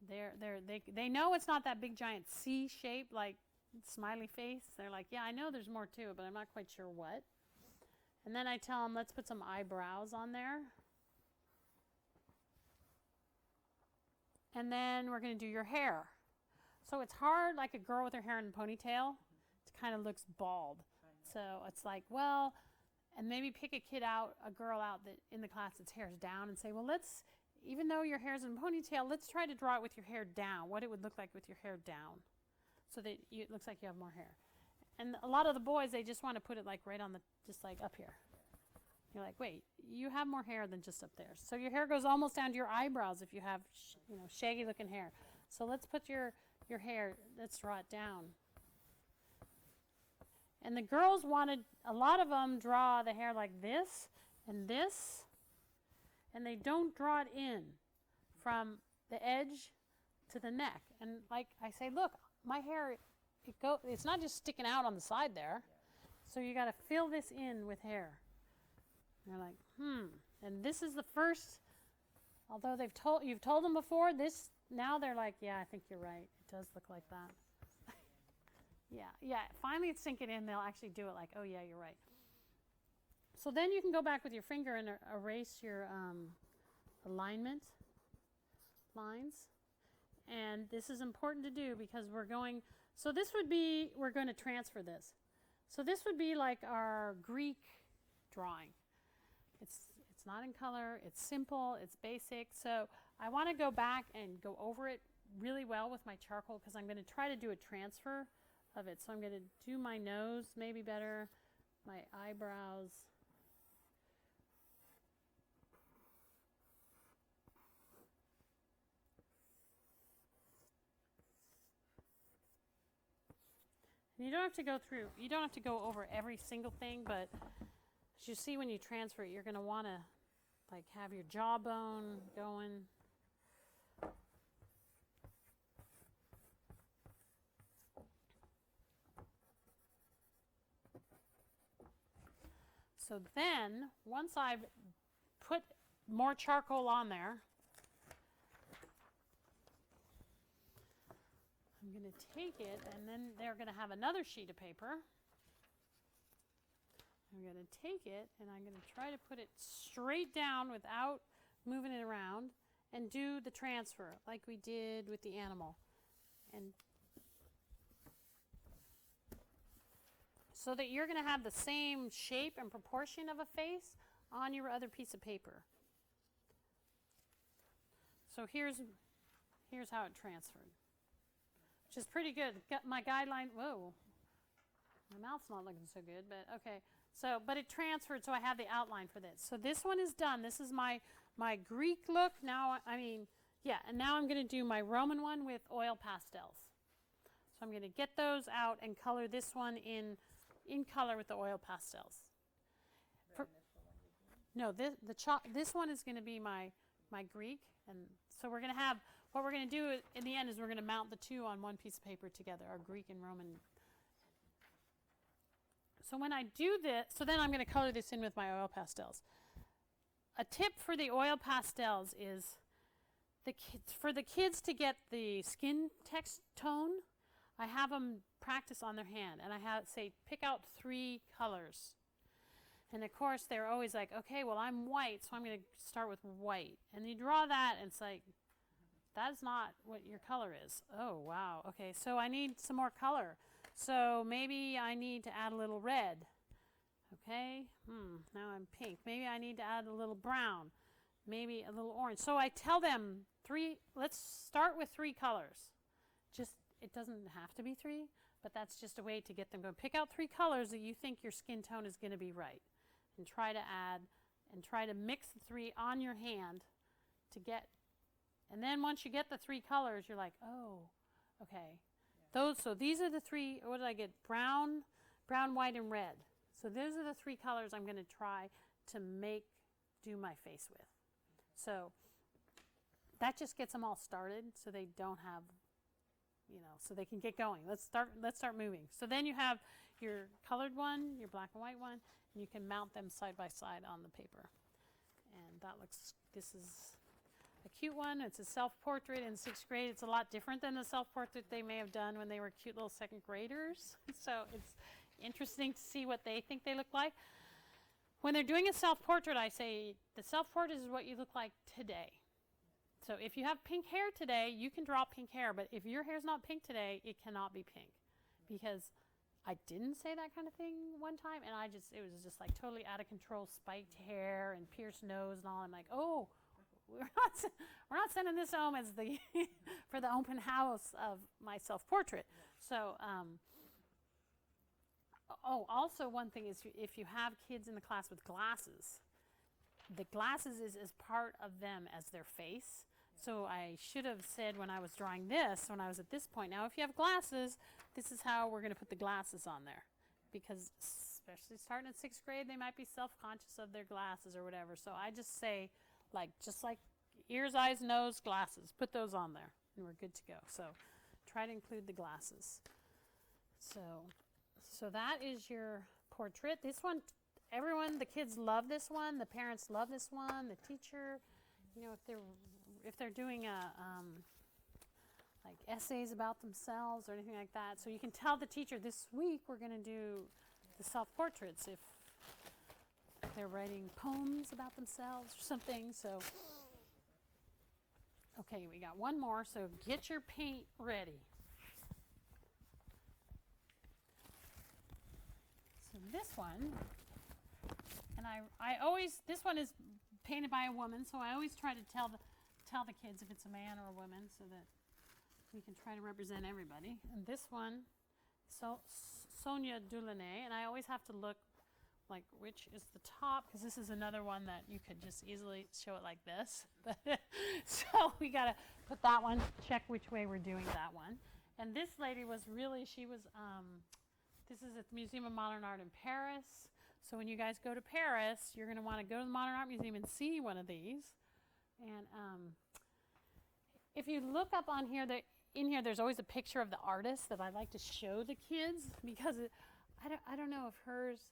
They know it's not that big giant C shape like smiley face. They're like, yeah, I know there's more to it, but I'm not quite sure what. And then I tell them, let's put some eyebrows on there. And then we're going to do your hair. So it's hard, like a girl with her hair in a ponytail, it kind of looks bald. So it's like, well, and maybe pick a girl out that in the class that's hair's down and say, well, even though your hair's in a ponytail, let's try to draw it with your hair down, what it would look like with your hair down, so that it looks like you have more hair. And a lot of the boys, they just want to put it like right on just like up here. You're like, wait, you have more hair than just up there. So your hair goes almost down to your eyebrows if you have, shaggy looking hair. So let's put your hair, let's draw it down. And the girls a lot of them draw the hair like this, and they don't draw it in from the edge to the neck. And like I say, look, my hair, it's not just sticking out on the side there. So you got to fill this in with hair. And they're like, And this is the first, although you've told them before, now they're like, yeah, I think you're right. It does look like that. Yeah. Finally it's sinking in. They'll actually do it like, oh yeah, you're right. So then you can go back with your finger and erase your alignment lines. And this is important to do because we're going to transfer this. So this would be like our Greek drawing. It's not in color, it's simple, it's basic. So I want to go back and go over it really well with my charcoal because I'm going to try to do a transfer of it. So I'm going to do my nose maybe better, my eyebrows. And you don't have to go over every single thing, but as you see when you transfer it, you're going to want to like have your jawbone going. So then, once I've put more charcoal on there, I'm going to take it, and then they're going to have another sheet of paper. I'm going to take it, and I'm going to try to put it straight down without moving it around, and do the transfer like we did with the animal. And so that you're going to have the same shape and proportion of a face on your other piece of paper. So here's how it transferred, which is pretty good. Got my guideline. Whoa, my mouth's not looking so good, but okay. So, but it transferred, so I have the outline for this. So this one is done. This is my Greek look. Now, and now I'm going to do my Roman one with oil pastels. So I'm going to get those out and color this one in color with the oil pastels. No, this one is going to be my Greek, and so we're going to have, what we're going to do in the end is we're going to mount the two on one piece of paper together, our Greek and Roman. So when I do this, so then I'm going to color this in with my oil pastels. A tip for the oil pastels is for the kids to get the skin text tone, I have them practice on their hand, and I say pick out 3 colors. And of course they're always like, okay, well I'm white, so I'm going to start with white. And you draw that, and it's like, that's not what your color is. Oh wow, okay, so I need some more color. So maybe I need to add a little red. Okay, now I'm pink. Maybe I need to add a little brown, maybe a little orange. So I tell them let's start with 3 colors. It doesn't have to be 3, but that's just a way to get them going. Pick out 3 colors that you think your skin tone is going to be right, and try to add and try to mix the 3 on your hand to get. And then once you get the 3 colors, you're like, oh, okay. So these are the 3. What did I get? Brown, white, and red. So those are the 3 colors I'm going to try to do my face with. So that just gets them all started, so they don't have, so they can get going. Let's start moving. So then you have your colored one, your black and white one, and you can mount them side by side on the paper. And this is a cute one. It's a self-portrait in 6th grade. It's a lot different than the self-portrait they may have done when they were cute little 2nd graders. So it's interesting to see what they think they look like. When they're doing a self-portrait, I say the self-portrait is what you look like today. So if you have pink hair today, you can draw pink hair, but if your hair's not pink today, it cannot be pink. Because I didn't say that kind of thing one time, and it was just like totally out of control, spiked hair and pierced nose and all. I'm like, oh, we're not sending this home as for the open house of my self-portrait. So, also one thing is if you have kids in the class with glasses, the glasses is part of them as their face. So I should have said when I was drawing this, when I was at this point, now if you have glasses, this is how we're going to put the glasses on there. Because especially starting at 6th grade, they might be self-conscious of their glasses or whatever. So I just say, just like ears, eyes, nose, glasses, put those on there, and we're good to go. So try to include the glasses. So that is your portrait. This one, the kids love this one, the parents love this one, the teacher, if they're doing like essays about themselves or anything like that. So you can tell the teacher this week we're going to do the self-portraits if they're writing poems about themselves or something. So, okay, we got one more, so get your paint ready. So this one, and this one is painted by a woman, so I always try to tell the kids if it's a man or a woman so that we can try to represent everybody. And this one, Sonia Delaunay, and I always have to look which is the top, because this is another one that you could just easily show it like this. So we got to put that one, check which way we're doing that one. And this lady was this is at the Museum of Modern Art in Paris. So when you guys go to Paris, you're going to want to go to the Modern Art Museum and see one of these. And if you look up on here, in here there's always a picture of the artist that I like to show the kids, because I don't know if hers,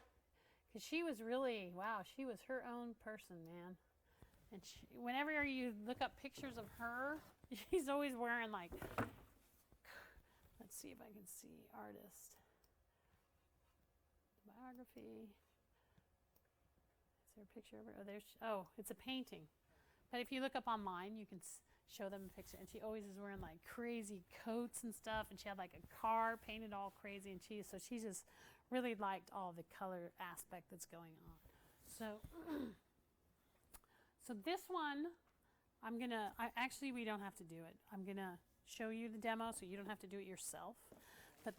because she was really, wow, she was her own person, man. And whenever you look up pictures of her, she's always wearing let's see if I can see artist. Biography. Is there a picture of her? It's a painting. But if you look up online, you can show them a picture. And she always is wearing crazy coats and stuff. And she had a car painted all crazy. And she just really liked all the color aspect that's going on. So this one, actually we don't have to do it. I'm going to show you the demo so you don't have to do it yourself. But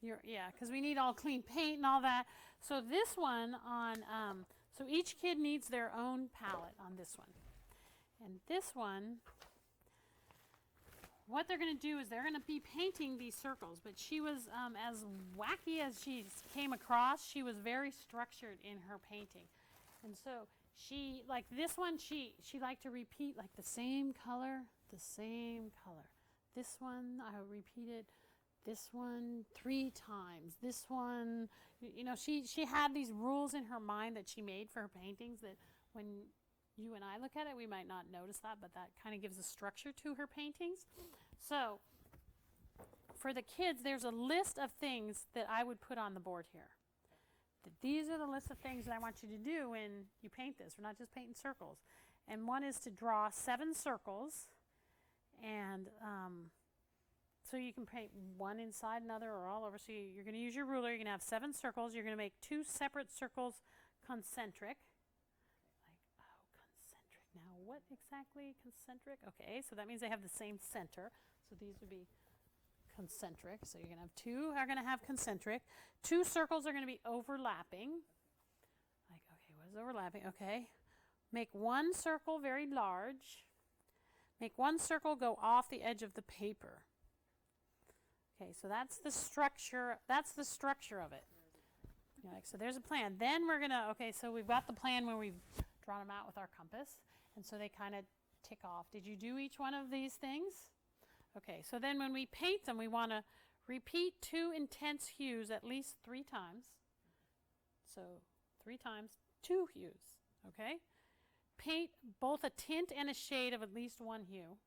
because we need all clean paint and all that. So this one so each kid needs their own palette on this one. And this one, what they're going to do is they're going to be painting these circles. But she was, as wacky as she came across, she was very structured in her painting. And so she, like this one, she liked to repeat like the same color. This one, I repeated this one 3 times. This one, you know, she had these rules in her mind that she made for her paintings that when you and I look at it, we might not notice that, but that kind of gives a structure to her paintings. So for the kids, there's a list of things that I would put on the board here. These are the list of things that I want you to do when you paint this. We're not just painting circles. And one is to draw 7 circles. And so you can paint one inside another or all over. So you're going to use your ruler. You're going to have 7 circles. You're going to make 2 separate circles concentric. Like, oh, concentric. Now, what exactly concentric? Okay, so that means they have the same center. So these would be concentric. So you're going to have 2 are going to have concentric. 2 circles are going to be overlapping. Like, okay, what is overlapping? Okay. Make 1 circle very large. Make 1 circle go off the edge of the paper. Okay, so that's the structure. That's the structure of it. Yeah, like, so there's a plan. Then we're gonna. Okay, so we've got the plan where we've drawn them out with our compass, and so they kind of tick off. Did you do each one of these things? Okay, so then when we paint them, we want to repeat 2 intense hues at least 3 times. So 3 times 2 hues. Okay. Paint both a tint and a shade of at least 1 hue.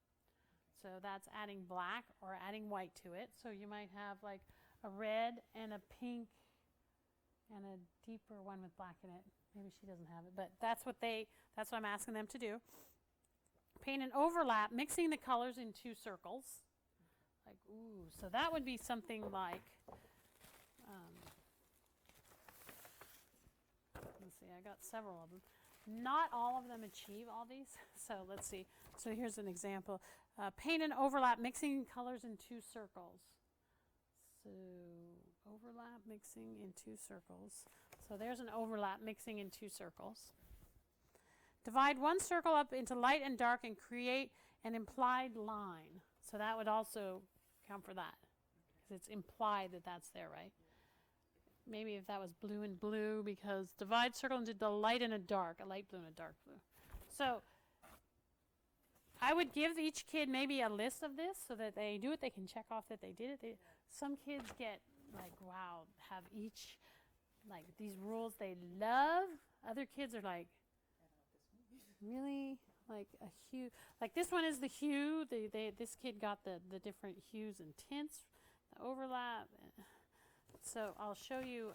So that's adding black or adding white to it. So you might have like a red and a pink and a deeper one with black in it. Maybe she doesn't have it, but that's what I'm asking them to do. Paint an overlap, mixing the colors in 2 circles. Like, ooh, so that would be something like, let's see, I got several of them. Not all of them achieve all these. So let's see. So here's an example. Paint an overlap, mixing colors in 2 circles. So overlap, mixing in 2 circles. So there's an overlap, mixing in 2 circles. Divide 1 circle up into light and dark and create an implied line. So that would also count for that. Because it's implied that that's there, right? Maybe if that was blue and blue, because divide circle into the light and a dark, a light blue and a dark blue. So I would give each kid maybe a list of this so that they do it. They can check off that they did it. Some kids get like, wow, have each, like these rules they love. Other kids are like, really? Like a hue. Like this one is the hue. This kid got the different hues and tints, the overlap. So I'll show you.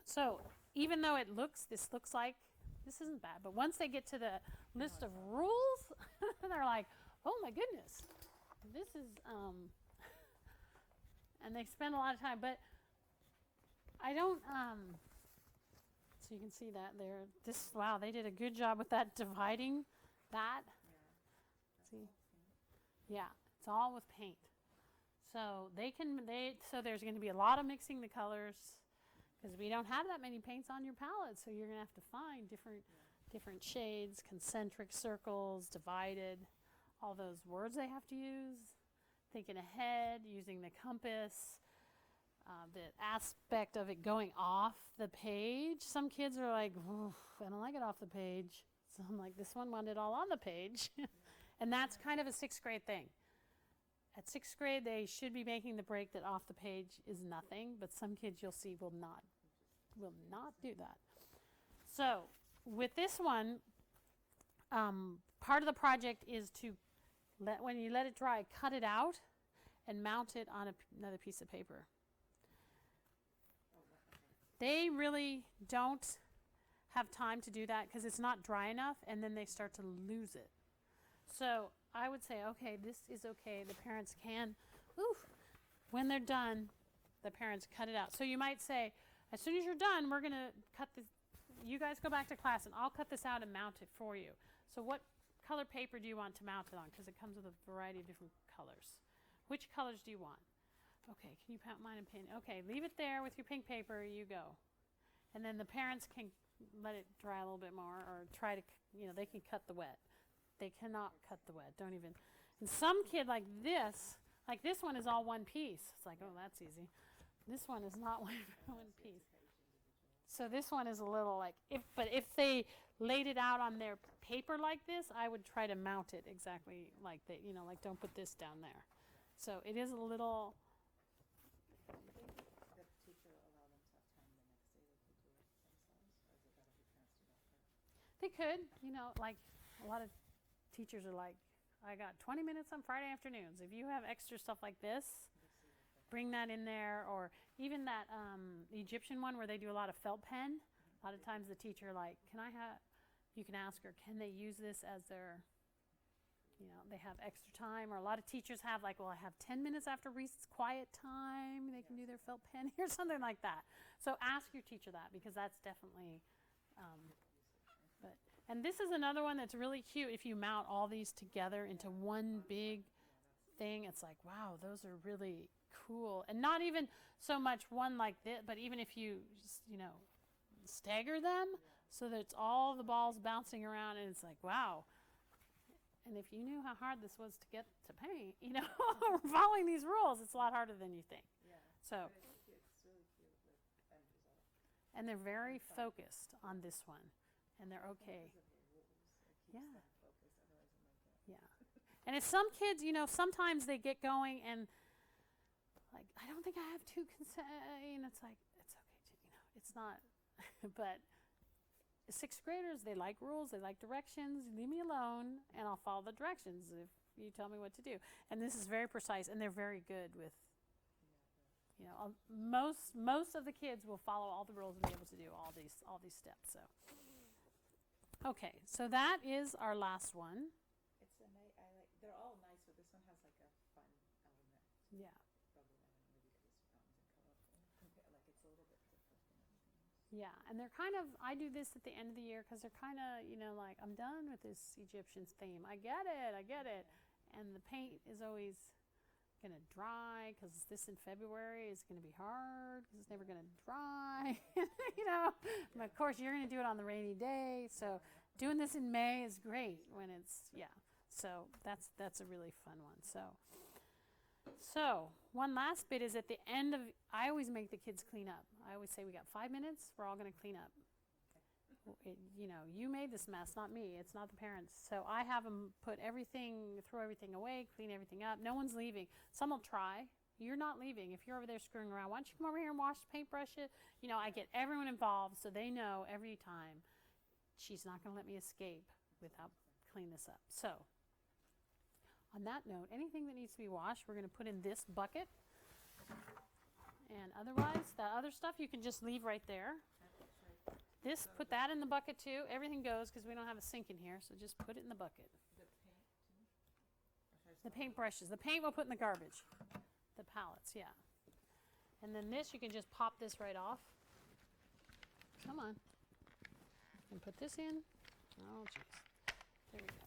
So even though this looks like this isn't bad, but once they get to the list of rules, they're like, oh my goodness, this is, and they spend a lot of time, but I don't, so you can see that there, wow, they did a good job with that dividing that. See? Yeah, it's all with paint. So so there's going to be a lot of mixing the colors because we don't have that many paints on your palette. So you're going to have to find different shades, concentric circles, divided, all those words they have to use, thinking ahead, using the compass, the aspect of it going off the page. Some kids are like, I don't like it off the page. So I'm like, this one wanted it all on the page. And that's kind of a 6th grade thing. At 6th grade, they should be making the break that off the page is nothing, but some kids you'll see will not do that. So with this one, part of the project is to when you let it dry, cut it out and mount it on another piece of paper. They really don't have time to do that because it's not dry enough, and then they start to lose it. So I would say, okay, this is okay. The parents can, when they're done, the parents cut it out. So you might say, as soon as you're done, we're going to cut this. You guys go back to class, and I'll cut this out and mount it for you. So what color paper do you want to mount it on? Because it comes with a variety of different colors. Which colors do you want? Okay, can you mount mine in pink? Okay, leave it there with your pink paper. You go. And then the parents can let it dry a little bit more or try to, they can cut the wet. They cannot cut the wet. Don't even. And some kid like this one is all one piece. It's like, oh, that's easy. This one is not one piece. So this one is a little like, but if they laid it out on their paper like this, I would try to mount it exactly like that. You know, like don't put this down there. So it is a little. Do you think the teacher will allow them to have time the next day to do it themselves, or is it better if parents do that first? They could, you know, like a lot of teachers are like, I got 20 minutes on Friday afternoons. If you have extra stuff like this, bring that in there. Or even that the Egyptian one where they do a lot of felt pen. A lot of times the teacher like, you can ask her, can they use this as their, you know, they have extra time. Or a lot of teachers have like, well, I have 10 minutes after recess quiet time. They can do their felt pen or something like that. So ask your teacher that, because that's definitely, and this is another one that's really cute. If you mount all these together into one big thing, it's like, wow, those are really cool. And not even so much one like this, but even if you, you know, stagger them so that it's all the balls bouncing around, and it's like, wow. And if you knew how hard this was to get to paint, you know, following these rules, it's a lot harder than you think. Yeah. So, But it's really cute with end result. and they're very focused on this one, and they're okay. Because of the rules, it keeps Yeah. them focused, otherwise it might get. Yeah. And if some kids, you know, sometimes they get going and like, I don't think I have to and it's like, it's okay to, you know, it's not, but sixth graders, they like rules, they like directions. Leave me alone and I'll follow the directions if you tell me what to do. And this is very precise, and they're very good with, you know, most of the kids will follow all the rules and be able to do all these steps. So, okay, so that is our last one. It's a nice. They're all nice, but this one has like a fun element. Yeah. Probably, I don't know, maybe because it's round and colorful. Like it's a little bit different than everything else. Yeah, and they're kind of, I do this at the end of the year because they're kind of, you know, like, I'm done with this Egyptian theme. I get it. And the paint is always going to dry because this in February is going to be hard because it's never going to dry, you know. But of course, you're going to do it on the rainy day. So doing this in May is great when it's, yeah. So that's a really fun one. So one last bit is at the end of, I always make the kids clean up. I always say, we got 5 minutes, we're all going to clean up. You know, you made this mess, not me. It's not the parents. So I have them throw everything away, clean everything up. No one's leaving. Some will try. You're not leaving. If you're over there screwing around, why don't you come over here and wash the paintbrush it? You know, I get everyone involved so they know every time she's not going to let me escape without clean this up. So on that note, anything that needs to be washed, we're going to put in this bucket. And otherwise, the other stuff you can just leave right there. This, put that in the bucket too. Everything goes because we don't have a sink in here, so just put it in the bucket. The paintbrushes. The paint we'll put in the garbage. The palettes, yeah. And then this, you can just pop this right off. Come on. And put this in. Oh, jeez. There we go.